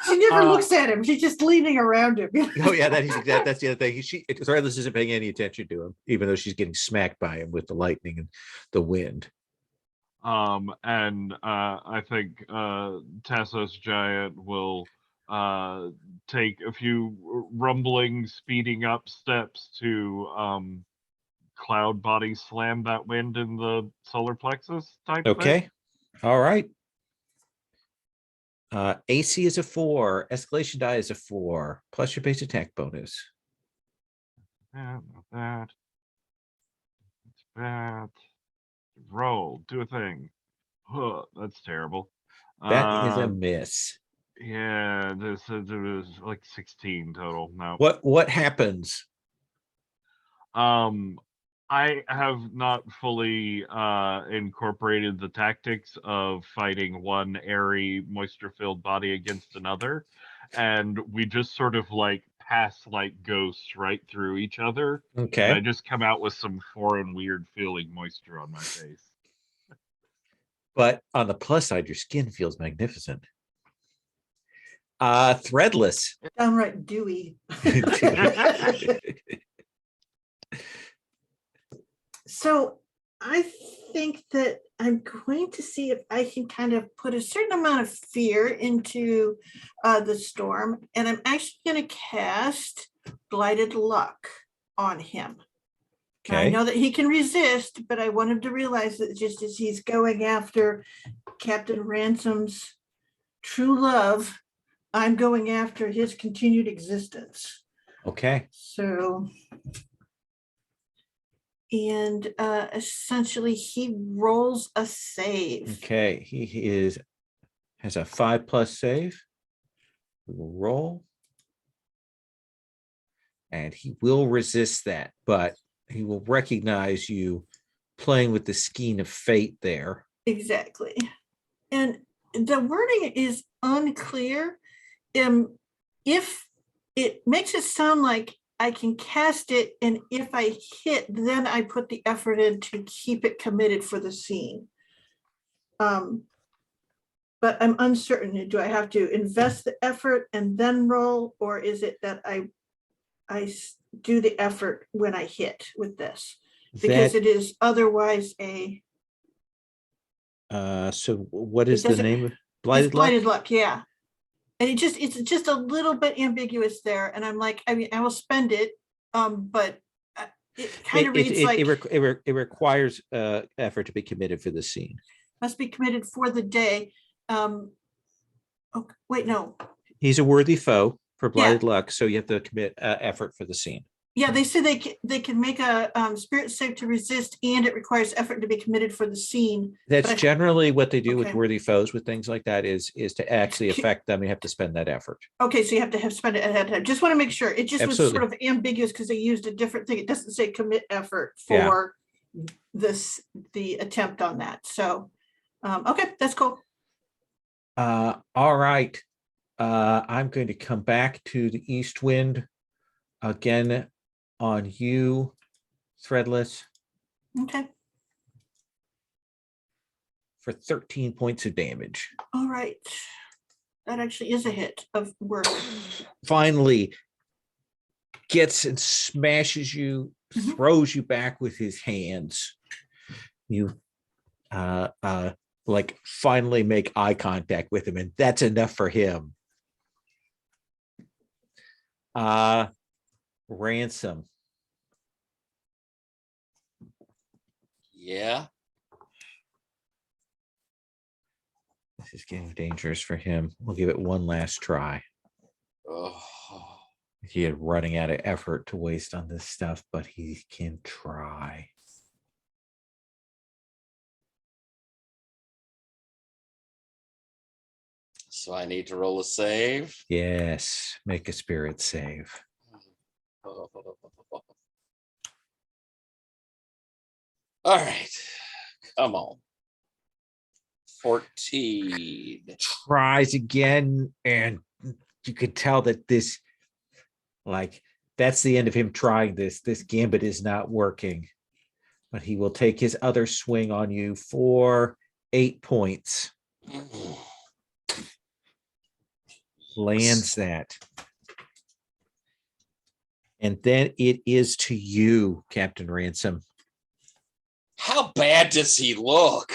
She never looks at him. She's just leaning around him. Oh yeah, that's the other thing. Threadless isn't paying any attention to him, even though she's getting smacked by him with the lightning and the wind. and I think Tassos Giant will take a few rumbling, speeding up steps to cloud body slam that wind in the solar plexus type thing. Okay. All right. AC is a 4. Escalation die is a 4. Plus your base attack bonus. Yeah, not that. It's bad. Roll. Do a thing. Huh, that's terrible. That is a miss. Yeah, this was like 16 total. No. What happens? I have not fully incorporated the tactics of fighting one airy, moisture-filled body against another, and we just sort of like pass like ghosts right through each other. Okay. And I just come out with some foreign, weird-feeling moisture on my face. But on the plus side, your skin feels magnificent. Threadless. Downright dewy. So I think that I'm going to see if I can kind of put a certain amount of fear into the storm, and I'm actually going to cast Blighted Luck on him. Now, I Okay. know that he can resist, but I want him to realize that just as he's going after Captain Ransom's true love, I'm going after his continued existence. Okay. So, and essentially he rolls a save. Okay. He has a 5+ save. We will roll. And he will resist that, but he will recognize you playing with the skein of fate there. Exactly. And the wording is unclear. If it makes it sound like I can cast it, and if I hit, then I put the effort in to keep it committed for the scene. But I'm uncertain. Do I have to invest the effort and then roll, or is it that I do the effort when I hit with this? Because it is otherwise a. So what is the name of Blighted Blighted Luck? Luck? Yeah. And it's just a little bit ambiguous there. And I'm like, I mean, I will spend it, but it kind of reads like it requires effort to be committed for the scene. Must be committed for the day. Oh, wait, no. He's a worthy foe for Blighted Luck, so you have to commit effort for the scene. Yeah, they say they can make a spirit save to resist, and it requires effort to be committed for the scene. That's generally what they do with Okay. worthy foes, with things like that, is to actually affect them. You have to spend that effort. Okay, so you have to spend it ahead of time. Just want to make sure. It just Absolutely. was sort of ambiguous because they used a different thing. It doesn't say commit effort for the attempt on that. So, okay, that's cool. All right. I'm going to come back to the east wind again on you, Threadless, Okay. for 13 points of damage. All right. That actually is a hit of work. Finally gets and smashes you, throws you back with his hands. You like finally make eye contact with him, and that's enough for him. Ransom. Yeah. This is getting dangerous for him. We'll give it one last try. Oh. He had running out of effort to waste on this stuff, but he can try. So I need to roll a save. Yes, make a spirit save. All right, come on. 14. Tries again, and you could tell that this, like, that's the end of him trying this. This gambit is not working, but he will take his other swing on you for 8 points. Lands that. And then it is to you, Captain Ransom. How bad does he look?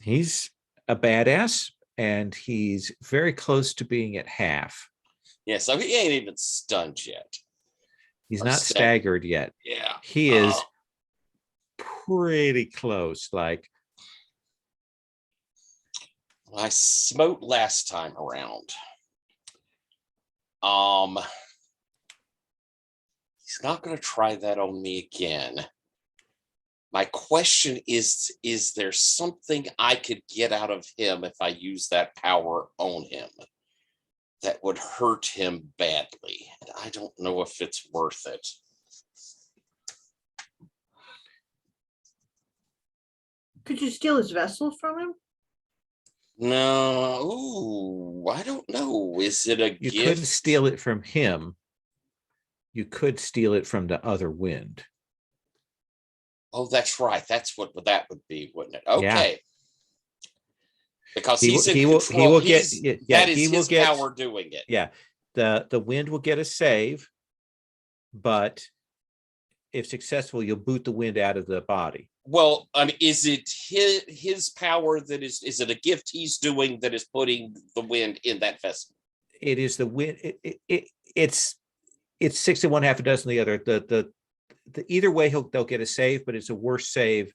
He's a badass, and he's very close to being at half. Yeah, so he ain't even stunned yet. He's Or not staggered yet. Yeah. He is pretty close. Like, I smote last time around. He's not going to try that on me again. My question is there something I could get out of him if I use that power on him that would hurt him badly? And I don't know if it's worth it. Could you steal his vessel from him? No, ooh, I don't know. Is it a you gift? couldn't steal it from him. You could steal it from the other wind. Oh, that's right. That's what that would be, wouldn't it? Okay. Because He he's will- in he will- control. he will get- He's- yeah, that he is will his get- power doing it. Yeah. The wind will get a save, but if successful, you'll boot the wind out of the body. Well, I mean, is it his power that is it a gift he's doing that is putting the wind in that vessel? It is the wind. It's 6 and 1, half a dozen the other. The either way they'll get a save, but it's a worse save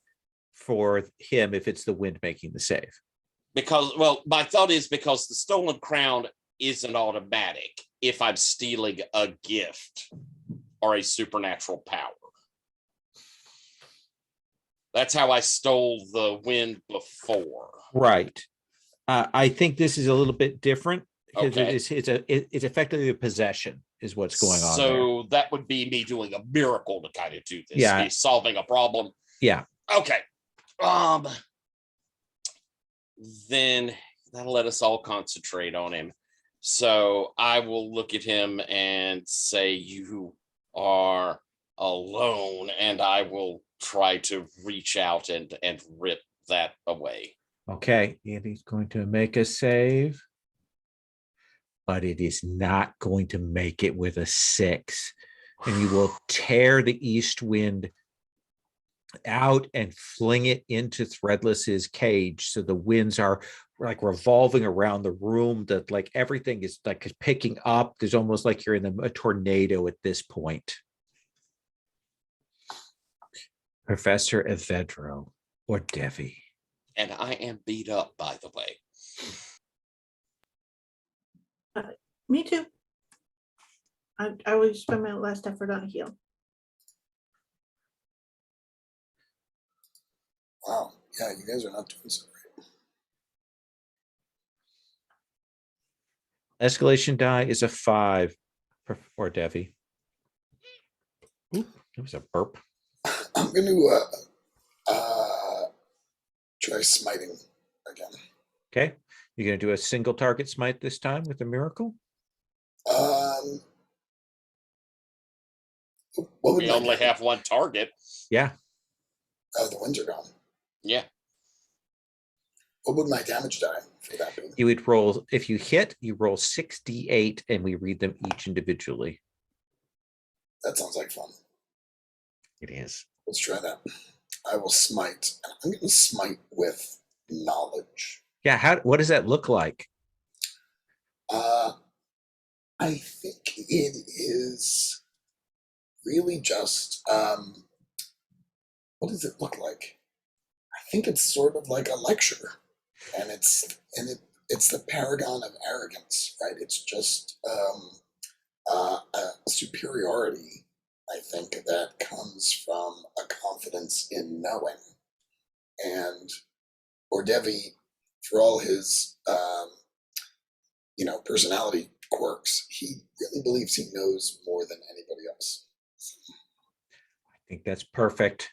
for him if it's the wind making the save. Because, well, my thought is because the stolen crown isn't automatic if I'm stealing a gift or a supernatural power. That's how I stole the wind before. Right. I think this is a little bit different because Okay. it's effectively a possession is what's going on there. So that would be me doing a miracle to kind of do this. Yeah. Me solving a problem. Yeah. Okay. Then that'll let us all concentrate on him. So I will look at him and say, you are alone, and I will try to reach out and rip that away. Okay. And he's going to make a save, but it is not going to make it with a 6. And you will tear the east wind out and fling it into Threadless's cage. So the winds are like revolving around the room, that like everything is like picking up. There's almost like you're in a tornado at this point. Professor Evedro or Devi. And I am beat up, by the way. Me too. I will spend my last effort on a heal. Wow. Yeah, you guys are not doing so great. Escalation die is a 5 for Devi. Oop, it was a burp. I'm going to try smiting again. Okay. You're going to do a single target smite this time with a miracle? What would We my only damage- have one target. Yeah. Oh, the winds are gone. Yeah. What would my damage die for that be? You would roll, if you hit, you roll 6d8 and we read them each individually. That sounds like fun. It is. Let's try that. I will smite. I'm going to smite with knowledge. Yeah. What does that look like? I think it is really just, what does it look like? I think it's sort of like a lecture, and it's the paragon of arrogance, right? It's just a superiority, I think, that comes from a confidence in knowing. And Ordevi for all his, personality quirks, he really believes he knows more than anybody else. I think that's perfect.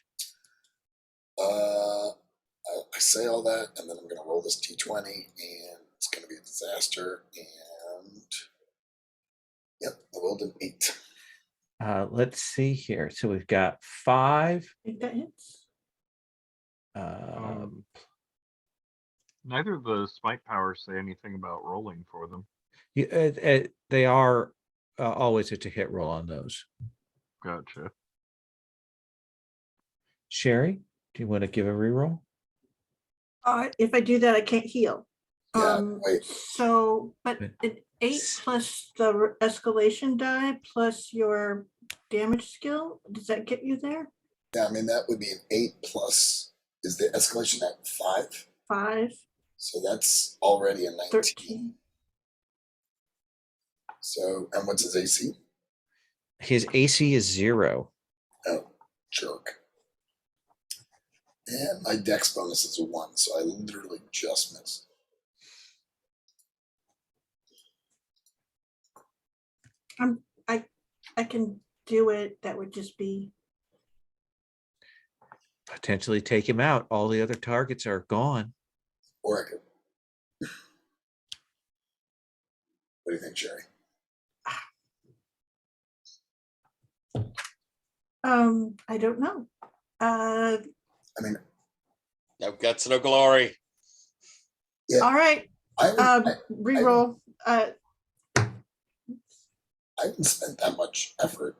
I say all that, and then I'm going to roll this T20, and it's going to be a disaster. And yep, I rolled an 8. Let's see here. So we've got 5. I think that hits. Neither of the smite powers say anything about rolling for them. They are always a hit roll on those. Gotcha. Sherry, do you want to give a reroll? If I do that, I can't heal. Yeah, wait. So, but But- an 8 plus the escalation die plus your damage skill, does that get you there? Yeah, I mean, that would be an 8 plus, is the escalation at 5? 5, So that's already a 19. 13. So, and what's his AC? His AC is 0. Oh, jerk. And my dex bonus is a 1, so I literally just missed. I can do it. That would just be, Potentially take him out. All the other targets are gone. Or I could. What do you think, Sherry? I don't know. I mean, No guts, no glory. yeah, All right, I reroll. I haven't spent that much effort.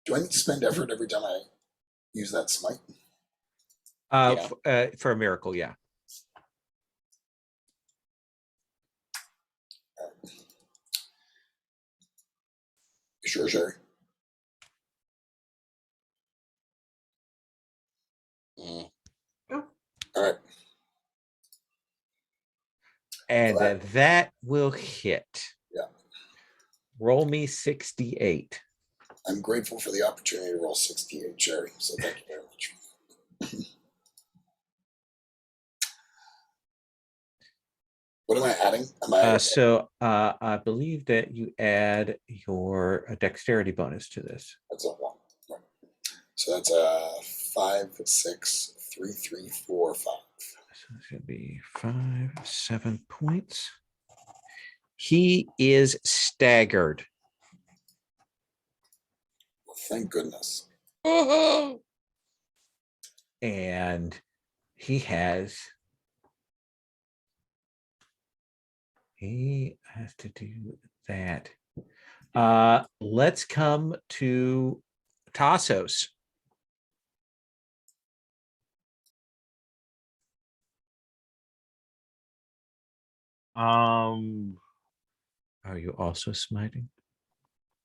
Do I need to spend effort every time I use that smite? For a miracle, yeah. You sure, Sherry? Mm. Oh, All right. And Right. that will hit. Yeah. Roll me 68. I'm grateful for the opportunity to roll 68, Sherry. So thank you very much. What am I adding? Am I So I believe that you add your dexterity bonus to this. that's a 1. Right. So that's a 5, 6, 3, 3, 4, 5. So it's going to be 5, 7 points. He is staggered. Well, thank goodness. Woohoo! And he has to do that. Let's come to Tassos. Are you also smiting?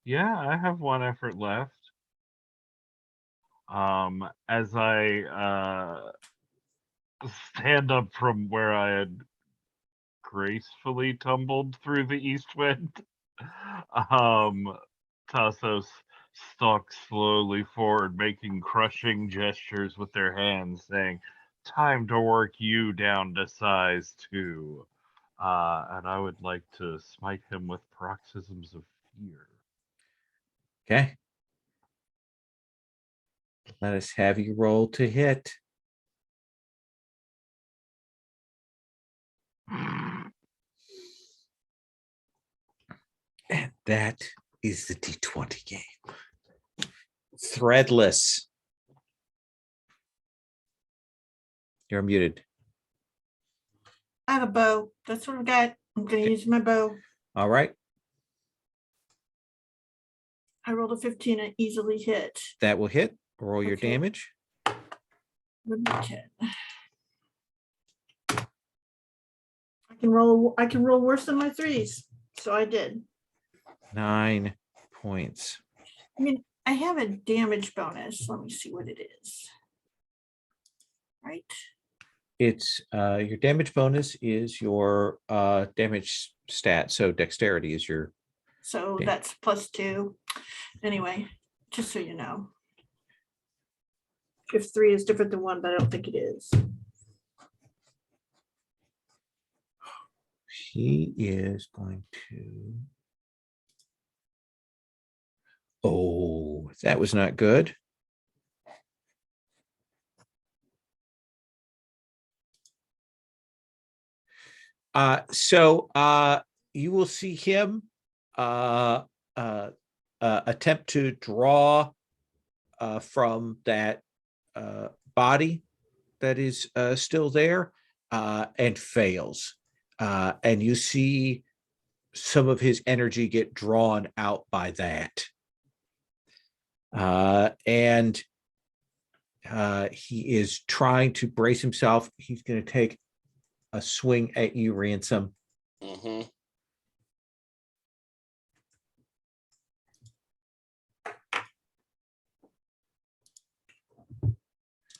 Yeah, I have 1 effort left. As I stand up from where I had gracefully tumbled through the east wind, Tassos stalks slowly forward, making crushing gestures with their hands, saying, "Time to work you down to size 2." And I would like to smite him with paroxysms of fear. Okay. Let us have you roll to hit. And that is the D20 game. Threadless. You're muted. I have a bow. That's what I've got. I'm going to use my bow. All right. I rolled a 15 and easily hit. That will hit. Roll your Okay. damage. With my 10. I can roll worse than my 3s. So I did. 9 points. I mean, I have a damage bonus. Let me see what it is. Right. It's your damage bonus is your damage stat. So dexterity is your. So Yeah. that's +2. Anyway, just so you know. If 3 is different than 1, but I don't think it is. he is going to. Oh, that was not good. So you will see him attempt to draw from that body that is still there and fails. And you see some of his energy get drawn out by that. And he is trying to brace himself. He's going to take a swing at you, Ransom. Mm-hmm.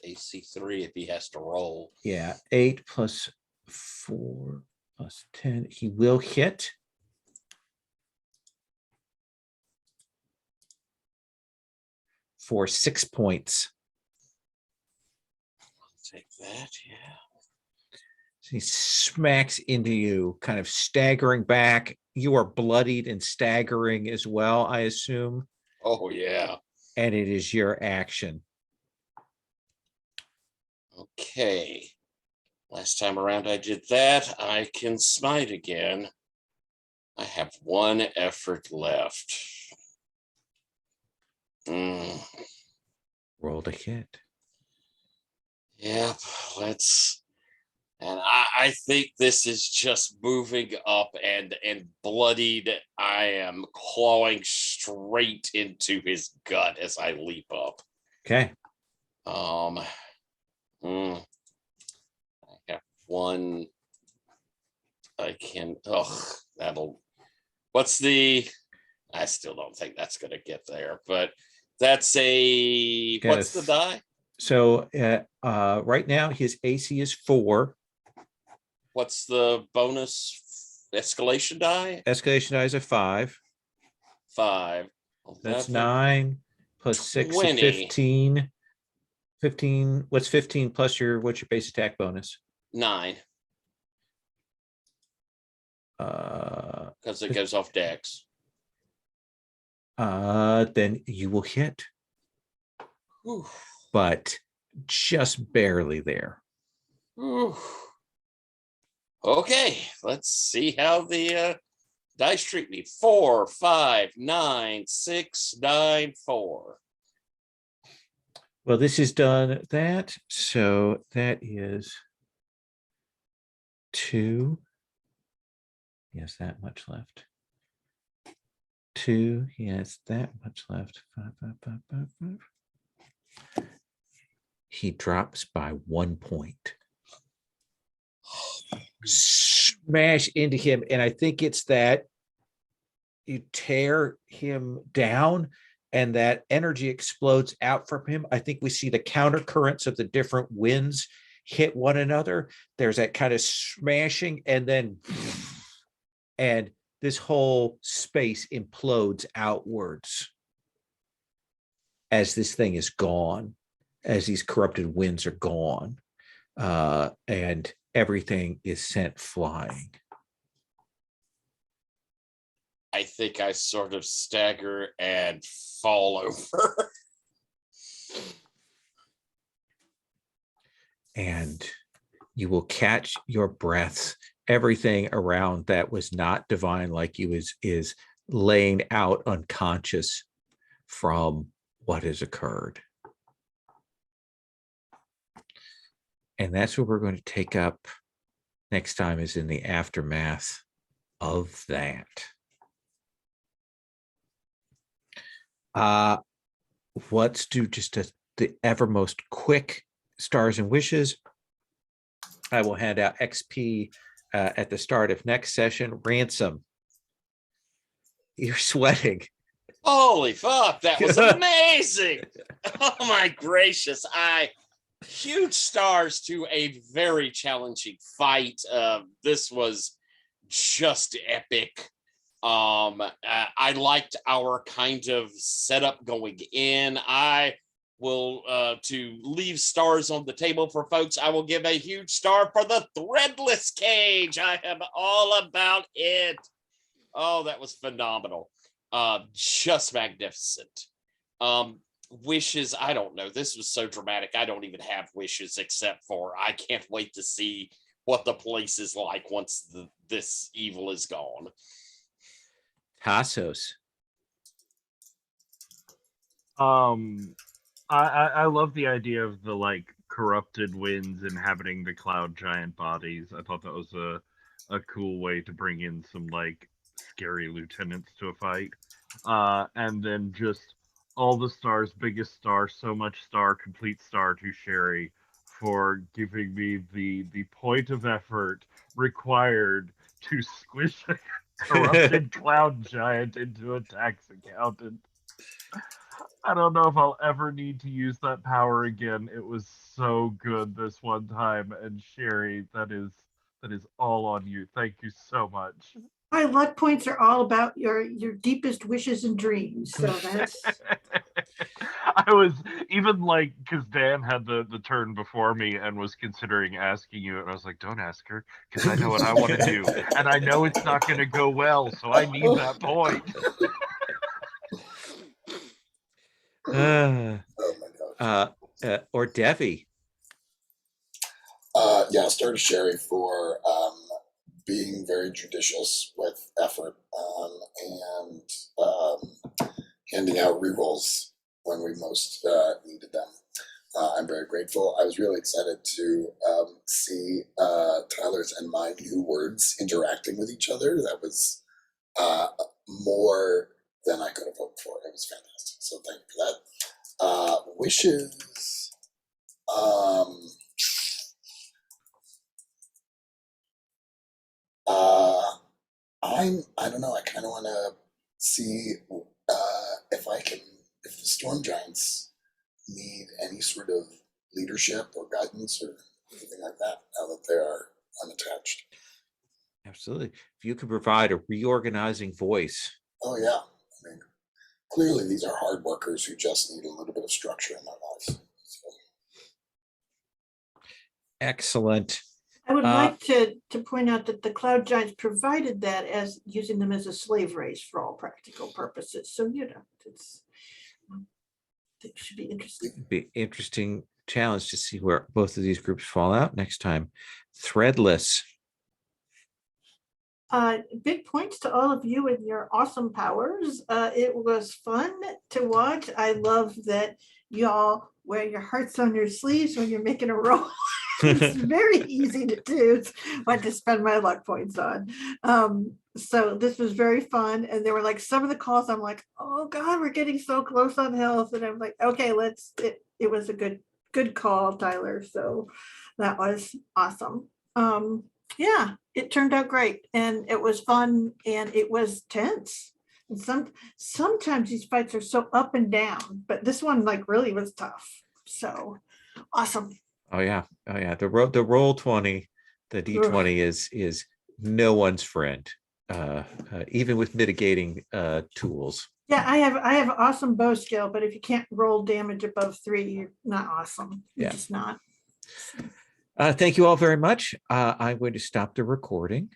AC3 if he has to roll. Yeah, 8 plus 4 plus 10. He will hit. For 6 points. Take that, yeah. So he smacks into you, kind of staggering back. You are bloodied and staggering as well, I assume. Oh, yeah. And it is your action. Okay. Last time around I did that. I can smite again. I have 1 effort left. Roll to hit. Yep, let's. And I think this is just moving up and bloodied. I am clawing straight into his gut as I leap up. Okay. I have 1. I can. Oh, that'll. What's the? I still don't think that's going to get there, but that's a. What's the die? So right now his AC is 4. What's the bonus escalation die? Escalation die is a 5. 5. 11, That's 9 plus 6 is 20. 15. 15. What's 15 plus what's your base attack bonus? 9. Because it goes off dex. Then you will hit. Whew. But just barely there. Whew. Okay, let's see how the dice treat me. 4, 5, 9, 6, 9, 4. Well, this is done that. So that is 2. He has that much left. 2. He has that much left. 5, 5, 5, 5, 5. He drops by 1 point. Smash into him. And I think it's that you tear him down and that energy explodes out from him. I think we see the counter currents of the different winds hit one another. There's that kind of smashing and this whole space implodes outwards as this thing is gone, as these corrupted winds are gone, and everything is sent flying. I think I sort of stagger and fall over. And you will catch your breaths. Everything around that was not divine like you is laying out unconscious from what has occurred. And that's what we're going to take up next time, is in the aftermath of that. Let's do just the evermost quick stars and wishes. I will hand out XP at the start of next session. Ransom, you're sweating. Holy fuck, that was amazing. Oh my gracious. Huge stars to a very challenging fight. This was just epic. I liked our kind of setup going in. I will to leave stars on the table for folks, I will give a huge star for the threadless cage. I am all about it. Oh, that was phenomenal. Just magnificent. Wishes, I don't know. This was so dramatic. I don't even have wishes except for I can't wait to see what the place is like once this evil is gone. Tassos. I love the idea of the like corrupted winds inhabiting the cloud giant bodies. I thought that was a cool way to bring in some like scary lieutenants to a fight. And then just all the stars, biggest star, so much star, complete star to Sherry for giving me the point of effort required to squish a corrupted cloud giant into a tax accountant. I don't know if I'll ever need to use that power again. It was so good this one time, and Sherry, that is all on you. Thank you so much. My luck points are all about your deepest wishes and dreams. So that's I was even like, because Dan had the turn before me and was considering asking you, and I was like, don't ask her, because I know what I want to do, and I know it's not going to go well, so I need that point. Oh my gosh. Or Devi. Yeah, star to Sherry for being very judicious with effort and handing out rerolls when we most needed them. I'm very grateful. I was really excited to see Tyler's and my new words interacting with each other. That was more than I could have hoped for. It was fantastic. So thank you for that. Wishes. I don't know. I kind of want to see if the Storm Giants need any sort of leadership or guidance or anything like that now that they are unattached. Absolutely. If you could provide a reorganizing voice. Oh yeah. I mean, clearly these are hard workers who just need a little bit of structure in their lives. So. Excellent. I would like to point out that the Cloud Giants provided that as using them as a slave race for all practical purposes. So, it should be interesting. It'd be interesting challenge to see where both of these groups fall out next time. Threadless. Big points to all of you and your awesome powers. It was fun to watch. I love that y'all wear your hearts on your sleeves when you're making a roll. It's very easy to do. It's what to spend my luck points on. So this was very fun. And there were like some of the calls, I'm like, oh God, we're getting so close on health. And I'm like, okay, it was a good call, Tyler. So that was awesome. Yeah, it turned out great. And it was fun and it was tense. And sometimes these fights are so up and down, but this one like really was tough. So awesome. Oh yeah. The roll 20, the D20 is no one's friend, even with mitigating tools. Yeah, I have awesome bow skill, but if you can't roll damage above 3, you're not awesome. You're just not. Thank you all very much. I'm going to stop the recording.